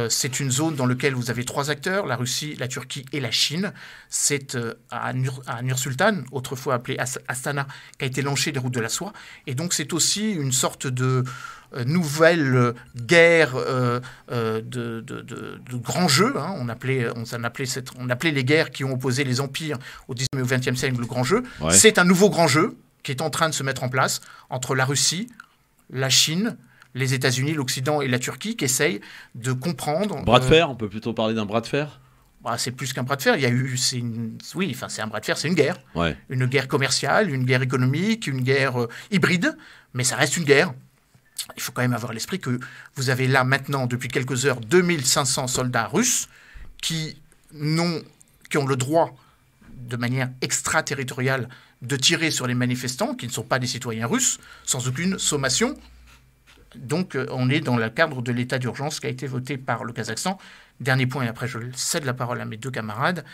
c'est une zone dans laquelle vous avez 3 acteurs, la Russie, la Turquie et la Chine. C'est à Nur-Sultan, autrefois appelé Astana, qu'a été lancée les routes de la soie. Et donc c'est aussi une sorte de nouvelle guerre de grands jeux. Hein. On appelait les guerres qui ont opposé les empires au 19e et au 20e siècle le grand jeu. Ouais. C'est un nouveau grand jeu qui est en train de se mettre en place entre la Russie, la Chine, les États-Unis, l'Occident et la Turquie, qui essayent de comprendre... Bras de fer, on peut plutôt parler d'un bras de fer ? C'est plus qu'un bras de fer. Il y a eu, c'est un bras de fer, c'est une guerre. Ouais. Une guerre commerciale, une guerre économique, une guerre hybride, mais ça reste une guerre. Il faut quand même avoir à l'esprit que vous avez là maintenant, depuis quelques heures, 2500 soldats russes qui ont le droit, de manière extraterritoriale, de tirer sur les manifestants qui ne sont pas des citoyens russes, sans aucune sommation. Donc on est dans le cadre de l'état d'urgence qui a été voté par le Kazakhstan. Dernier point, et après je cède la parole à mes 2 camarades.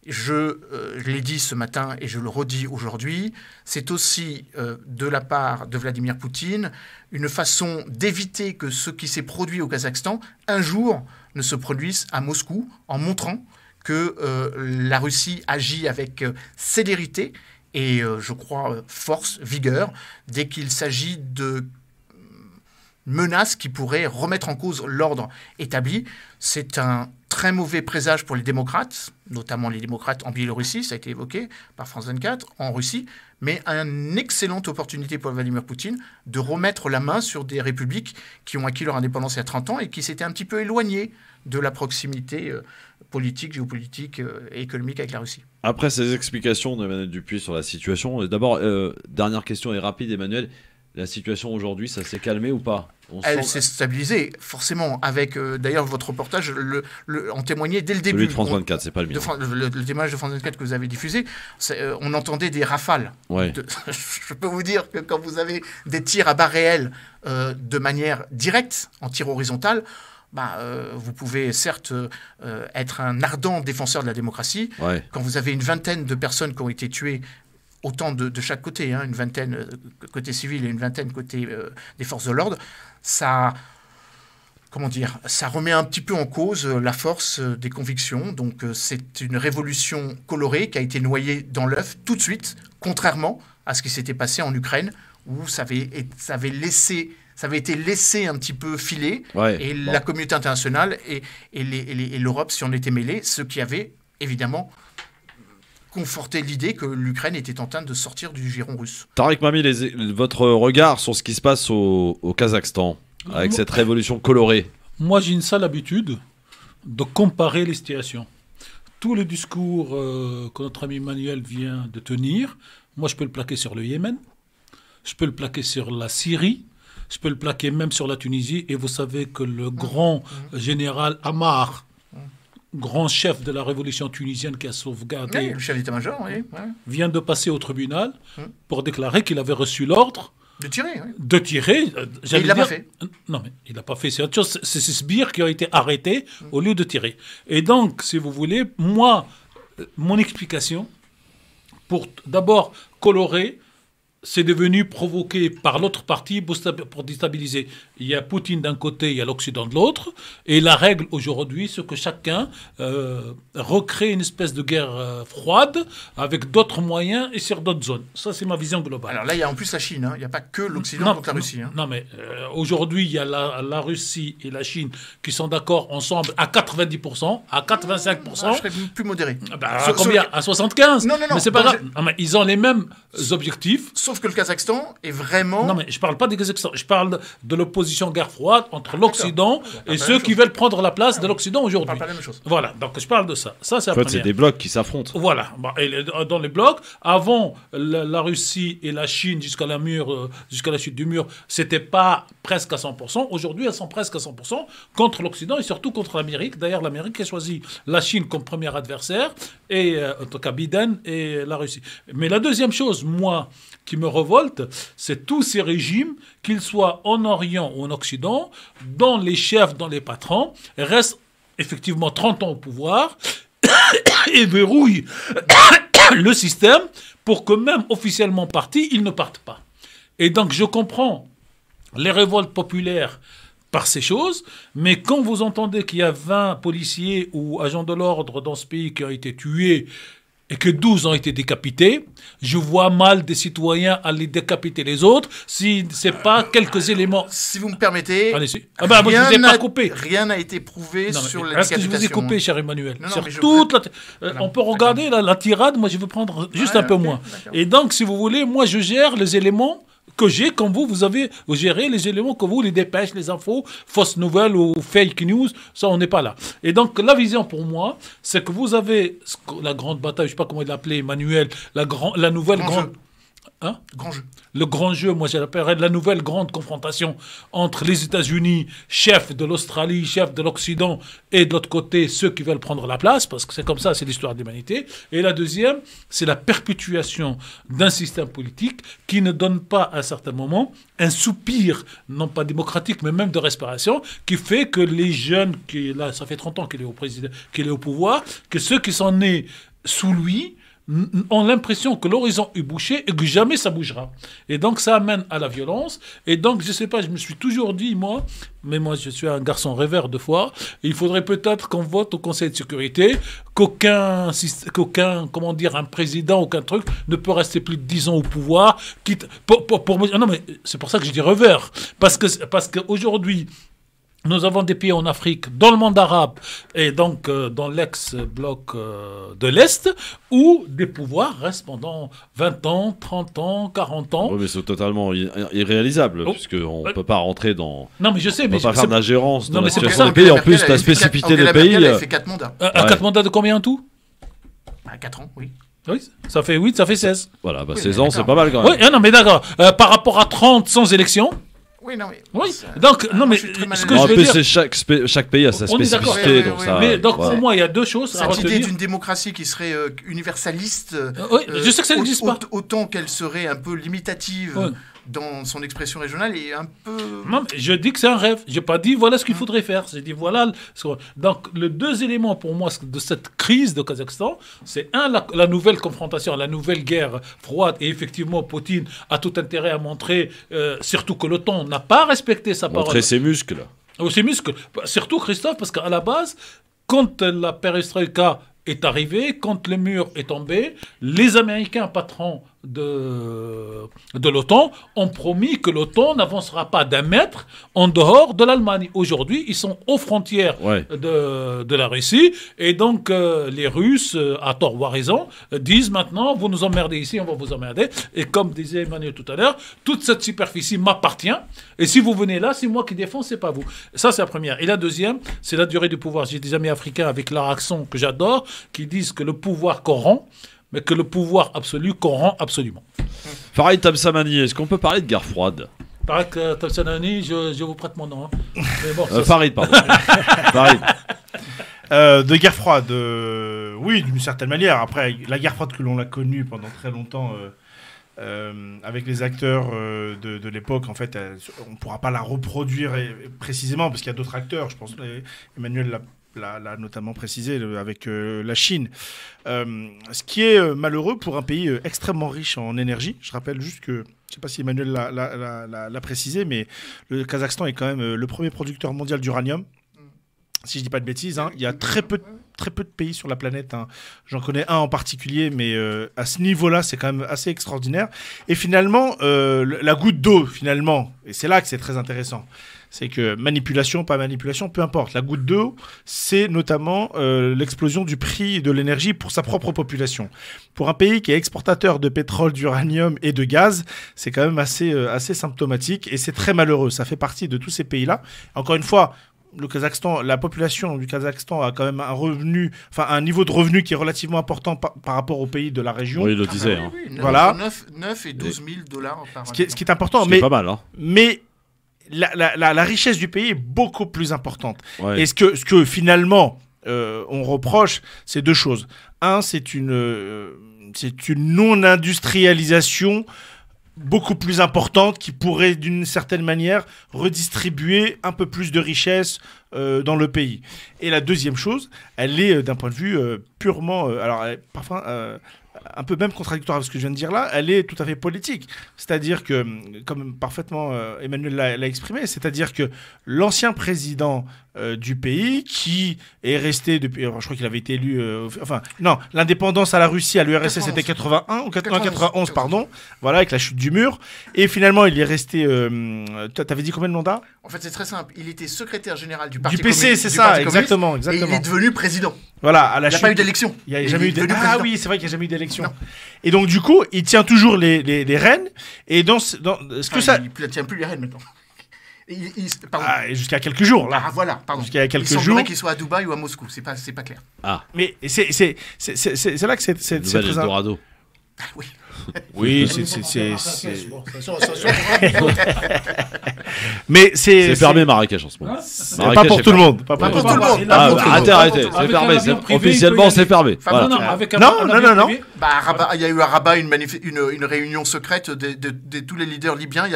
Je l'ai dit ce matin et je le redis aujourd'hui, c'est aussi de la part de Vladimir Poutine une façon d'éviter que ce qui s'est produit au Kazakhstan un jour ne se produise à Moscou, en montrant que la Russie agit avec célérité et, je crois, force, vigueur, dès qu'il s'agit de menaces qui pourraient remettre en cause l'ordre établi. C'est un très mauvais présage pour les démocrates, notamment les démocrates en Biélorussie, ça a été évoqué par France 24, en Russie, mais une excellente opportunité pour Vladimir Poutine de remettre la main sur des républiques qui ont acquis leur indépendance il y a 30 ans et qui s'étaient un petit peu éloignées de la proximité politique, géopolitique et économique avec la Russie. Après ces explications d'Emmanuel Dupuis sur la situation, d'abord, dernière question et rapide, Emmanuel, la situation aujourd'hui, ça s'est calmé ou pas? Elle s'est stabilisée, forcément, avec d'ailleurs votre reportage en témoignait dès le début. Celui de France 24, c'est pas le mien. Le témoignage de France 24 que vous avez diffusé, on entendait des rafales. Ouais. Je peux vous dire que quand vous avez des tirs à balles réelles de manière directe, en tir horizontal, vous pouvez certes être un ardent défenseur de la démocratie. Ouais. Quand vous avez une vingtaine de personnes qui ont été tuées, autant de chaque côté, hein, une vingtaine côté civil et une vingtaine côté des forces de l'ordre, ça remet un petit peu en cause la force des convictions. Donc c'est une révolution colorée qui a été noyée dans l'œuf tout de suite, contrairement à ce qui s'était passé en Ukraine, où ça avait été laissé un petit peu filer, et la communauté internationale et l'Europe s'y en étaient mêlés, ce qui avait évidemment conforter l'idée que l'Ukraine était en train de sortir du giron russe. Tariq Mami, votre regard sur ce qui se passe au Kazakhstan, avec cette révolution colorée? Moi, j'ai une sale habitude de comparer les situations. Tout le discours que notre ami Emmanuel vient de tenir, moi, je peux le plaquer sur le Yémen, je peux le plaquer sur la Syrie, je peux le plaquer même sur la Tunisie, et vous savez que le grand général Ammar, grand chef de la révolution tunisienne qui a sauvegardé... le chef d'état-major, vient de passer au tribunal pour déclarer qu'il avait reçu l'ordre... De tirer, De tirer. Et il l'a pas fait. Non, mais il l'a pas fait. C'est autre chose. C'est ces sbires qui ont été arrêtés au lieu de tirer. Et donc, si vous voulez, moi, mon explication, pour d'abord colorer c'est devenu provoqué par l'autre partie pour déstabiliser. Il y a Poutine d'un côté, il y a l'Occident de l'autre. Et la règle aujourd'hui, c'est que chacun recrée une espèce de guerre froide avec d'autres moyens et sur d'autres zones. Ça, c'est ma vision globale. Alors là, il y a en plus la Chine. Hein. Il n'y a pas que l'Occident contre la Russie. Hein. Non, mais aujourd'hui, il y a la Russie et la Chine qui sont d'accord ensemble à 90%, à 85%. Je serais plus modéré. À combien ? À 75 ? Non. Mais c'est pas grave. Non, mais ils ont les mêmes objectifs. Sauf que le Kazakhstan est vraiment... Non, mais je parle pas du Kazakhstan. Je parle de l'opposition guerre froide entre l'Occident et ceux qui veulent prendre la place de l'Occident aujourd'hui. On parle pas la même chose. Voilà, donc je parle de ça. Ça, c'est la première. C'est des blocs qui s'affrontent. Voilà. Et dans les blocs, avant la Russie et la Chine jusqu'à la chute du mur, c'était pas presque à 100%. Aujourd'hui, elles sont presque à 100% contre l'Occident et surtout contre l'Amérique. D'ailleurs, l'Amérique a choisi la Chine comme premier adversaire, et en tout cas Biden et la Russie. Mais la deuxième chose, moi, qui me révolte, c'est tous ces régimes, qu'ils soient en Orient ou en Occident, dont les chefs, dont les patrons, restent effectivement 30 ans au pouvoir et verrouillent le système pour que même officiellement partis, ils ne partent pas. Et donc je comprends les révoltes populaires par ces choses, mais quand vous entendez qu'il y a 20 policiers ou agents de l'ordre dans ce pays qui ont été tués et que 12 ont été décapités, je vois mal des citoyens aller décapiter les autres si ce n'est pas quelques éléments. Si vous me permettez, moi, je vous ai pas coupé. Rien n'a été prouvé sur les décapitations. Est-ce que je vous ai coupé, cher Emmanuel? On peut regarder la tirade, moi je veux prendre juste un peu moins. Et donc, si vous voulez, moi je gère les éléments que j'ai, comme vous gérez les éléments que vous, les dépêches, les infos, fausses nouvelles ou fake news, ça on n'est pas là. Et donc la vision pour moi, c'est que vous avez la grande bataille, je ne sais pas comment il l'appelait Emmanuel, la nouvelle grande... Hein? Grand jeu. Le grand jeu, moi je l'appellerais la nouvelle grande confrontation entre les États-Unis, chefs de l'Australie, chefs de l'Occident, et de l'autre côté, ceux qui veulent prendre la place, parce que c'est comme ça, c'est l'histoire de l'humanité. Et la deuxième, c'est la perpétuation d'un système politique qui ne donne pas, à un certain moment, un soupir, non pas démocratique, mais même de respiration, qui fait que les jeunes, là, ça fait 30 ans qu'il est au pouvoir, que ceux qui sont nés sous lui, ont l'impression que l'horizon est bouché et que jamais ça bougera. Et donc ça amène à la violence. Et donc, je sais pas, je me suis toujours dit, moi je suis un garçon rêveur de fois, il faudrait peut-être qu'on vote au Conseil de sécurité qu'aucun comment dire, un président, aucun truc ne peut rester plus de 10 ans au pouvoir. Non, mais c'est pour ça que je dis rêveur. Parce qu'aujourd'hui, nous avons des pays en Afrique, dans le monde arabe et donc dans l'ex-bloc de l'Est, où des pouvoirs restent pendant 20 ans, 30 ans, 40 ans. Oui, mais c'est totalement irréalisable, puisqu'on ne peut pas rentrer dans... Non, mais je sais, mais... On ne peut pas faire d'ingérence dans la situation des pays. En plus, la spécificité des pays... Elle fait 4 mandats. 4 mandats de combien en tout? 4 ans, oui. Oui, ça fait 16. Voilà, 16 ans, c'est pas mal quand même. Oui, non, mais d'accord. Par rapport à 30 sans élection... Oui, non, mais... Oui, donc, non, mais ce que je veux dire... Chaque pays a sa spécificité. Donc, pour moi, il y a deux choses à retenir. Cette idée d'une démocratie qui serait universaliste, je sais que ça n'existe pas. Autant qu'elle serait un peu limitative dans son expression régionale et un peu... Non, je dis que c'est un rêve. Je n'ai pas dit voilà ce qu'il faudrait faire. J'ai dit voilà... Donc, les deux éléments pour moi de cette crise de Kazakhstan, c'est la nouvelle confrontation, la nouvelle guerre froide. Et effectivement, Poutine a tout intérêt à montrer, surtout que l'OTAN n'a pas respecté sa parole. Montrer ses muscles. Ses muscles. Surtout, Christophe, parce qu'à la base, quand la perestroïka est arrivée, quand le mur est tombé, les Américains patrons de l'OTAN ont promis que l'OTAN n'avancera pas d'1 mètre en dehors de l'Allemagne. Aujourd'hui, ils sont aux frontières de la Russie, et donc les Russes, à tort ou à raison, disent maintenant, vous nous emmerdez ici, on va vous emmerder. Et comme disait Emmanuel tout à l'heure, toute cette superficie m'appartient, et si vous venez là, c'est moi qui défends, c'est pas vous. Ça, c'est la première. Et la deuxième, c'est la durée du pouvoir. J'ai des amis africains avec leur accent que j'adore, qui disent que le pouvoir corrompt, mais que le pouvoir absolu corrompt absolument. Farid Tamsamani, est-ce qu'on peut parler de guerre froide? Farid Tamsamani, je vous prête mon nom. Hein. Mais bon, Farid, pardon. Farid. De guerre froide, oui, d'une certaine manière. Après, la guerre froide que l'on a connue pendant très longtemps avec les acteurs de l'époque, en fait, on ne pourra pas la reproduire précisément parce qu'il y a d'autres acteurs. Je pense Emmanuel l'a l'a notamment précisé avec la Chine. Ce qui est malheureux pour un pays extrêmement riche en énergie. Je rappelle juste que, je ne sais pas si Emmanuel l'a précisé, mais le Kazakhstan est quand même le premier producteur mondial d'uranium. Si je dis pas de bêtises, il y a très peu de pays sur la planète. J'en connais un en particulier, mais à ce niveau-là, c'est quand même assez extraordinaire. Et finalement, la goutte d'eau, finalement, et c'est là que c'est très intéressant, c'est que manipulation, pas manipulation, peu importe. La goutte d'eau, c'est notamment l'explosion du prix de l'énergie pour sa propre population. Pour un pays qui est exportateur de pétrole, d'uranium et de gaz, c'est quand même assez symptomatique et c'est très malheureux. Ça fait partie de tous ces pays-là. Encore une fois, le Kazakhstan, la population du Kazakhstan a quand même un niveau de revenu qui est relativement important par rapport aux pays de la région. Oui, il le disait. Voilà. 9 et 12 000 dollars par an. Ce qui est important, mais pas mal. Mais la richesse du pays est beaucoup plus importante. Ouais. Et ce que finalement on reproche, c'est deux choses. Un, c'est une non-industrialisation beaucoup plus importante qui pourrait d'une certaine manière redistribuer un peu plus de richesse dans le pays. Et la deuxième chose, elle est d'un point de vue purement, parfois un peu même contradictoire avec ce que je viens de dire là, elle est tout à fait politique. C'est-à-dire que, comme parfaitement Emmanuel l'a exprimé, c'est-à-dire que l'ancien président du pays, qui est resté depuis, je crois qu'il avait été élu, l'indépendance à la Russie, à l'URSS, c'était 91, pardon, voilà, avec la chute du mur, et finalement il est resté, t'avais dit combien de mandats? En fait, c'est très simple, il était secrétaire général du Parti du PC, c'est ça, exactement. Et il est devenu président. Voilà, il n'y a pas eu d'élection. Il n'y a jamais eu d'élection. Ah oui, c'est vrai qu'il n'y a jamais eu d'élection. Et donc, du coup, il tient toujours les rênes. Et il ne tient plus les rênes maintenant. Jusqu'à quelques jours, là. Ah, voilà, pardon. Jusqu'à quelques jours. Il semblerait qu'il soit à Dubaï ou à Moscou. C'est pas clair. Ah. Mais c'est là que c'est très Eldorado. Oui. Oui, mais c'est fermé Marrakech en ce moment. Pas pour tout le monde. Pas pour tout le monde. Arrêtez, c'est fermé. Officiellement, c'est fermé. Non. Il y a eu à Rabat une réunion secrète de tous les leaders libyens il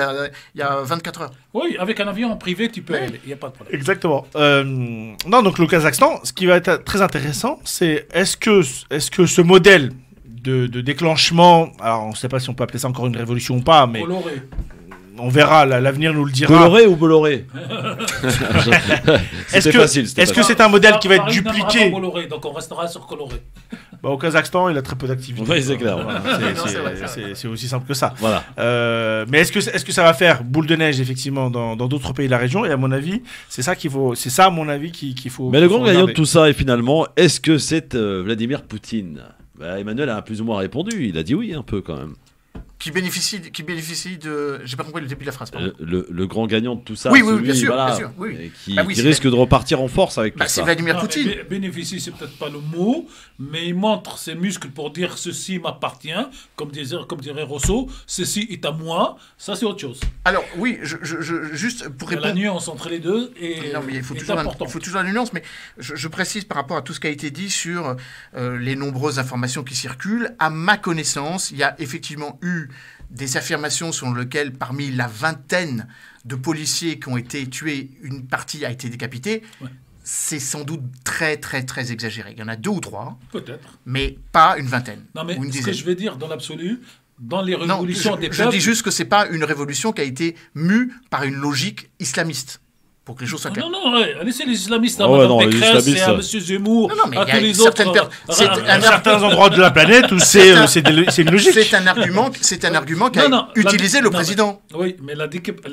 y a 24 heures. Oui, avec un avion en privé, tu peux aller. Il n'y a pas de problème. Exactement. Non, donc le Kazakhstan, ce qui va être très intéressant, c'est est-ce que ce modèle de déclenchement, alors on ne sait pas si on peut appeler ça encore une révolution ou pas, mais coloré. On verra, l'avenir nous le dira. Coloré ou Bolloré? Est-ce que c'est un modèle qui va être dupliqué? Bolloré, donc on restera sur coloré. Au Kazakhstan, il a très peu d'activité. Oui, c'est clair. C'est aussi simple que ça. Voilà. Mais est-ce que ça va faire boule de neige effectivement dans d'autres pays de la région? Et à mon avis, c'est ça à mon avis qu'il faut. Mais le grand gagnant de tout ça, et finalement, est-ce que c'est Vladimir Poutine? Emmanuel a plus ou moins répondu. Il a dit oui un peu quand même. Qui bénéficie de... J'ai pas compris le début de la phrase. Le grand gagnant de tout ça. Oui, bien sûr. Oui. Qui risque de repartir en force avec tout ça. C'est Vladimir Poutine. Bénéficie, c'est peut-être pas le mot, mais il montre ses muscles pour dire ceci m'appartient, comme dirait Rousseau, ceci est à moi. Ça, c'est autre chose. Alors, oui, juste pour répondre... La nuance entre les deux est importante. Il faut toujours la nuance, mais je précise par rapport à tout ce qui a été dit sur les nombreuses informations qui circulent. À ma connaissance, il y a effectivement eu des affirmations selon lesquelles, parmi la vingtaine de policiers qui ont été tués, une partie a été décapitée. Ouais. C'est sans doute très, très, très exagéré. Il y en a 2 ou 3. Peut-être. Mais pas une vingtaine. Non, mais ou une ce dizaine. que je vais dire dans l'absolu, dans les révolutions des peuples... Je dis juste que ce n'est pas une révolution qui a été mue par une logique islamiste. Pour que les choses soient claires. Non, laissez les islamistes à Mme Pécresse et à M. Zemmour, à tous les autres. Certains endroits de la planète où c'est une logique. C'est un argument qu'a utilisé le président. Oui, mais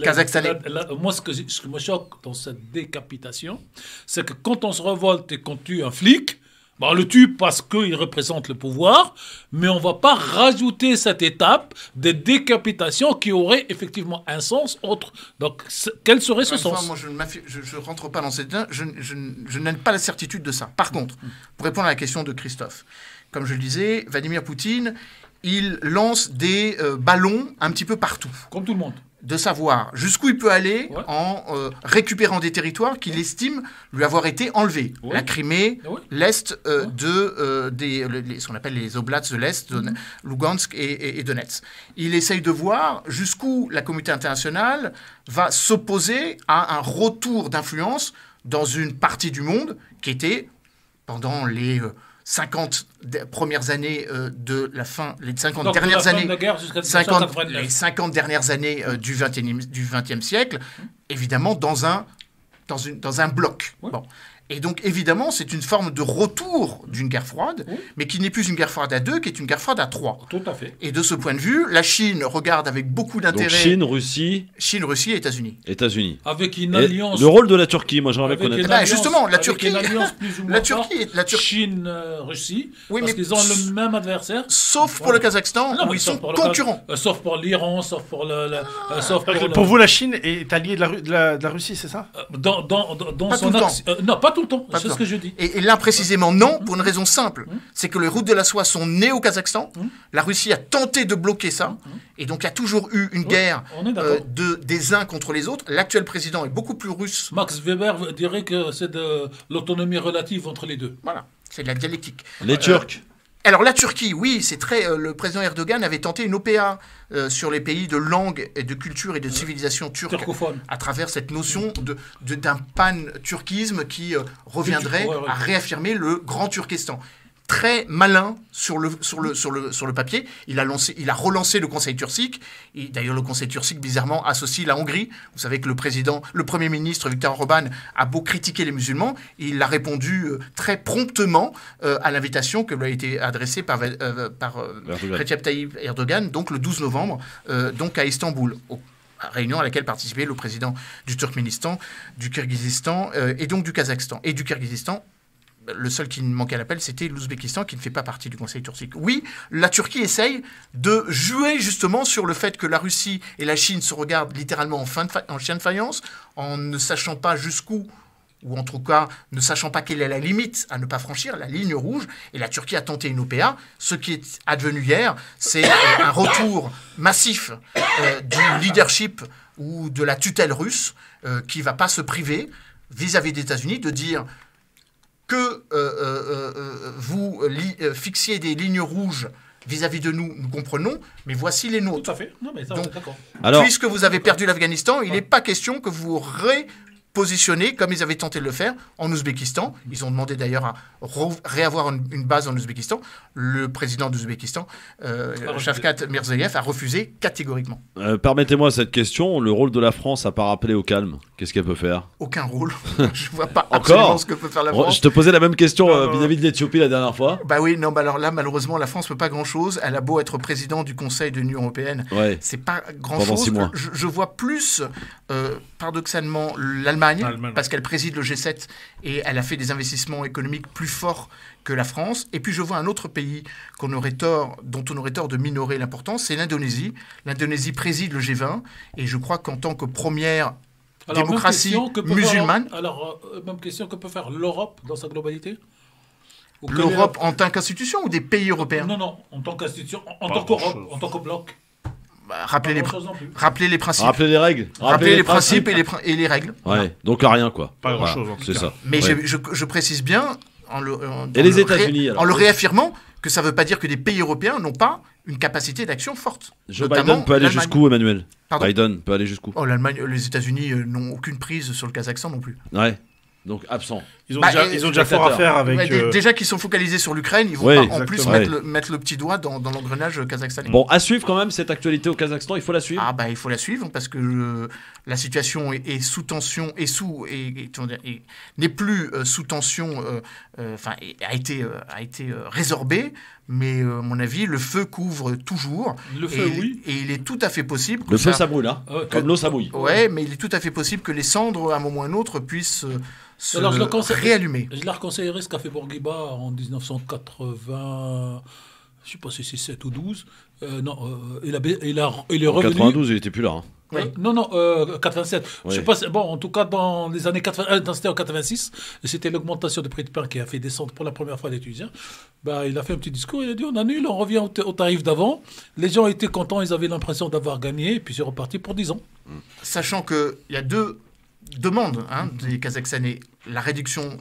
kazakhstanais. Moi, ce que me choque dans cette décapitation, c'est que quand on se révolte et qu'on tue un flic, on le tue parce qu'il représente le pouvoir, mais on ne va pas rajouter cette étape de décapitation qui aurait effectivement un sens autre. Donc, quel serait ce sens? Moi, je ne rentre pas dans cette... Je n'ai pas la certitude de ça. Par contre, pour répondre à la question de Christophe, comme je le disais, Vladimir Poutine, il lance des ballons un petit peu partout. Comme tout le monde. De savoir jusqu'où il peut aller en récupérant des territoires qu'il estime lui avoir été enlevés. La Crimée, l'Est ce qu'on appelle les Oblats de l'Est, Lugansk et Donetsk. Il essaye de voir jusqu'où la communauté internationale va s'opposer à un retour d'influence dans une partie du monde qui était, pendant les 50 premières années de la fin, les 50 Donc, dernières de la fin années, de la guerre jusqu'à les 50 dernières années du XXe siècle, évidemment dans un bloc. Bon. Et donc, évidemment, c'est une forme de retour d'une guerre froide, mais qui n'est plus une guerre froide à 2, qui est une guerre froide à 3. Tout à fait. Et de ce point de vue, la Chine regarde avec beaucoup d'intérêt... Donc Chine, Russie et États-Unis. États-Unis. Avec une alliance... Le rôle de la Turquie, moi j'aimerais connaître. Justement, la Turquie... Une alliance plus ou moins Chine-Russie, parce qu'ils ont le même adversaire. Sauf pour le Kazakhstan, où ils sont concurrents. Sauf pour l'Iran, sauf pour Pour vous, la Chine est alliée de la Russie, c'est ça? Dans son axe... Non, pas tout le temps, c'est ce que je dis. Et là, précisément, non, pour une raison simple. C'est que les routes de la soie sont nées au Kazakhstan. La Russie a tenté de bloquer ça. Et donc, il y a toujours eu une guerre des uns contre les autres. L'actuel président est beaucoup plus russe. Max Weber dirait que c'est de l'autonomie relative entre les deux. Voilà, c'est de la dialectique. Les Turcs. Alors la Turquie, oui, c'est très. Le président Erdogan avait tenté une OPA sur les pays de langue et de culture et de civilisation turque à travers cette notion d'un pan-turquisme qui reviendrait à réaffirmer le Grand Turkestan. Très malin sur le papier. Il a relancé le Conseil turcique. Et d'ailleurs, le Conseil turcique, bizarrement, associe la Hongrie. Vous savez que le Premier ministre Viktor Orban a beau critiquer les musulmans, il a répondu très promptement à l'invitation qui lui a été adressée par Recep Tayyip Erdogan, donc le 12 novembre, donc à Istanbul. Réunion à laquelle participait le président du Turkménistan, du Kirghizistan et donc du Kazakhstan et du Kirghizistan. Le seul qui manquait à l'appel, c'était l'Ouzbékistan, qui ne fait pas partie du Conseil turcique. Oui, la Turquie essaye de jouer justement sur le fait que la Russie et la Chine se regardent littéralement en chien de faïence, en ne sachant pas jusqu'où, ou en tout cas ne sachant pas quelle est la limite à ne pas franchir, la ligne rouge. Et la Turquie a tenté une OPA. Ce qui est advenu hier, c'est un retour massif du leadership ou de la tutelle russe qui ne va pas se priver vis-à-vis des États-Unis de dire que vous fixiez des lignes rouges vis-à-vis de nous, nous comprenons, mais voici les nôtres. Tout à fait. Non, mais ça, donc, d'accord. Alors, puisque vous avez perdu l'Afghanistan, il n'est pas question que vous repositionnez, comme ils avaient tenté de le faire, en Ouzbékistan. Ils ont demandé d'ailleurs à réavoir une base en Ouzbékistan. Le président d'Ouzbékistan, Shavkat Mirziyoyev, a refusé catégoriquement. Permettez-moi cette question. Le rôle de la France n'a pas rappelé au calme. Qu'est-ce qu'elle peut faire? Aucun rôle. Je ne vois pas absolument ce que peut faire la France. Je te posais la même question vis-à-vis de l'Éthiopie la dernière fois. Bah oui, non, bah alors là, malheureusement, la France ne peut pas grand-chose. Elle a beau être président du Conseil de l'Union européenne. Ouais. C'est pas grand-chose. 6 mois. Je vois plus, paradoxalement, l'Allemagne, parce qu'elle préside le G7 et elle a fait des investissements économiques plus forts que la France. Et puis je vois un autre pays dont on aurait tort de minorer l'importance, c'est l'Indonésie. L'Indonésie préside le G20 et je crois qu'en tant que première démocratie musulmane... Même question, que peut faire l'Europe dans sa globalité? L'Europe en tant qu'institution ou des pays européens? Non, en tant qu'institution, en tant qu'Europe, en tant que bloc. Rappelez les principes. Rappelez les règles. Rappelez les principes et les règles. Ouais, donc rien, quoi. Pas grand-chose, en tout c'est cas. ça. Mais je précise bien, en les États-Unis, en le réaffirmant, que ça ne veut pas dire que des pays européens n'ont pas une capacité d'action forte. Joe Biden peut aller jusqu'où, Emmanuel? Biden peut aller jusqu'où? Les États-Unis n'ont aucune prise sur le Kazakhstan non plus. Ouais. Donc absent. Ils ont déjà fort à faire avec... Déjà qu'ils sont focalisés sur l'Ukraine, ils vont pas en plus mettre le petit doigt dans l'engrenage kazakhstanais. Bon, à suivre quand même cette actualité au Kazakhstan, il faut la suivre. Il faut la suivre parce que la situation est sous tension n'est plus sous tension, a été résorbée. Mais à mon avis, le feu couvre toujours. Le feu, oui. Et il est tout à fait possible... Le feu, ça brûle, hein. Comme l'eau, ça bouille. Ouais, mais il est tout à fait possible que les cendres, à un moment ou à un autre, puissent se réallumer. Je leur conseillerais ce qu'a fait Bourguiba en 1980... Je ne sais pas si c'est 7 ou 12. Il est revenu... En 92, il n'était plus là. Hein. Oui. Non, 87. Oui. Je sais pas, bon, en tout cas, dans les années 80, c'était en 86, c'était l'augmentation du prix de pain qui a fait descendre pour la première fois l'étudiant. Il a fait un petit discours, il a dit on annule, on revient au tarif d'avant. Les gens étaient contents, ils avaient l'impression d'avoir gagné, et puis c'est reparti pour 10 ans. Sachant qu'il y a deux demandes des Kazakhstanais. La réduction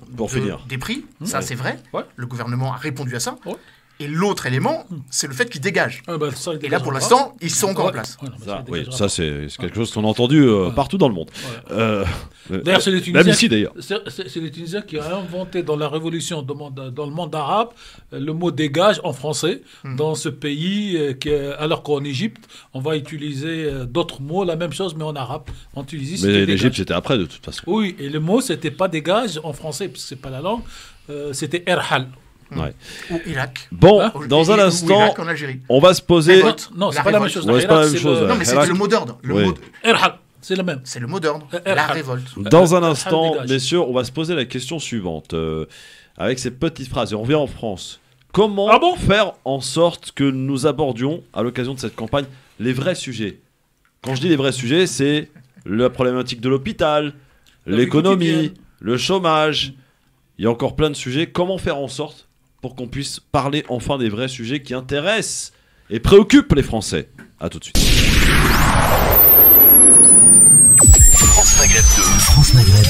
des prix, ça c'est vrai. Ouais. Le gouvernement a répondu à ça. Ouais. Et l'autre élément, c'est le fait qu'ils dégagent. Ça, et là, pour l'instant, ils sont encore en place. Ça, c'est quelque chose qu'on a entendu partout dans le monde. D'ailleurs, c'est les Tunisiens, même ici, d'ailleurs. C'est les Tunisiens qui ont inventé dans la révolution dans le monde arabe le mot dégage en français dans ce pays, alors qu'en Égypte, on va utiliser d'autres mots, la même chose, mais en arabe. On utilise mais l'Égypte, c'était après, de toute façon. Oui, et le mot, c'était pas dégage en français, parce que c'est pas la langue, c'était erhal. Ouais. Ou Irak. Bon, dans un instant, Irak, en Algérie. on va se poser. Non, c'est pas la même chose. C'est pas la même chose. Non, mais c'est le mot d'ordre. Erhal, c'est le même. C'est le mot d'ordre. La révolte. Dans un instant, bien sûr, on va se poser la question suivante. Avec ces petites phrases, et on revient en France. Comment faire en sorte que nous abordions, à l'occasion de cette campagne, les vrais sujets? Quand je dis les vrais sujets, c'est la problématique de l'hôpital, l'économie, le chômage. Il y a encore plein de sujets. Comment faire en sorte pour qu'on puisse parler enfin des vrais sujets qui intéressent et préoccupent les Français? A tout de suite. France Maghreb 2. France Maghreb.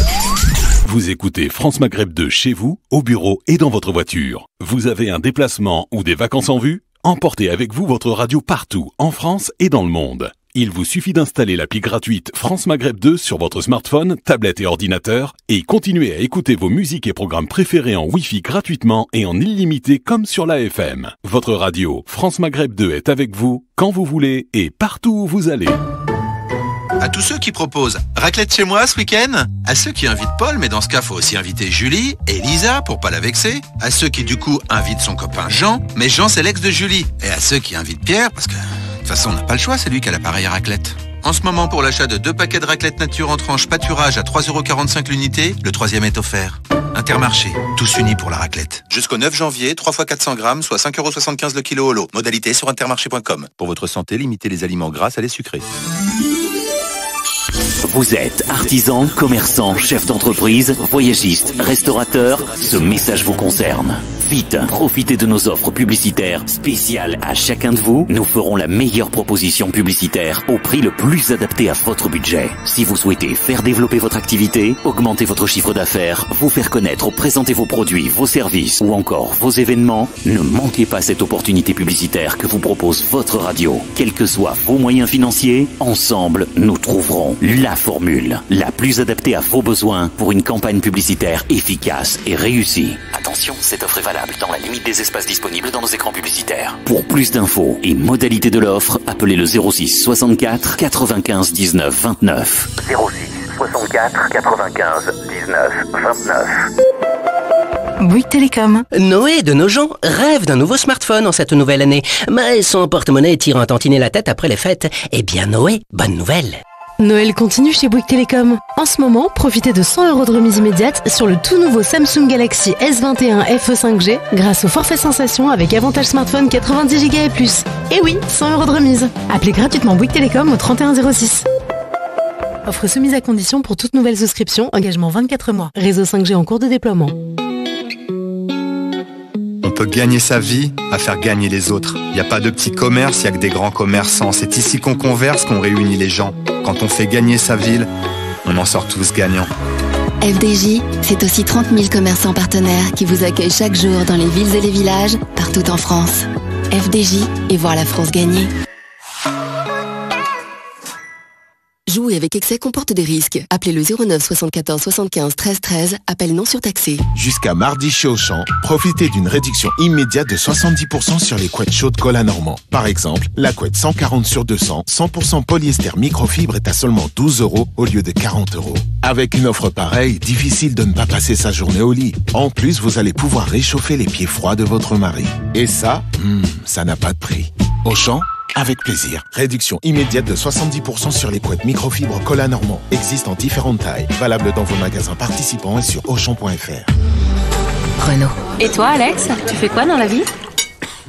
Vous écoutez France Maghreb 2 chez vous, au bureau et dans votre voiture. Vous avez un déplacement ou des vacances en vue? Emportez avec vous votre radio partout, en France et dans le monde. Il vous suffit d'installer l'appli gratuite France Maghreb 2 sur votre smartphone, tablette et ordinateur et continuez à écouter vos musiques et programmes préférés en Wi-Fi gratuitement et en illimité comme sur la FM. Votre radio France Maghreb 2 est avec vous quand vous voulez et partout où vous allez. À tous ceux qui proposent raclette chez moi ce week-end, à ceux qui invitent Paul, mais dans ce cas faut aussi inviter Julie et Lisa pour pas la vexer, à ceux qui du coup invitent son copain Jean, mais Jean c'est l'ex de Julie, et à ceux qui invitent Pierre parce que de toute façon, on n'a pas le choix, c'est lui qui a l'appareil à raclette. En ce moment, pour l'achat de 2 paquets de raclette nature en tranche pâturage à 3,45€ l'unité, le 3e est offert. Intermarché, tous unis pour la raclette. Jusqu'au 9 janvier, 3 x 400 grammes, soit 5,75€ le kilo au lot. Modalité sur intermarché.com. Pour votre santé, limitez les aliments gras à les sucrés. Vous êtes artisan, commerçant, chef d'entreprise, voyagiste, restaurateur, ce message vous concerne. Vite, profitez de nos offres publicitaires spéciales à chacun de vous. Nous ferons la meilleure proposition publicitaire au prix le plus adapté à votre budget. Si vous souhaitez faire développer votre activité, augmenter votre chiffre d'affaires, vous faire connaître ou présenter vos produits, vos services ou encore vos événements, ne manquez pas cette opportunité publicitaire que vous propose votre radio. Quels que soient vos moyens financiers, ensemble, nous trouverons la formule la plus adaptée à vos besoins pour une campagne publicitaire efficace et réussie. Attention, cette offre est valable dans la limite des espaces disponibles dans nos écrans publicitaires. Pour plus d'infos et modalités de l'offre, appelez le 06 64 95 19 29. 06 64 95 19 29. Bouygues Télécom. Noé de nos gens rêve d'un nouveau smartphone en cette nouvelle année, mais son porte-monnaie tire un tantinet la tête après les fêtes. Eh bien Noé, bonne nouvelle. Noël continue chez Bouygues Télécom. En ce moment, profitez de 100 € de remise immédiate sur le tout nouveau Samsung Galaxy S21 FE 5G grâce au forfait sensation avec avantage smartphone 90 Go et plus. Et oui, 100 € de remise. Appelez gratuitement Bouygues Télécom au 3106. Offre soumise à condition pour toute nouvelle souscription, engagement 24 mois. Réseau 5G en cours de déploiement. On peut gagner sa vie à faire gagner les autres. Il n'y a pas de petits commerces, il n'y a que des grands commerçants. C'est ici qu'on converse, qu'on réunit les gens. Quand on fait gagner sa ville, on en sort tous gagnants. FDJ, c'est aussi 30 000 commerçants partenaires qui vous accueillent chaque jour dans les villes et les villages, partout en France. FDJ, et voir la France gagner. Jouer avec excès comporte des risques. Appelez le 09 74 75 13 13, appel non surtaxé. Jusqu'à mardi chez Auchan, profitez d'une réduction immédiate de 70% sur les couettes chaudes Cola Normand. Par exemple, la couette 140 sur 200, 100% polyester microfibre est à seulement 12 € au lieu de 40 €. Avec une offre pareille, difficile de ne pas passer sa journée au lit. En plus, vous allez pouvoir réchauffer les pieds froids de votre mari. Et ça, ça n'a pas de prix. Auchan, avec plaisir. Réduction immédiate de 70% sur les couettes microfibres Cola Normand. Existe en différentes tailles. Valable dans vos magasins participants et sur Auchan.fr. Renault. Et toi, Alex, tu fais quoi dans la vie?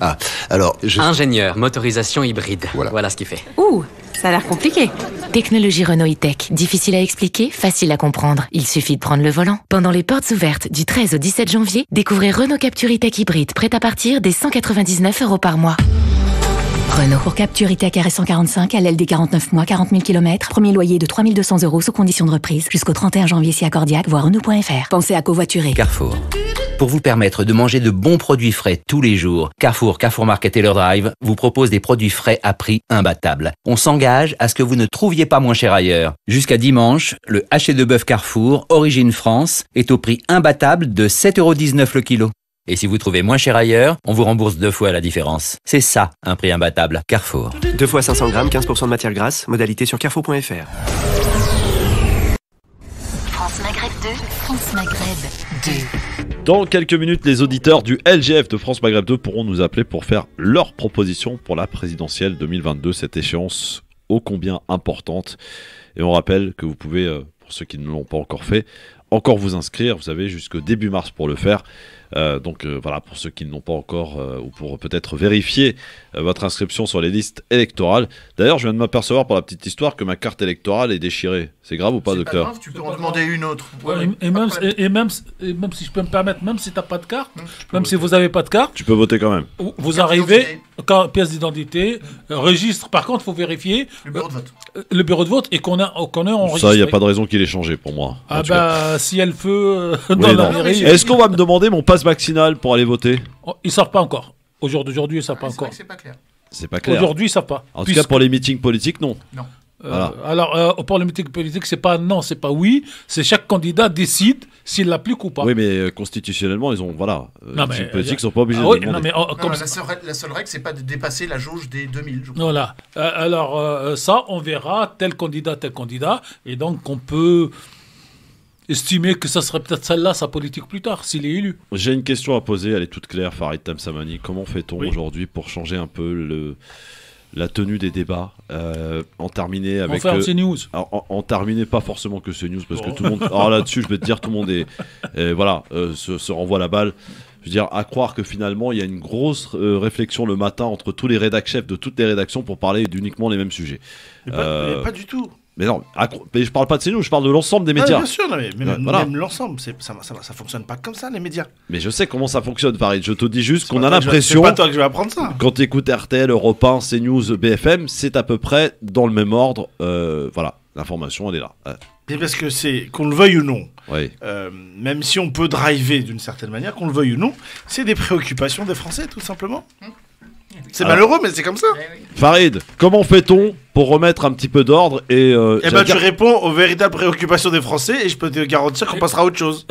Ah, alors Ingénieur, motorisation hybride. Voilà ce qu'il fait. Ouh, ça a l'air compliqué. Technologie Renault e-Tech. Difficile à expliquer, facile à comprendre. Il suffit de prendre le volant. Pendant les portes ouvertes du 13 au 17 janvier, découvrez Renault Capture e-Tech hybride prêt à partir des 199 € par mois. Renault. Pour Capture E-Tech RS 145, LLD 49 mois, 40 000 km. Premier loyer de 3 200 € sous condition de reprise. Jusqu'au 31 janvier si accordiaque, voir Renault.fr. Pensez à covoiturer. Carrefour. Pour vous permettre de manger de bons produits frais tous les jours, Carrefour Market et leur Drive vous propose des produits frais à prix imbattable. On s'engage à ce que vous ne trouviez pas moins cher ailleurs. Jusqu'à dimanche, le haché de bœuf Carrefour, origine France, est au prix imbattable de 7,19 € le kilo. Et si vous trouvez moins cher ailleurs, on vous rembourse 2 fois la différence. C'est ça, un prix imbattable. Carrefour. 2 fois 500 grammes, 15% de matière grasse. Modalité sur carrefour.fr. France Maghreb 2. France Maghreb 2. Dans quelques minutes, les auditeurs du LGF de France Maghreb 2 pourront nous appeler pour faire leurs propositions pour la présidentielle 2022, cette échéance ô combien importante. Et on rappelle que vous pouvez, pour ceux qui ne l'ont pas encore fait, encore vous inscrire. Vous avez jusqu'au début mars pour le faire. Donc voilà, pour ceux qui ne l'ont pas encore ou pour peut-être vérifier votre inscription sur les listes électorales. D'ailleurs, je viens de m'apercevoir pour la petite histoire que ma carte électorale est déchirée. C'est grave ou pas, docteur? Pas grave, tu peux en demander une autre. Ouais, et même si je peux me permettre, même si tu n'as pas de carte, même si vous n'avez pas de carte, tu peux voter quand même. Vous arrivez, pièce d'identité, registre, par contre, il faut vérifier le bureau de vote. Le bureau de vote et qu'on est enregistré. Ça, il n'y a pas de raison qu'il ait changé pour moi. Ah bah, si elle veut dans oui, la mairie. Est-ce qu'on va me demander mon passe vaccinal pour aller voter? Ils ne savent pas encore. Aujourd'hui, ils ne savent pas encore. C'est pas clair. C'est pas clair. Aujourd'hui, ils ne savent pas. En tout cas, pour les meetings politiques, non. Non. Voilà. Alors, pour les meetings politiques, c'est pas non, c'est pas oui. C'est chaque candidat décide s'il l'applique ou pas. Oui, mais constitutionnellement, ils ont les meetings politiques sont pas obligés de demander. La seule règle, c'est pas de dépasser la jauge des 2000. Je crois. Voilà. Alors, ça, on verra tel candidat. Et donc, on peut estimer que ça serait peut-être celle-là, sa politique plus tard, s'il est élu. J'ai une question à poser, elle est toute claire, Farid Tamsamani. Comment fait-on aujourd'hui pour changer un peu la tenue des débats, en terminer avec... On fait CNews. En terminer pas forcément que CNews, parce que tout le monde... Alors là-dessus, je vais te dire, tout le monde se renvoie la balle. Je veux dire, à croire que finalement, il y a une grosse réflexion le matin entre tous les rédac-chefs de toutes les rédactions pour parler d'uniquement les mêmes sujets. Mais pas du tout. Mais non, mais je parle pas de CNews, je parle de l'ensemble des médias. Bien sûr, même l'ensemble, ça fonctionne pas comme ça, les médias. Mais je sais comment ça fonctionne, Farid. Je te dis juste qu'on a l'impression... C'est pas toi que je vais apprendre ça. Quand tu écoutes RTL, Europe 1, CNews, BFM, c'est à peu près dans le même ordre. Voilà, l'information, elle est là. Mais parce que c'est, qu'on le veuille ou non, oui. Même si on peut driver d'une certaine manière, qu'on le veuille ou non, c'est des préoccupations des Français, tout simplement. C'est malheureux, mais c'est comme ça. Farid, comment fait-on pour remettre un petit peu d'ordre et tu réponds aux véritables préoccupations des Français et je peux te garantir qu'on passera à autre chose.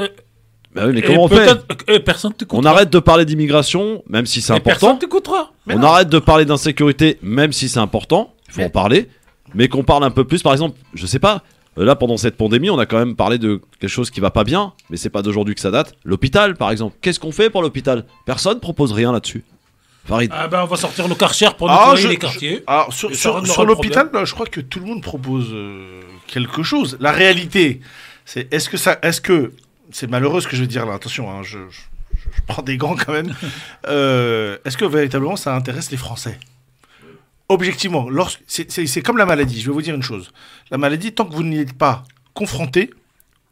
Bah oui, mais comment on fait? Personne t'écoutera. On arrête de parler d'immigration, même si c'est important. Personne t'écoutera. On arrête de parler d'insécurité, même si c'est important. Il faut en parler. Mais qu'on parle un peu plus, par exemple, je sais pas. Là, pendant cette pandémie, on a quand même parlé de quelque chose qui va pas bien, mais c'est pas d'aujourd'hui que ça date. L'hôpital, par exemple. Qu'est-ce qu'on fait pour l'hôpital? Personne propose rien là-dessus. Farid. On va sortir le Karcher pour nettoyer les quartiers. Sur l'hôpital, je crois que tout le monde propose quelque chose. La réalité, c'est est-ce que c'est malheureux ce que je veux dire là. Attention, hein, je prends des gants quand même. Est-ce que véritablement ça intéresse les Français? Objectivement, c'est comme la maladie. Je vais vous dire une chose. La maladie, tant que vous n'y êtes pas confronté,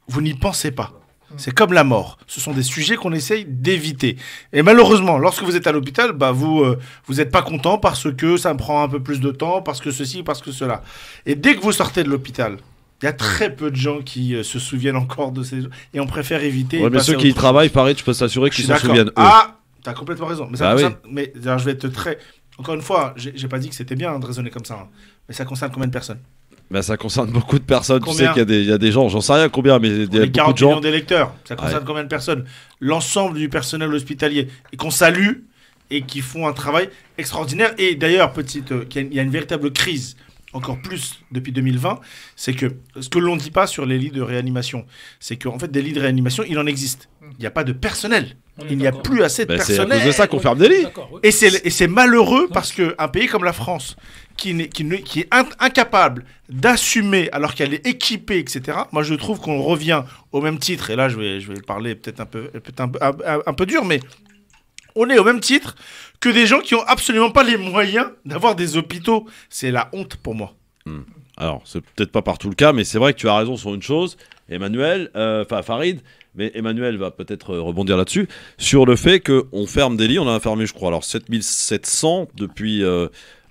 vous n'y pensez pas. C'est comme la mort. Ce sont des sujets qu'on essaye d'éviter. Et malheureusement, lorsque vous êtes à l'hôpital, vous n'êtes pas content parce que ça me prend un peu plus de temps, parce que ceci, parce que cela. Et dès que vous sortez de l'hôpital, il y a très peu de gens qui se souviennent encore de ces... Et on préfère éviter... Ouais, mais ceux qui y travaillent, Farid, je peux s'assurer qu'ils s'en souviennent, eux. Ah, t'as complètement raison. Mais ça concerne... Oui. Mais alors, je vais être très... Encore une fois, j'ai pas dit que c'était bien de raisonner comme ça. Hein. Mais ça concerne combien de personnes? Ça concerne beaucoup de personnes. Combien? Tu sais qu'il y a des gens, j'en sais rien combien, mais il y a beaucoup de gens. 40 millions d'électeurs, ça concerne combien de personnes? L'ensemble du personnel hospitalier, et qu'on salue, et qui font un travail extraordinaire. Et d'ailleurs, il y a une véritable crise, encore plus depuis 2020, c'est que ce que l'on ne dit pas sur les lits de réanimation, c'est qu'en fait, des lits de réanimation, il en existe. Il n'y a pas de personnel. Il n'y a plus assez de personnel. C'est à cause de ça qu'on ferme des lits. Et c'est malheureux parce qu'un pays comme la France, qui est incapable d'assumer alors qu'elle est équipée, etc. Moi, je trouve qu'on revient au même titre. Et là, je vais parler peut-être un peu dur, mais on est au même titre que des gens qui n'ont absolument pas les moyens d'avoir des hôpitaux. C'est la honte pour moi. Alors, c'est peut-être pas partout le cas, mais c'est vrai que tu as raison sur une chose, Farid. Mais Emmanuel va peut-être rebondir là-dessus, sur le fait qu'on ferme des lits, on en a fermé, je crois, alors 7700 depuis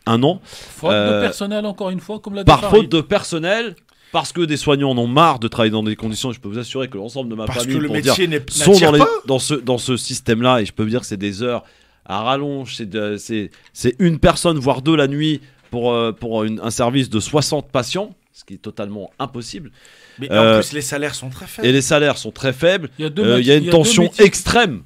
un an. Faute de personnel, encore une fois, comme l'a dit Par Farid. faute de personnel. Parce que des soignants en ont marre de travailler dans des conditions, je peux vous assurer que l'ensemble de ma famille que le pour métier dire, n'attire sont pas. dans ce système-là, et je peux vous dire que c'est des heures à rallonge, c'est une personne, voire deux la nuit pour un service de 60 patients, ce qui est totalement impossible. Mais en plus, les salaires sont très faibles. Et les salaires sont très faibles. Il y a une tension extrême.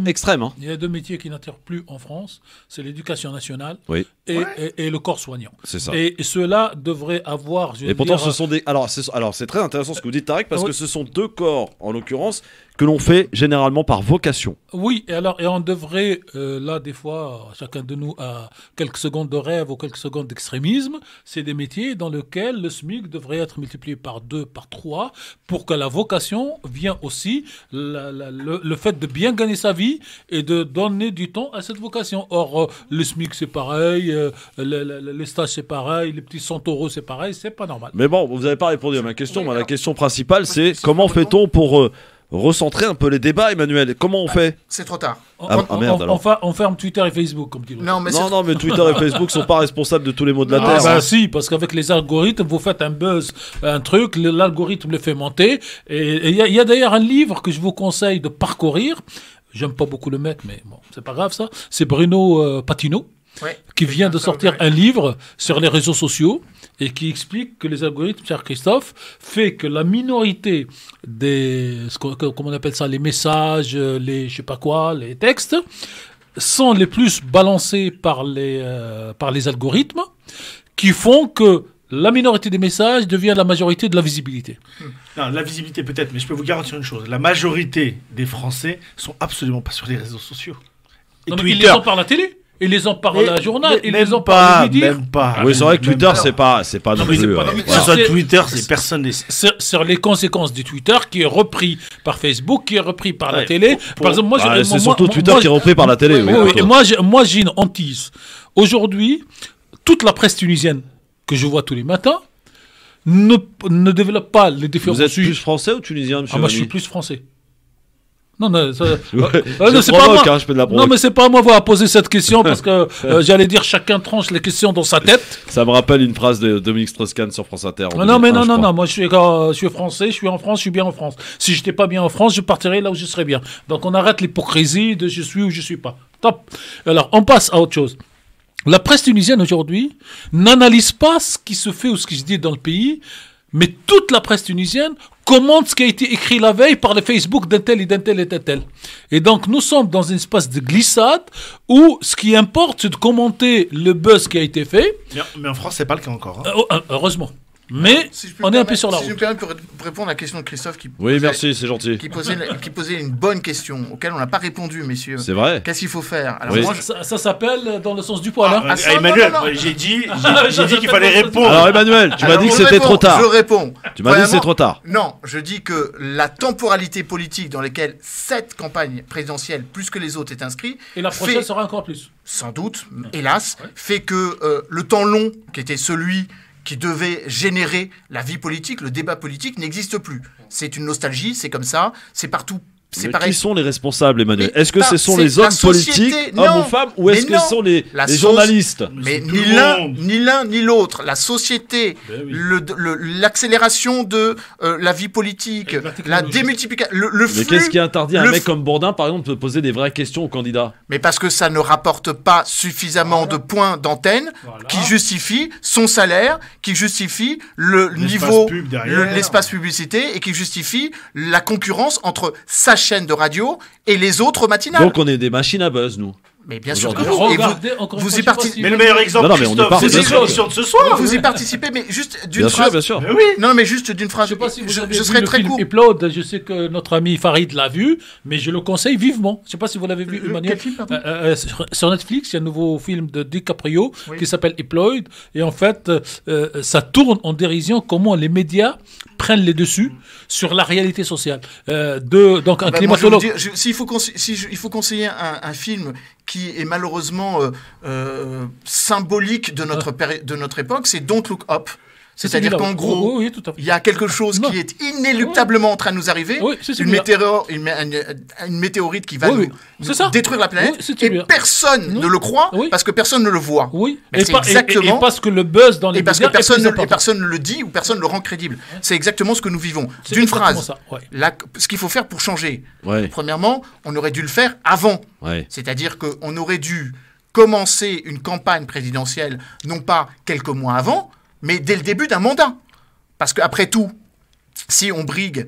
Extrême. Hein. Il y a deux métiers qui n'attirent plus en France. C'est l'éducation nationale et le corps soignant. C'est ça. Et ceux-là devraient avoir... Et pourtant, ce sont des... Alors, c'est très intéressant ce que vous dites, Tarek, parce que ce sont deux corps, en l'occurrence, que l'on fait généralement par vocation. Oui, et on devrait, là, des fois, chacun de nous a quelques secondes de rêve ou quelques secondes d'extrémisme. C'est des métiers dans lesquels le SMIC devrait être multiplié par 2, par 3, pour que la vocation vienne aussi, le fait de bien gagner sa vie et de donner du temps à cette vocation. Or, le SMIC, c'est pareil, les stages, c'est pareil, les petits 100 € c'est pareil, c'est pas normal. Mais bon, vous n'avez pas répondu à ma question. La question principale, c'est comment fait-on pour... recentrer un peu les débats, Emmanuel. Comment on fait? C'est trop tard. Merde, alors. On ferme Twitter et Facebook, comme dit l'autre. Non, mais Twitter et Facebook sont pas responsables de tous les maux de la Terre. Terre. Si, parce qu'avec les algorithmes, vous faites un buzz, un truc, l'algorithme le fait monter. Et il y a d'ailleurs un livre que je vous conseille de parcourir. J'aime pas beaucoup le mec, mais bon, c'est pas grave ça. C'est Bruno Patino. Qui vient de sortir un livre sur les réseaux sociaux et qui explique que les algorithmes, cher Christophe, fait que la minorité des, comment on appelle ça, les messages, les je sais pas quoi, les textes, sont les plus balancés par les algorithmes qui font que la minorité des messages devient la majorité de la visibilité. Non, la visibilité peut-être, mais je peux vous garantir une chose. La majorité des Français sont absolument pas sur les réseaux sociaux. Et Twitter, ils les ont par la télé. Ils les ont par la journal, ils les ont par le midi. Même pas. Oui, c'est vrai que Twitter, c'est pas non plus. Que ce soit Twitter, c'est personne. Sur les conséquences du Twitter qui est repris par Facebook, qui est repris par la télé. Par exemple, moi, c'est surtout Twitter qui est repris par la télé. Et moi, j'ai une hantise. Aujourd'hui, toute la presse tunisienne que je vois tous les matins ne développe pas les différents. Vous êtes plus français ou tunisien, monsieur? Moi, je suis plus français. Non, c'est pas moi. Hein, je fais de la non, mais c'est pas moi qui va poser cette question parce que j'allais dire chacun tranche les questions dans sa tête. Ça me rappelle une phrase de Dominique Strauss-Kahn sur France Inter. Non, moi je suis français, je suis en France, je suis bien en France. Si j'étais pas bien en France, je partirais là où je serais bien. Donc on arrête l'hypocrisie de je suis ou je suis pas. Top. Alors on passe à autre chose. La presse tunisienne aujourd'hui n'analyse pas ce qui se fait ou ce qui se dit dans le pays, mais toute la presse tunisienne commente ce qui a été écrit la veille par le Facebook d'un tel et d'un tel et d'un tel. Et donc nous sommes dans une espèce de glissade où ce qui importe, c'est de commenter le buzz qui a été fait. Mais en France, c'est pas le cas encore. Heureusement. Mais on est un peu sur la route. Si je me permets pour répondre à la question de Christophe merci, c'est gentil. Qui posait une bonne question auquel on n'a pas répondu, messieurs. C'est vrai. Qu'est-ce qu'il faut faire? Alors oui. moi, ça s'appelle dans le sens du poil. Emmanuel, j'ai dit qu'il fallait répondre. Alors Emmanuel, tu m'as dit que c'était trop tard. Je réponds. Tu m'as dit que c'est trop tard. Non, je dis que la temporalité politique dans laquelle cette campagne présidentielle, plus que les autres, est inscrite. Et la prochaine sera encore plus. Sans doute, hélas, fait que le temps long, qui était celui qui devait générer la vie politique, le débat politique, n'existe plus. C'est une nostalgie, c'est comme ça, c'est partout. C'est pareil. Qui sont les responsables, Emmanuel? Est-ce que ce sont les hommes politiques, hommes ou femmes, ou est-ce que ce sont les journalistes? Mais ni l'un ni l'autre. La société, l'accélération de la vie politique, la démultiplication, le flux. Mais qu'est-ce qui interdit à un mec comme Bourdin, par exemple, de poser des vraies questions aux candidats? Mais parce que ça ne rapporte pas suffisamment de points d'antenne qui justifient son salaire, qui justifie le niveau, l'espace publicité et qui justifie la concurrence entre sa chaîne de radio et les autres matinales. Donc on est des machines à buzz, nous. Mais bien sûr que vous y participez. Mais le meilleur exemple, Christophe, c'est l'émission de ce soir. Vous y participez, mais juste d'une phrase. Bien sûr. Mais oui. Non, mais juste d'une phrase. Je sais pas si vous avez vu le film Upload. Je sais que notre ami Farid l'a vu, mais je le conseille vivement. Je sais pas si vous l'avez vu, Emmanuel. Quel film, sur Netflix, il y a un nouveau film de DiCaprio qui s'appelle Upload. Et en fait, ça tourne en dérision comment les médias prennent les dessus sur la réalité sociale. Donc un climatologue. S'il faut conseiller un film qui est malheureusement symbolique de notre époque, c'est Don't Look Up. C'est-à-dire qu'en gros, il y a quelque chose qui est inéluctablement en train de nous arriver, une météorite qui va nous détruire la planète, et personne ne le croit parce que personne ne le voit. Mais c'est exactement... Et parce que le buzz dans les médias et personne ne le dit ou personne ne le rend crédible. C'est exactement ce que nous vivons. D'une phrase, ce qu'il faut faire pour changer. Premièrement, on aurait dû le faire avant. C'est-à-dire qu'on aurait dû commencer une campagne présidentielle, non pas quelques mois avant, mais dès le début d'un mandat. Parce qu'après tout, si on brigue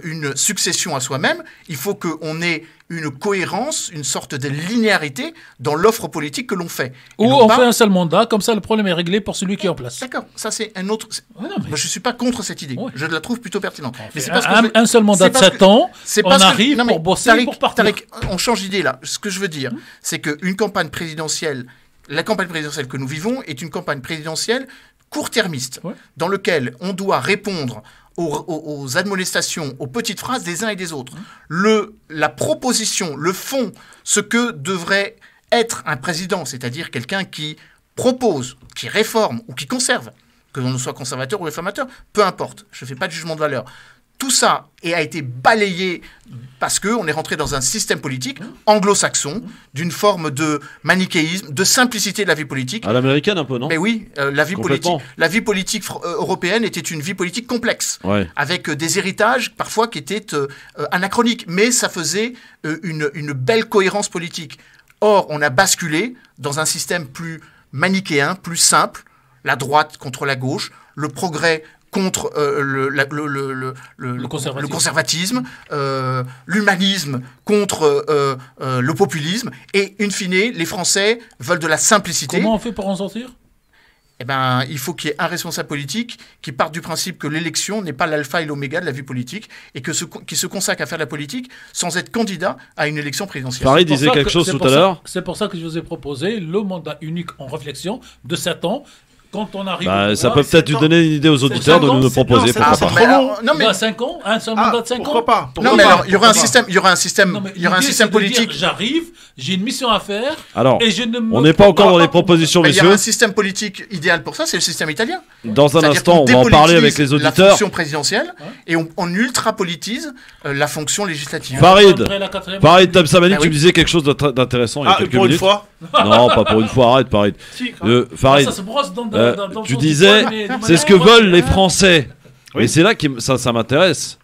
une succession à soi-même, il faut qu'on ait une cohérence, une sorte de linéarité dans l'offre politique que l'on fait. Ou on fait un seul mandat, comme ça le problème est réglé pour celui qui est en place. D'accord, ça c'est un autre... Moi, je ne suis pas contre cette idée, je la trouve plutôt pertinente. Mais c'est parce que un seul mandat de 7 ans, on arrive pour bosser pour partir. On change d'idée là. Ce que je veux dire, c'est qu'une campagne présidentielle, la campagne présidentielle que nous vivons est une campagne présidentielle court-termiste, dans lequel on doit répondre aux admonestations, aux petites phrases des uns et des autres. La proposition, le fond, ce que devrait être un président, c'est-à-dire quelqu'un qui propose, qui réforme ou qui conserve, que l'on soit conservateur ou réformateur, peu importe, je ne fais pas de jugement de valeur. Tout ça a été balayé parce qu'on est rentré dans un système politique anglo-saxon, d'une forme de manichéisme, de simplicité de la vie politique. À l'américaine un peu, non? Mais oui, la vie politique européenne était une vie politique complexe, avec des héritages parfois qui étaient anachroniques, mais ça faisait une belle cohérence politique. Or, on a basculé dans un système plus manichéen, plus simple, la droite contre la gauche, le progrès contre le conservatisme, l'humanisme contre le populisme, et in fine, les Français veulent de la simplicité. Comment on fait pour en sortir ? Eh ben, il faut qu'il y ait un responsable politique qui parte du principe que l'élection n'est pas l'alpha et l'oméga de la vie politique, et qui se consacre à faire de la politique sans être candidat à une élection présidentielle. Paris disait quelque chose tout à l'heure. C'est pour ça que je vous ai proposé le mandat unique en réflexion de 7 ans. Quand on arrive ça peut peut-être lui donner une idée aux auditeurs de nous proposer. Pourquoi pas. Non, mais 5 ans, un seul mandat de 5 ans. Pourquoi pas? Non, mais alors, il y aura un système politique. J'arrive, j'ai une mission à faire. Alors, et je ne on n'est pas encore dans les propositions, messieurs. Il y a un système politique idéal pour ça, c'est le système italien. Dans un instant, on va en parler avec les auditeurs. La fonction présidentielle, et on ultra-politise la fonction législative. Farid Tamsamani, tu me disais quelque chose d'intéressant il y a quelques minutes. Pour une fois? Non, pas pour une fois, arrête, Farid. Farid. Ça se brosse dans tu disais, c'est ce que veulent les Français. Et c'est là que ça m'intéresse.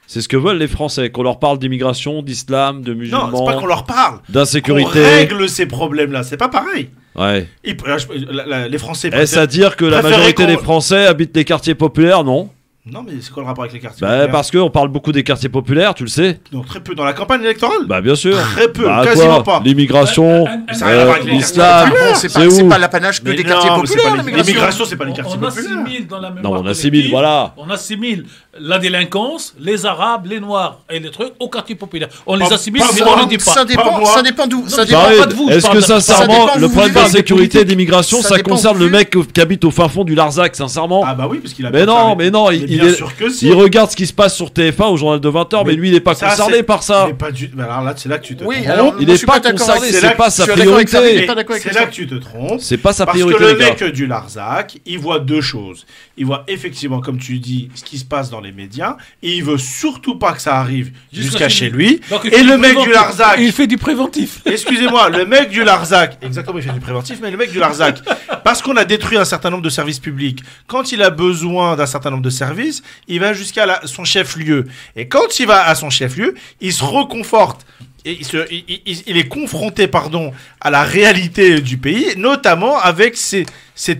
C'est ce que veulent les Français, qu'on leur parle d'immigration, d'islam, de musulmans. Non, c'est pas qu'on leur parle. D'insécurité. On règle ces problèmes-là, c'est pas pareil. Ouais. Les Français. Est-ce à dire que la majorité des Français habitent les quartiers populaires? Non. Non, mais c'est quoi le rapport avec les quartiers populaires? Parce qu'on parle beaucoup des quartiers populaires, tu le sais. Donc très peu dans la campagne électorale. Bien sûr. Très peu, quasiment pas. L'immigration, l'islam, c'est pas l'apanage que des quartiers populaires. L'immigration, c'est pas les quartiers populaires. On assimile dans la mémoire. Non, on assimile, voilà. On assimile la délinquance, les Arabes, les Noirs et les trucs au quartier populaire. On les assimile, mais on ne les dit pas. Ça dépend d'où. Ça dépend pas de vous. Est-ce que sincèrement, le problème d'insécurité et d'immigration, ça concerne le mec qui habite au fin fond du Larzac, sincèrement? Ah bah oui, parce qu'il a. Mais non, il regarde ce qui se passe sur TF1 au journal de 20h, mais lui il n'est pas concerné par ça. Alors là, c'est là que tu te trompes. Il n'est pas concerné, c'est pas sa priorité. C'est là que tu te trompes. C'est pas sa priorité. Parce que le mec du Larzac, il voit deux choses. Il voit effectivement, comme tu dis, ce qui se passe dans les médias, et il veut surtout pas que ça arrive jusqu'à chez lui. Et le mec du Larzac, il fait du préventif. Excusez-moi, le mec du Larzac, exactement, il fait du préventif, mais le mec du Larzac, parce qu'on a détruit un certain nombre de services publics, quand il a besoin d'un certain nombre de services, il va jusqu'à son chef-lieu. Et quand il va à son chef-lieu, il se reconforte. Et il est confronté, à la réalité du pays, notamment avec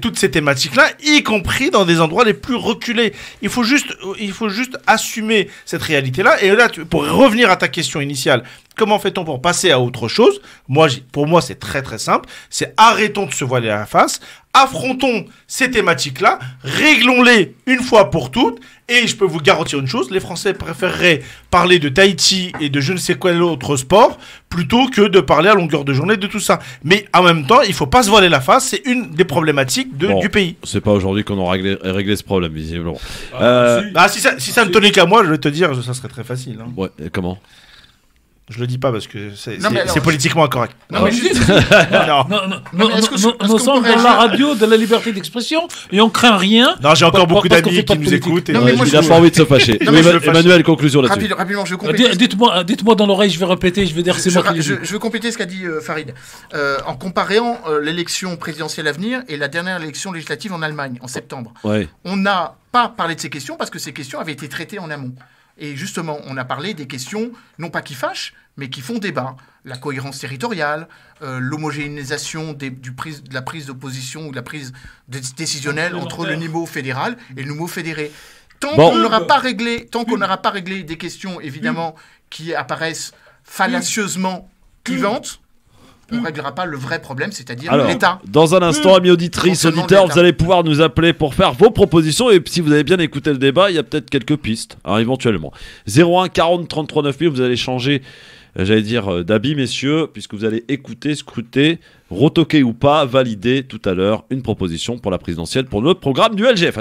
toutes ces thématiques-là, y compris dans des endroits les plus reculés. Il faut juste assumer cette réalité-là. Et là, pour revenir à ta question initiale, comment fait-on pour passer à autre chose? Pour moi, c'est très très simple. C'est arrêtons de se voiler la face, affrontons ces thématiques-là, réglons-les une fois pour toutes. Et je peux vous garantir une chose, les Français préféreraient parler de Tahiti et de je ne sais quel autre sport plutôt que de parler à longueur de journée de tout ça. Mais en même temps, il faut pas se voiler la face, c'est une des problématiques du pays. C'est pas aujourd'hui qu'on aura réglé ce problème, visiblement. Si ça ne tenait qu'à moi, je vais te dire, ça serait très facile. Hein. Ouais, et comment? Je le dis pas parce que c'est alors, politiquement incorrect. Non, mais juste... Nous sommes dans la radio de la liberté d'expression et on craint rien. Non, j'ai encore beaucoup d'amis qui nous écoutent. Il n'a pas envie de se fâcher. Emmanuel, conclusion là-dessus. Rapidement, je compléter. Dites-moi dans l'oreille, je vais répéter, je vais dire c'est moi qui je veux compléter ce qu'a dit Farid. En comparant l'élection présidentielle à venir et la dernière élection législative en Allemagne, en septembre. Ouais. On n'a pas parlé de ces questions parce que ces questions avaient été traitées en amont. Et justement, on a parlé des questions, non pas qui fâchent, mais qui font débat. La cohérence territoriale, l'homogénéisation de la prise d'opposition ou de la prise décisionnelle entre le niveau fédéral et le niveau fédéré. Tant qu'on n'aura pas réglé des questions, évidemment, qui apparaissent fallacieusement clivantes, on ne réglera pas le vrai problème, c'est-à-dire l'État. Dans un instant, amis auditrices, auditeurs, vous allez pouvoir nous appeler pour faire vos propositions. Et si vous avez bien écouté le débat, il y a peut-être quelques pistes, éventuellement. 01 40 33 9000, vous allez changer, d'habit, messieurs, puisque vous allez écouter, scruter, retoquer ou pas, valider tout à l'heure une proposition pour la présidentielle pour notre programme du LGF.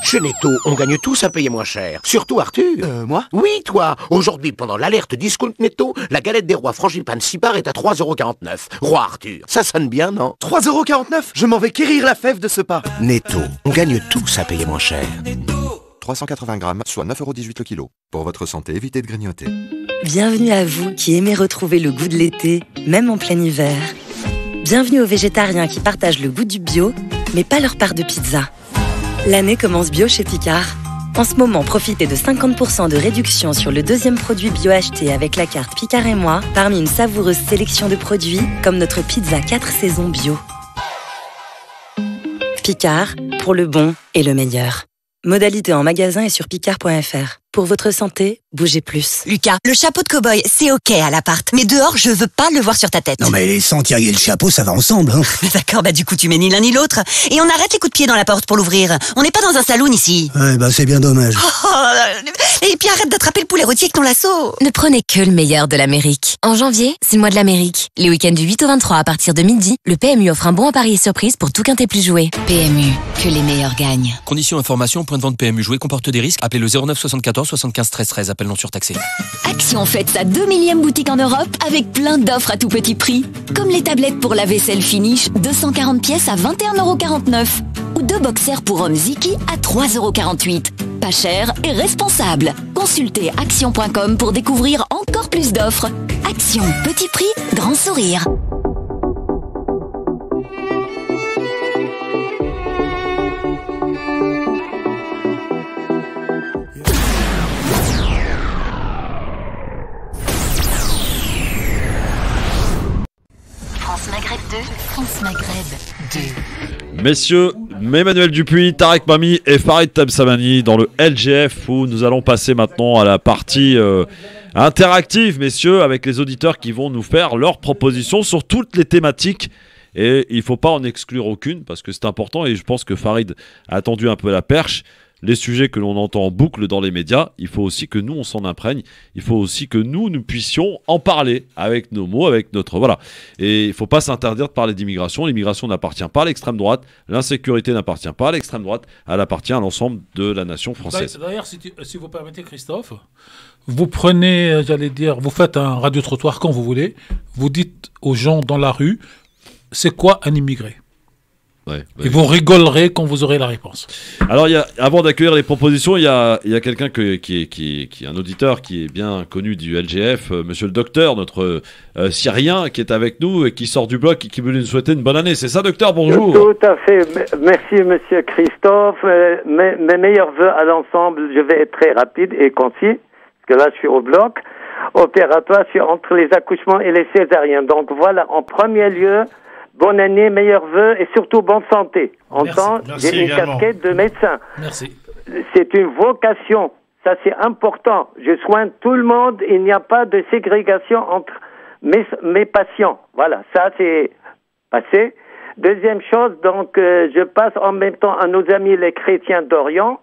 Chez Netto, on gagne tous à payer moins cher. Surtout Arthur. Moi ? Oui, toi. Aujourd'hui, pendant l'alerte discount Netto, la galette des rois frangipane 6 parts est à 3,49 €. Roi Arthur. Ça sonne bien, non ? 3,49 €. Je m'en vais quérir la fève de ce pas. Netto, on gagne tous à payer moins cher. 380 grammes, soit 9,18 € le kilo. Pour votre santé, évitez de grignoter. Bienvenue à vous qui aimez retrouver le goût de l'été, même en plein hiver. Bienvenue aux végétariens qui partagent le goût du bio, mais pas leur part de pizza. L'année commence bio chez Picard. En ce moment, profitez de 50% de réduction sur le deuxième produit bio acheté avec la carte Picard et moi, parmi une savoureuse sélection de produits comme notre pizza 4 saisons bio. Picard, pour le bon et le meilleur. Modalité en magasin et sur picard.fr. Pour votre santé, bougez plus. Lucas, le chapeau de cow-boy, c'est ok à l'appart. Mais dehors, je veux pas le voir sur ta tête. Non mais sans tirer le chapeau, ça va ensemble. Hein. D'accord, du coup, tu mets ni l'un ni l'autre. Et on arrête les coups de pied dans la porte pour l'ouvrir. On n'est pas dans un saloon ici. Ouais, c'est bien dommage. Et puis arrête d'attraper le poulet rôti avec ton lasso. Ne prenez que le meilleur de l'Amérique. En janvier, c'est le mois de l'Amérique. Les week-ends du 8 au 23 à partir de midi, le PMU offre un bon à parier surprise pour tout quintet plus joué. PMU, que les meilleurs gagnent. Conditions information, point de vente PMU joué comporte des risques. Appelez le 09 74 75 13 13. Appel non surtaxé. Action fête sa 2 millième boutique en Europe avec plein d'offres à tout petit prix. Comme les tablettes pour la vaisselle Finish, 240 pièces à 21,49 €. Ou 2 boxers pour hommes Ziki à 3,48 €. Pas cher et responsable. Consultez action.com pour découvrir encore plus d'offres. Action, petit prix, grand sourire. France Maghreb 2. Messieurs, Emmanuel Dupuis, Tarek Mami et Farid Tabsamani dans le LGF où nous allons passer maintenant à la partie interactive, messieurs, avec les auditeurs qui vont nous faire leurs propositions sur toutes les thématiques. Et il ne faut pas en exclure aucune parce que c'est important et je pense que Farid a tendu un peu la perche. Les sujets que l'on entend en boucle dans les médias, il faut aussi que nous, on s'en imprègne. Il faut aussi que nous puissions en parler avec nos mots, avec notre... Voilà. Et il ne faut pas s'interdire de parler d'immigration. L'immigration n'appartient pas à l'extrême droite. L'insécurité n'appartient pas à l'extrême droite. Elle appartient à l'ensemble de la nation française. D'ailleurs, si vous permettez, Christophe, vous prenez, vous faites un radio-trottoir quand vous voulez. Vous dites aux gens dans la rue, c'est quoi un immigré ? Et vous rigolerez quand vous aurez la réponse. Alors, avant d'accueillir les propositions, il y a quelqu'un qui est un auditeur qui est bien connu du LGF, monsieur le docteur, notre Syrien, qui est avec nous et qui sort du bloc et qui veut nous souhaiter une bonne année. C'est ça, docteur? Bonjour. Tout à fait. Merci, monsieur Christophe. Mes meilleurs vœux à l'ensemble. Je vais être très rapide et concis, parce que là, je suis au bloc opératoire. Je suis entre les accouchements et les césariens. Donc voilà, en premier lieu, bonne année, meilleurs vœux et surtout bonne santé. J'ai une casquette de médecin. Merci. C'est une vocation. Ça, c'est important. Je soigne tout le monde. Il n'y a pas de ségrégation entre mes patients. Voilà, ça, c'est passé. Deuxième chose, donc, je passe en même temps à nos amis les chrétiens d'Orient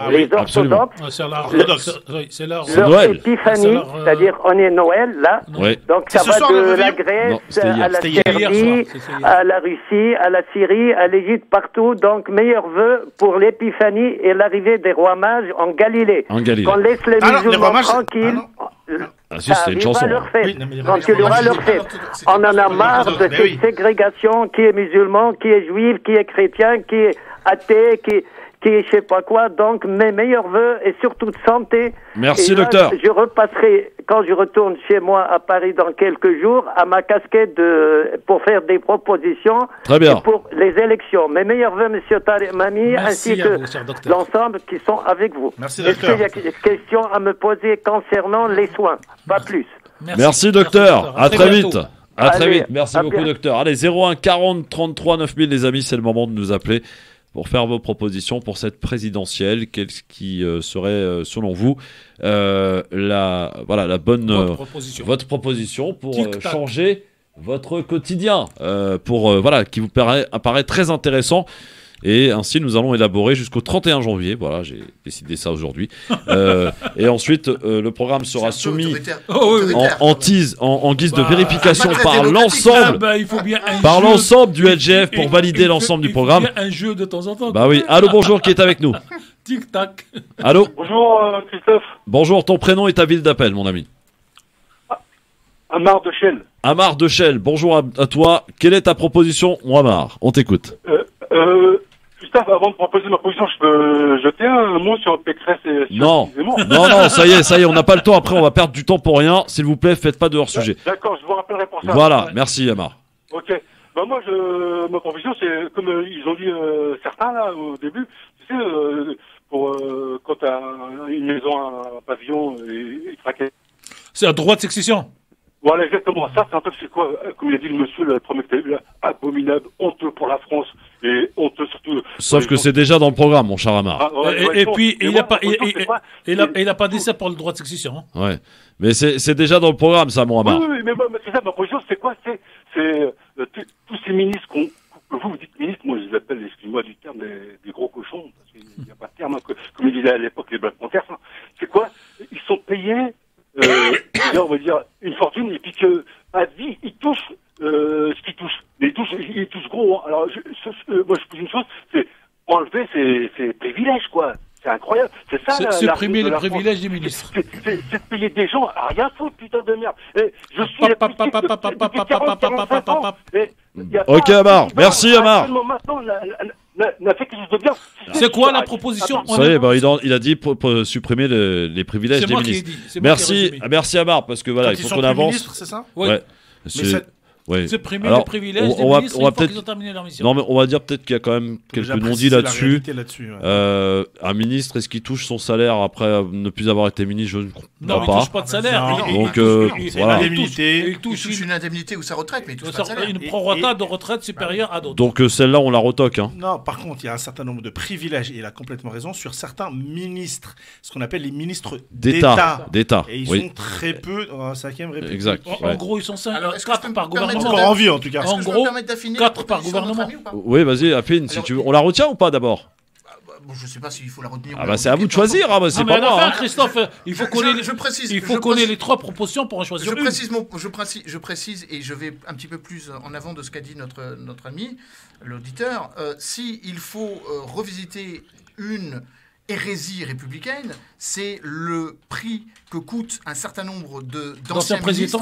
les orthodoxes, leur épiphanie, c'est-à-dire on est Noël là, donc ça va de la Grèce à la Serbie, à la Russie, à la Syrie, à l'Égypte, partout. Donc meilleurs vœux pour l'épiphanie et l'arrivée des rois mages en Galilée. Qu'on laisse les musulmans tranquilles. Ça arrivera leur fête. Quand il y aura leur fête. On en a marre de cette ségrégation qui est musulman, qui est juif, qui est chrétien, qui est athée, qui est je sais pas quoi. Donc mes meilleurs vœux et surtout de santé. Merci, et là, docteur. Je repasserai quand je retourne chez moi à Paris dans quelques jours à ma casquette pour faire des propositions. Très bien. Et pour les élections. Mes meilleurs vœux, monsieur Tariq Mami, ainsi que l'ensemble qui sont avec vous. Merci, docteur. Est-ce qu'il y a des questions à me poser concernant les soins? Pas plus. Merci, docteur. À très vite. À très Allez, vite. Merci beaucoup, docteur. Allez, 01 40 33 9000, les amis, c'est le moment de nous appeler pour faire vos propositions pour cette présidentielle. Qu'est-ce qui serait, selon vous, la bonne votre proposition pour changer votre quotidien, qui vous apparaît très intéressant. Et ainsi, nous allons élaborer jusqu'au 31 janvier. Voilà, j'ai décidé ça aujourd'hui. Et ensuite, le programme sera soumis en guise de vérification par l'ensemble du LGF pour valider l'ensemble du programme. Un jeu de temps en temps. Bah oui. Allô, bonjour, qui est avec nous? Tic-tac. Allô. Bonjour, Christophe. Bonjour, ton prénom et ta ville d'appel, mon ami. Amar de Chelles. Amar de Chelles, bonjour à toi. Quelle est ta proposition, Amar? On t'écoute. Christophe, avant de proposer ma position, je peux jeter un mot sur Pécresse et sur Non, ça y est, on n'a pas le temps. Après, on va perdre du temps pour rien. S'il vous plaît, faites pas de hors-sujet. D'accord, je vous rappellerai pour ça. Voilà, merci Amar. Ok. Bah moi, ma proposition, c'est comme ils ont dit certains là au début, tu sais, quand t'as une maison, un pavillon, et traqué. C'est un droit de succession. Voilà, exactement. Ça, c'est un truc, c'est quoi? Comme il a dit le monsieur, le premier que là, abominable, honteux pour la France, et honteux surtout. Sauf que c'est déjà dans le programme, mon cher Amar. Et puis, il n'a pas dit ça pour le droit de succession. Hein. Ouais. Mais c'est déjà dans le programme, ça, mon Amar. Oui, mais c'est ça, ma position, c'est quoi? C'est tous ces ministres que vous dites ministres, moi je les appelle, excusez-moi du terme, des gros cochons, parce qu'il n'y a pas de terme, hein, comme il disait à l'époque les Black Panthers. Hein. C'est quoi? Ils sont payés. On va dire une fortune, et puis que à vie ils touchent ce qu'ils touchent. Mais ils touchent gros. Hein. Alors moi je pose une chose, c'est enlever ces privilèges, quoi. C'est incroyable. C'est ça. Supprimer les privilèges des ministres. C'est de payer des gens à rien foutre, putain de merde. Et je suis la politique depuis 45 ans. Ok Amar, merci Amar. N'a fait quelque chose de bien. C'est quoi la proposition? Ça y est, il a dit pour supprimer les privilèges des ministres. Merci Amar, parce que voilà, il faut qu'on avance. C'est ça? Ouais. Supprimer les privilèges des ministres une fois qu'ils ont terminé leur mission. Non, mais on va dire peut-être qu'il y a quand même quelques non-dits là-dessus. Un ministre, est-ce qu'il touche son salaire après ne plus avoir été ministre? Je ne crois pas. Non, il touche pas de salaire. Donc, voilà. Il touche une indemnité ou sa retraite, mais il touche pas de salaire. Une prorata de retraite supérieure à d'autres. Donc celle-là, on la retoque. Hein. Non, par contre, il y a un certain nombre de privilèges, et il a complètement raison, sur certains ministres, ce qu'on appelle les ministres d'État. Et ils sont très peu dans la 5e République. Exact. En gros, ils sont 4 par gouvernement. Encore en vie, en tout cas. En gros, 4 par gouvernement. Oui, vas-y, affine, si tu veux. On la retient ou pas d'abord? Bon, je sais pas s'il faut la retenir. Ah bah c'est à vous de choisir, c'est pas moi. Christophe, il faut connaître les 3 propositions pour en choisir une. Je précise, et je vais un petit peu plus en avant de ce qu'a dit notre ami, l'auditeur. S'il faut revisiter une hérésie républicaine, c'est le prix que coûte un certain nombre d'anciens ministres,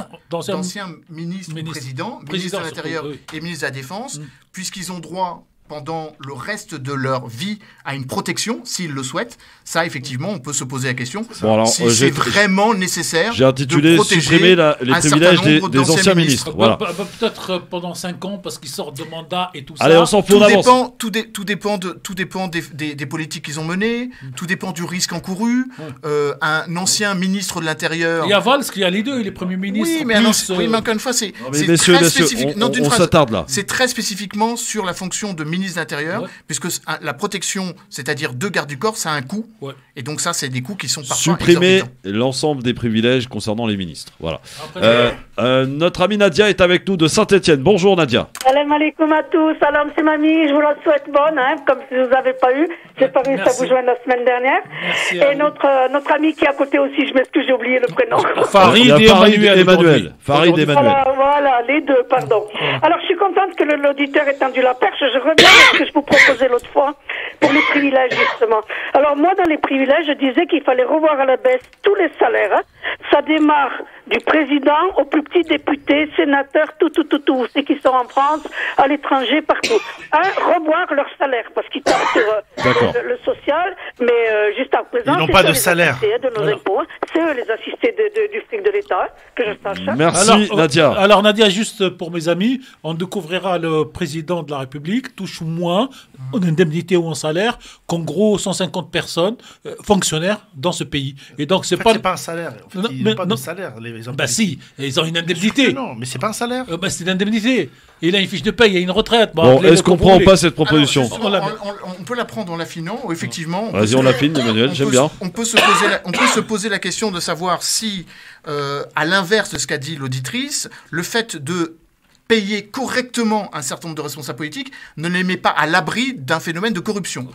présidents, ministres de l'Intérieur et ministres de la Défense, puisqu'ils ont droit pendant le reste de leur vie à une protection, s'ils le souhaitent. Ça, effectivement, on peut se poser la question si c'est vraiment nécessaire. J'ai intitulé « Supprimer les privilèges des anciens ministres ». Voilà. Peut-être pendant 5 ans, parce qu'ils sortent de mandat et tout ça. Allez, on s'en fout d'avance. Tout dépend des politiques qu'ils ont menées, tout dépend du risque encouru. Un ancien ministre de l'Intérieur... Il y a Valls qui a les deux, il est Premier ministre. Oui, mais encore une fois, c'est très spécifique. On s'attarde là. C'est très spécifiquement sur la fonction de ministre de l'Intérieur, puisque la protection, c'est-à-dire 2 gardes du corps, ça a un coût. Et donc ça, c'est des coûts qui sont parfois supprimer l'ensemble des privilèges concernant les ministres. Voilà. Notre amie Nadia est avec nous de Saint-Etienne. Bonjour Nadia. Salam alaikum à tous. Salam, c'est mamie. Je vous la souhaite bonne, comme si vous n'avez pas eu. J'ai pas réussi à vous joindre la semaine dernière. Merci et notre ami qui est à côté aussi, je m'excuse, j'ai oublié le prénom. Farid et Emmanuel. Farid et Emmanuel. Voilà, les deux, pardon. Alors, je suis contente que l'auditeur ait tendu la perche. Je reviens à ce que je vous proposais l'autre fois pour les privilèges, justement. Alors, moi, dans les privilèges, je disais qu'il fallait revoir à la baisse tous les salaires. Ça démarre du président au plus petit député, sénateur, tout, ceux qui sont en France, à l'étranger, partout. Revoir leur salaire, parce qu'ils tapent sur le social, mais juste à présent, ils n'ont pas de salaire. De nos impôts, c'est eux les assistés du fric de l'État, que je sache. Merci Nadia. Alors Nadia, juste pour mes amis, on découvrira le président de la République touche moins en indemnité ou en salaire qu'en gros 150 personnes, fonctionnaires dans ce pays. Et donc c'est pas un salaire. Ils n'ont pas de salaire. Si, ils ont une indemnité. Non, mais c'est pas un salaire. C'est une indemnité. Il a une fiche de paye, il y a une retraite. Bon, est-ce qu'on prend ou pas cette proposition? On peut la prendre en l'affinant, ou effectivement. Vas-y, on l'affine, Emmanuel, j'aime bien. On peut se poser la question de savoir si, à l'inverse de ce qu'a dit l'auditrice, le fait de payer correctement un certain nombre de responsables politiques ne les met pas à l'abri d'un phénomène de corruption.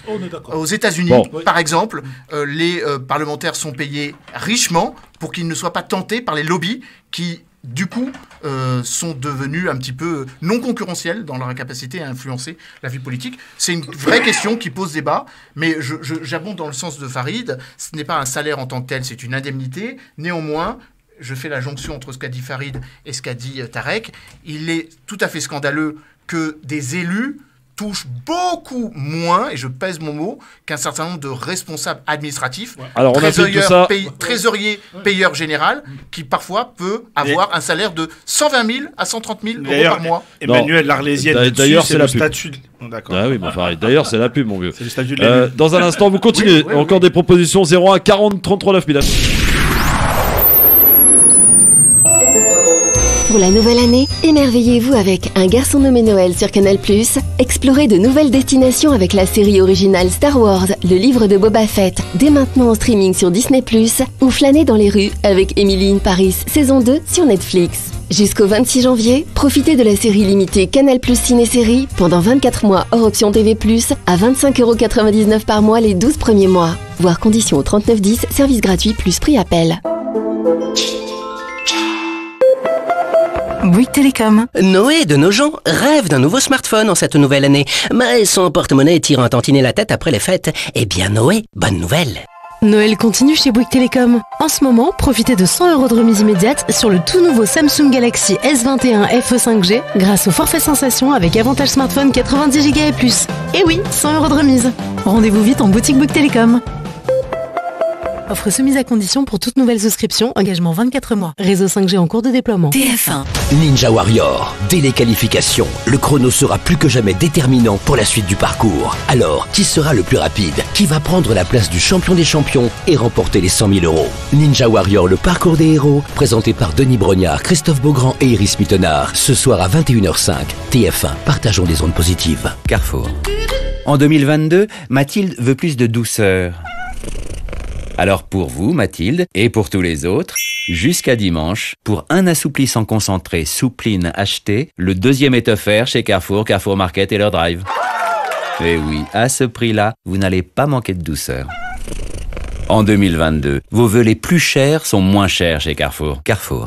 Aux États-Unis, par exemple, les parlementaires sont payés richement pour qu'ils ne soient pas tentés par les lobbies qui, du coup, sont devenus un petit peu non concurrentiels dans leur capacité à influencer la vie politique. C'est une vraie question qui pose débat, mais j'abonde dans le sens de Farid. Ce n'est pas un salaire en tant que tel, c'est une indemnité. Néanmoins, je fais la jonction entre ce qu'a dit Farid et ce qu'a dit Tarek. Il est tout à fait scandaleux que des élus touchent beaucoup moins, et je pèse mon mot, qu'un certain nombre de responsables administratifs, trésorier, payeur général, qui parfois peut avoir un salaire de 120 000 à 130 000 euros par mois. Emmanuel l'Arlésienne, d'ailleurs c'est la statut. D'accord. Ah oui, bon, Farid. D'ailleurs, c'est la pub, mon vieux. C'est le statut de l'élu. Dans un instant, vous continuez. Encore des propositions 01 40 33 9000. Pour la nouvelle année, émerveillez-vous avec Un garçon nommé Noël sur Canal+. Explorez de nouvelles destinations avec la série originale Star Wars, le livre de Boba Fett, dès maintenant en streaming sur Disney+, ou flânez dans les rues avec Emily in Paris, saison 2 sur Netflix. Jusqu'au 26 janvier, profitez de la série limitée Canal+ Ciné-Série pendant 24 mois hors option TV+, à 25,99 € par mois les 12 premiers mois. Voir conditions au 3910, service gratuit plus prix appel. Bouygues Télécom. Noé de nos gens rêve d'un nouveau smartphone en cette nouvelle année, mais son porte-monnaie tire un tantinet la tête après les fêtes. Eh bien Noé, bonne nouvelle. Noël continue chez Bouygues Télécom. En ce moment, profitez de 100 € de remise immédiate sur le tout nouveau Samsung Galaxy S21 FE 5G grâce au forfait sensation avec avantage smartphone 90 Go et plus. Et oui, 100 € de remise. Rendez-vous vite en boutique Bouygues Télécom. Offre soumise à condition pour toute nouvelle souscription, engagement 24 mois. Réseau 5G en cours de déploiement. TF1. Ninja Warrior, dès les qualifications, le chrono sera plus que jamais déterminant pour la suite du parcours. Alors, qui sera le plus rapide? Qui va prendre la place du champion des champions et remporter les 100 000 €? Ninja Warrior, le parcours des héros, présenté par Denis Brognard, Christophe Beaugrand et Iris Mittenard. Ce soir à 21h05. TF1, partageons des ondes positives. Carrefour. En 2022, Mathilde veut plus de douceur. Alors pour vous, Mathilde, et pour tous les autres, jusqu'à dimanche, pour un assouplissant concentré Soupline acheté, le deuxième est offert chez Carrefour, Carrefour Market et leur drive. Et oui, à ce prix-là, vous n'allez pas manquer de douceur. En 2022, vos vœux les plus chers sont moins chers chez Carrefour. Carrefour.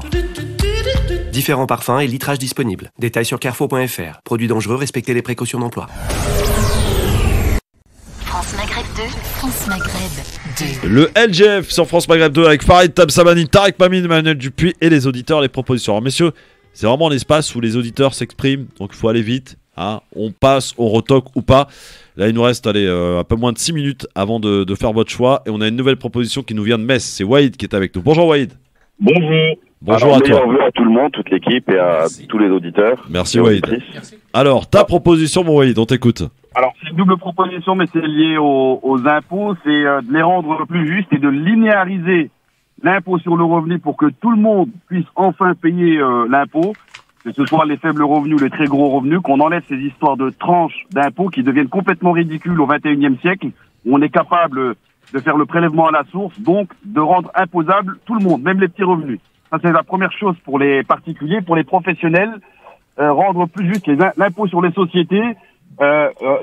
Différents parfums et litrages disponibles. Détails sur carrefour.fr. Produits dangereux, respectez les précautions d'emploi. France Maghreb 2, France Maghreb 2. Le LGF sur France Maghreb 2 avec Farid Tabsamani, Tarek Mamine, Emmanuel Dupuis et les auditeurs, les propositions. Alors messieurs, c'est vraiment un espace où les auditeurs s'expriment, donc il faut aller vite. Hein. On passe, on retoque ou pas. Là, il nous reste un peu moins de 6 minutes avant de faire votre choix. Et on a une nouvelle proposition qui nous vient de Metz. C'est Wahid qui est avec nous. Bonjour Wahid. Bonjour. Bonjour à toi. Bonjour à tout le monde, toute l'équipe et à tous les auditeurs. Merci Wahid. Alors, ta proposition, mon Wahid, on t'écoute. Alors, c'est une double proposition, mais c'est lié aux impôts. C'est de les rendre plus justes et de linéariser l'impôt sur le revenu pour que tout le monde puisse enfin payer l'impôt, que ce soit les faibles revenus, les très gros revenus, qu'on enlève ces histoires de tranches d'impôts qui deviennent complètement ridicules au XXIe siècle, où on est capable de faire le prélèvement à la source, donc de rendre imposable tout le monde, même les petits revenus. Ça, c'est la première chose pour les particuliers. Pour les professionnels, rendre plus juste l'impôt sur les sociétés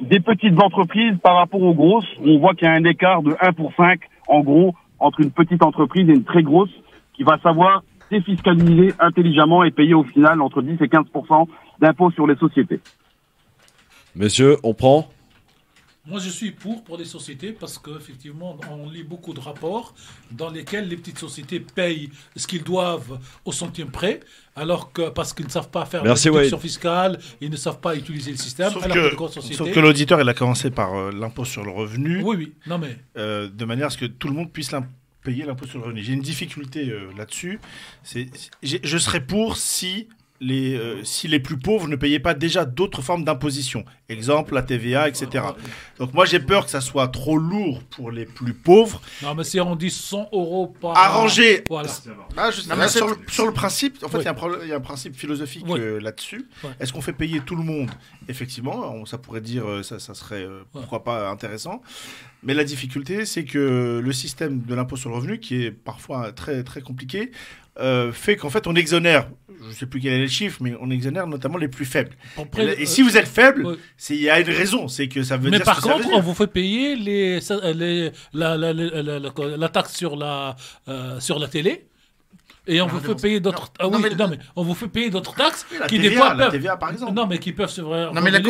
des petites entreprises par rapport aux grosses. On voit qu'il y a un écart de 1 pour 5, en gros, entre une petite entreprise et une très grosse, qui va savoir défiscaliser intelligemment et payer au final entre 10 et 15% d'impôt sur les sociétés. Messieurs, on prend? Moi, je suis pour les sociétés parce qu'effectivement, on lit beaucoup de rapports dans lesquels les petites sociétés payent ce qu'ils doivent au centime près, alors que parce qu'ils ne savent pas faire la déduction fiscale, ils ne savent pas utiliser le système. Sauf que l'auditeur, il a commencé par l'impôt sur le revenu. Oui. Non, mais... de manière à ce que tout le monde puisse payer l'impôt sur le revenu. J'ai une difficulté là-dessus. Je serais pour si les plus pauvres ne payaient pas déjà d'autres formes d'imposition. Exemple, la TVA, etc. Donc moi, j'ai peur que ça soit trop lourd pour les plus pauvres. Non, mais si on dit 100 € par... Arrangé. Voilà. Sur le principe, en fait, il y a un principe philosophique là-dessus. Ouais. Est-ce qu'on fait payer tout le monde? Effectivement, ça pourrait dire, ça serait, pourquoi pas, intéressant. Mais la difficulté, c'est que le système de l'impôt sur le revenu, qui est parfois très, très compliqué, fait qu'en fait, on exonère, je ne sais plus quel est le chiffre, mais on exonère notamment les plus faibles. Et si vous êtes faible, il y a une raison, c'est que ça veut dire. Mais par contre, on vous fait payer la taxe sur la télé. Et on vous fait payer d'autres. Mais on vous fait payer d'autres taxes qui des fois peuvent. La TVA, par exemple. Non, mais qui peuvent se voir. Non, mais la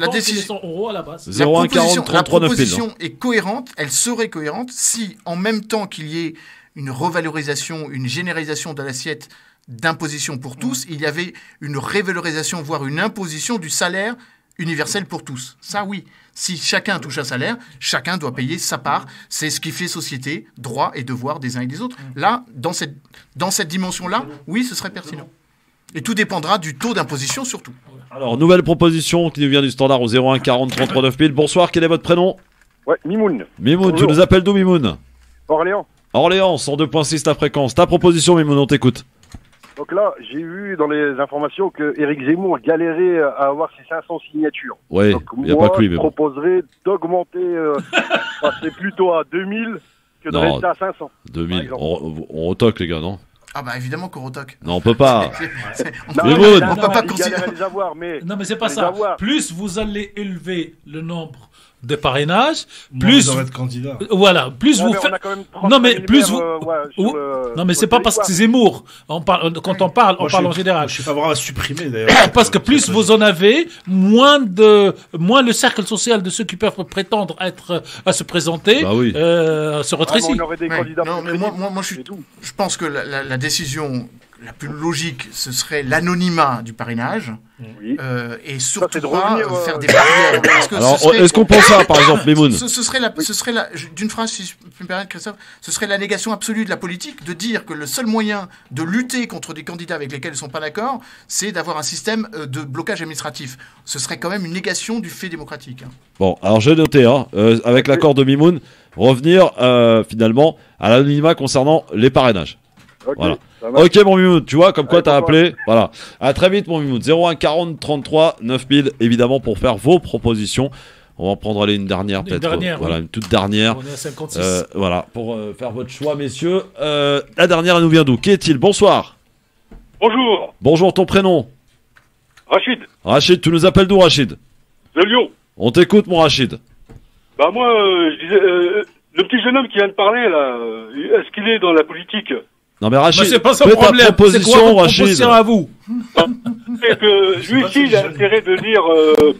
décision, 100 € à la base. 0,1 40 33 la proposition est cohérente. Elle serait cohérente si, en même temps qu'il y ait une revalorisation, une généralisation de l'assiette d'imposition pour tous, il y avait une révalorisation, voire une imposition du salaire universel pour tous. Ça, oui. Si chacun touche un salaire, chacun doit payer sa part. C'est ce qui fait société, droits et devoirs des uns et des autres. Là, dans cette dimension-là, oui, ce serait pertinent. Et tout dépendra du taux d'imposition surtout. Alors, nouvelle proposition qui nous vient du standard au 01 40 33 9000. Bonsoir, quel est votre prénom? Ouais, Mimoun. Mimoun, tu nous appelles d'où, Mimoun? Orléans. Orléans, 102.6 ta fréquence. Ta proposition, Mimoun, on t'écoute. Donc là, j'ai vu dans les informations que Éric Zemmour galérait à avoir ses 500 signatures. Oui, il n'y a pas que lui. Je proposerais d'augmenter, passer plutôt à 2000 que de rester à 500. 2000, on retoque les gars, non? Ah bah évidemment qu'on retoque. Non, on peut pas. On peut pas considérer les avoir, mais... Non, mais c'est pas ça. Plus vous allez élever le nombre de parrainage, plus vous être candidat. Voilà, plus vous faites. Non mais plus vous. Non mais c'est pas parce que c'est Zemmour. Quand on parle en général. Je suis favorable à supprimer d'ailleurs. Parce que plus vous en avez, moins le cercle social de ceux qui peuvent prétendre à se présenter se rétrécit. On aurait des candidats. Non mais moi je pense que la décision la plus logique, ce serait l'anonymat du parrainage. Oui. Et surtout faire des barrières. Alors, est-ce qu'on pense ça, par exemple, Mimoun? Ce serait d'une phrase, si je peux me permettre, Christophe, ce serait la négation absolue de la politique, de dire que le seul moyen de lutter contre des candidats avec lesquels ils ne sont pas d'accord, c'est d'avoir un système de blocage administratif. Ce serait quand même une négation du fait démocratique. Bon, alors j'ai noté, avec l'accord de Mimoun, revenir finalement à l'anonymat concernant les parrainages. Voilà. Ok mon Mimoun, tu vois comme quoi t'as appelé. Voilà. À très vite mon Mimoun. 01 40 33 9000 évidemment pour faire vos propositions. On va en prendre une dernière peut-être. Voilà, une toute dernière. On est à 56. Voilà, pour faire votre choix messieurs. La dernière elle nous vient d'où? Qui est-il? Bonsoir. Bonjour. Bonjour, ton prénom? Rachid. Rachid, tu nous appelles d'où Rachid? De Lyon. On t'écoute mon Rachid. Bah moi je disais le petit jeune homme qui vient de parler là, est-ce qu'il est dans la politique? Non mais Rachid, c'est pas son problème. C'est quoi votre proposition à vous? C'est que lui aussi, il a intérêt de lire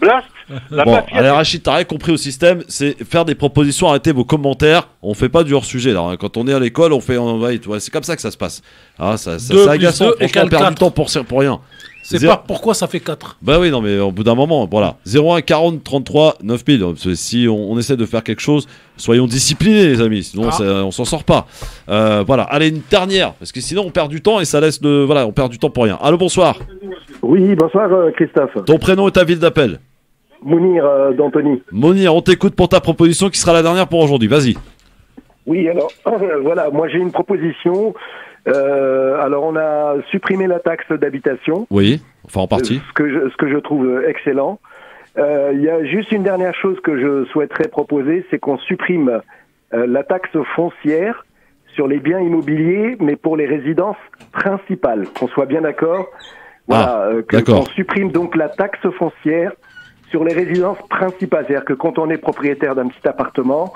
Blast. Bon, allez Rachid, t'as rien compris au système, c'est faire des propositions, arrêtez vos commentaires, on fait pas du hors-sujet là. Quand on est à l'école, c'est comme ça que ça se passe. Ah, ça agaçant, franchement, on perd du temps pour rien. C'est pas pourquoi ça fait 4. Bah oui, non, mais au bout d'un moment, voilà. 01 40 33 9000. Si on essaie de faire quelque chose, soyons disciplinés, les amis. Sinon, on s'en sort pas. Voilà. Allez, une dernière. Parce que sinon, on perd du temps et ça laisse on perd du temps pour rien. Allô, bonsoir. Oui, bonsoir, Christophe. Ton prénom et ta ville d'appel? Mounir d'Antony. Mounir, on t'écoute pour ta proposition qui sera la dernière pour aujourd'hui. Vas-y. Oui, alors, voilà. Moi, j'ai une proposition. Alors on a supprimé la taxe d'habitation. Oui, enfin en partie. Ce que je trouve excellent. Il y a juste une dernière chose que je souhaiterais proposer, c'est qu'on supprime la taxe foncière sur les biens immobiliers, mais pour les résidences principales, qu'on soit bien d'accord. Voilà, qu'on supprime donc la taxe foncière sur les résidences principales. C'est-à-dire que quand on est propriétaire d'un petit appartement,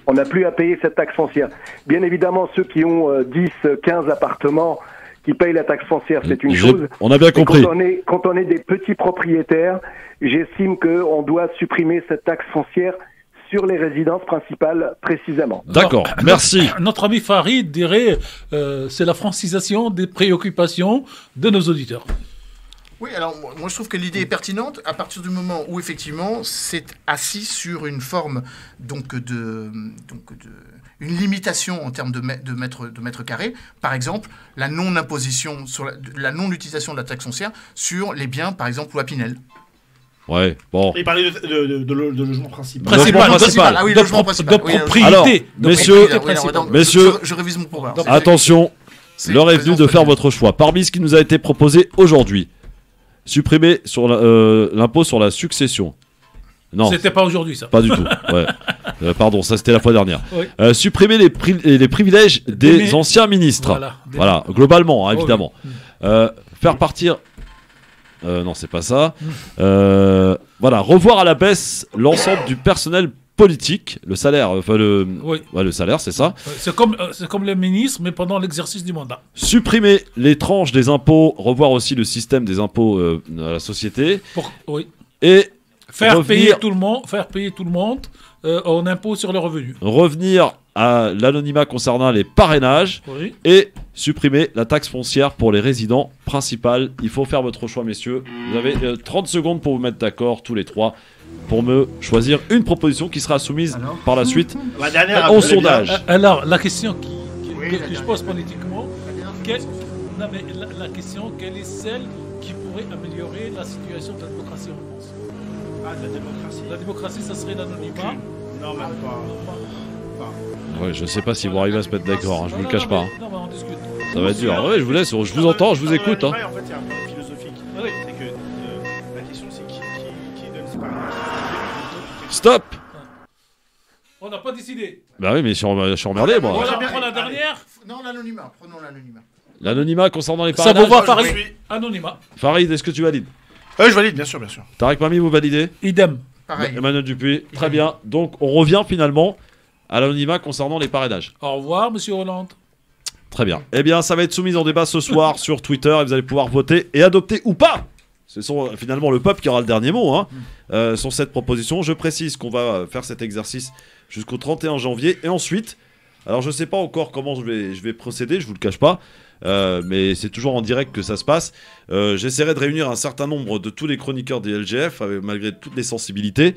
on n'a plus à payer cette taxe foncière. Bien évidemment, ceux qui ont 10, 15 appartements qui payent la taxe foncière, c'est une chose. On a bien compris. Quand on est des petits propriétaires, j'estime qu'on doit supprimer cette taxe foncière sur les résidences principales précisément. D'accord, merci. Notre ami Farid dirait c'est la francisation des préoccupations de nos auditeurs. Oui, alors moi je trouve que l'idée est pertinente à partir du moment où effectivement c'est assis sur une forme une limitation en termes de mètres carrés. Par exemple, la non-imposition, la non-utilisation de la taxe foncière sur les biens, par exemple, loi Pinel. Ouais, bon. Il parlait de logement principal. Ah oui, logement principal. De propriété. Alors, messieurs, je révise mon programme. Attention, l'heure est venue de faire votre choix. Parmi ce qui nous a été proposé aujourd'hui, supprimer sur l'impôt sur la succession. Non. C'était pas aujourd'hui, ça. Pas du tout. Ouais. Pardon, ça c'était la fois dernière. Oui. Supprimer les privilèges des anciens ministres. Voilà, globalement, hein, évidemment. Faire partir. Non, c'est pas ça. Voilà, revoir à la baisse l'ensemble du personnel politique, le salaire, le salaire, c'est ça. C'est comme les ministres, mais pendant l'exercice du mandat. Supprimer les tranches des impôts, revoir aussi le système des impôts à la société. Et faire payer tout le monde en impôt sur le revenu. Revenir à l'anonymat concernant les parrainages et supprimer la taxe foncière pour les résidents principaux. Il faut faire votre choix, messieurs. Vous avez 30 secondes pour vous mettre d'accord, tous les trois, pour me choisir une proposition qui sera soumise par la suite au sondage. Alors, la question que je pose politiquement, la question, quelle est celle qui pourrait améliorer la situation de la démocratie en France? De la démocratie. La démocratie, ça serait l'anonymat. Non, même pas. Ouais, je sais pas si vous arrivez à se mettre d'accord, hein, je vous le cache pas. Hein. Non, mais on discute. Ça va être dur. Ouais, je vous laisse, je vous entends, je vous écoute. Hein. En fait, il y a un point philosophique. C'est que la question, c'est qui donne ses parrainages. Stop. On n'a pas décidé. Bah oui, mais je suis emmerdé, moi. Voilà, prends la dernière. Non, l'anonymat. Prenons l'anonymat. L'anonymat concernant les parrainages. Ça vous va, Farid? Anonymat. Farid, est-ce que tu valides? Je valide, bien sûr. Tarek Mami, vous validez? Idem. Pareil. Emmanuel Dupuis, très bien. Donc, on revient finalement à l'anonymat concernant les parrainages. Au revoir, monsieur Hollande. Très bien. Eh bien, ça va être soumis en débat ce soir sur Twitter et vous allez pouvoir voter et adopter ou pas. Ce sont finalement le peuple qui aura le dernier mot sur cette proposition. Je précise qu'on va faire cet exercice jusqu'au 31 janvier et ensuite, alors je ne sais pas encore comment je vais procéder, je vous le cache pas. Mais c'est toujours en direct que ça se passe. J'essaierai de réunir un certain nombre de tous les chroniqueurs des LGF malgré toutes les sensibilités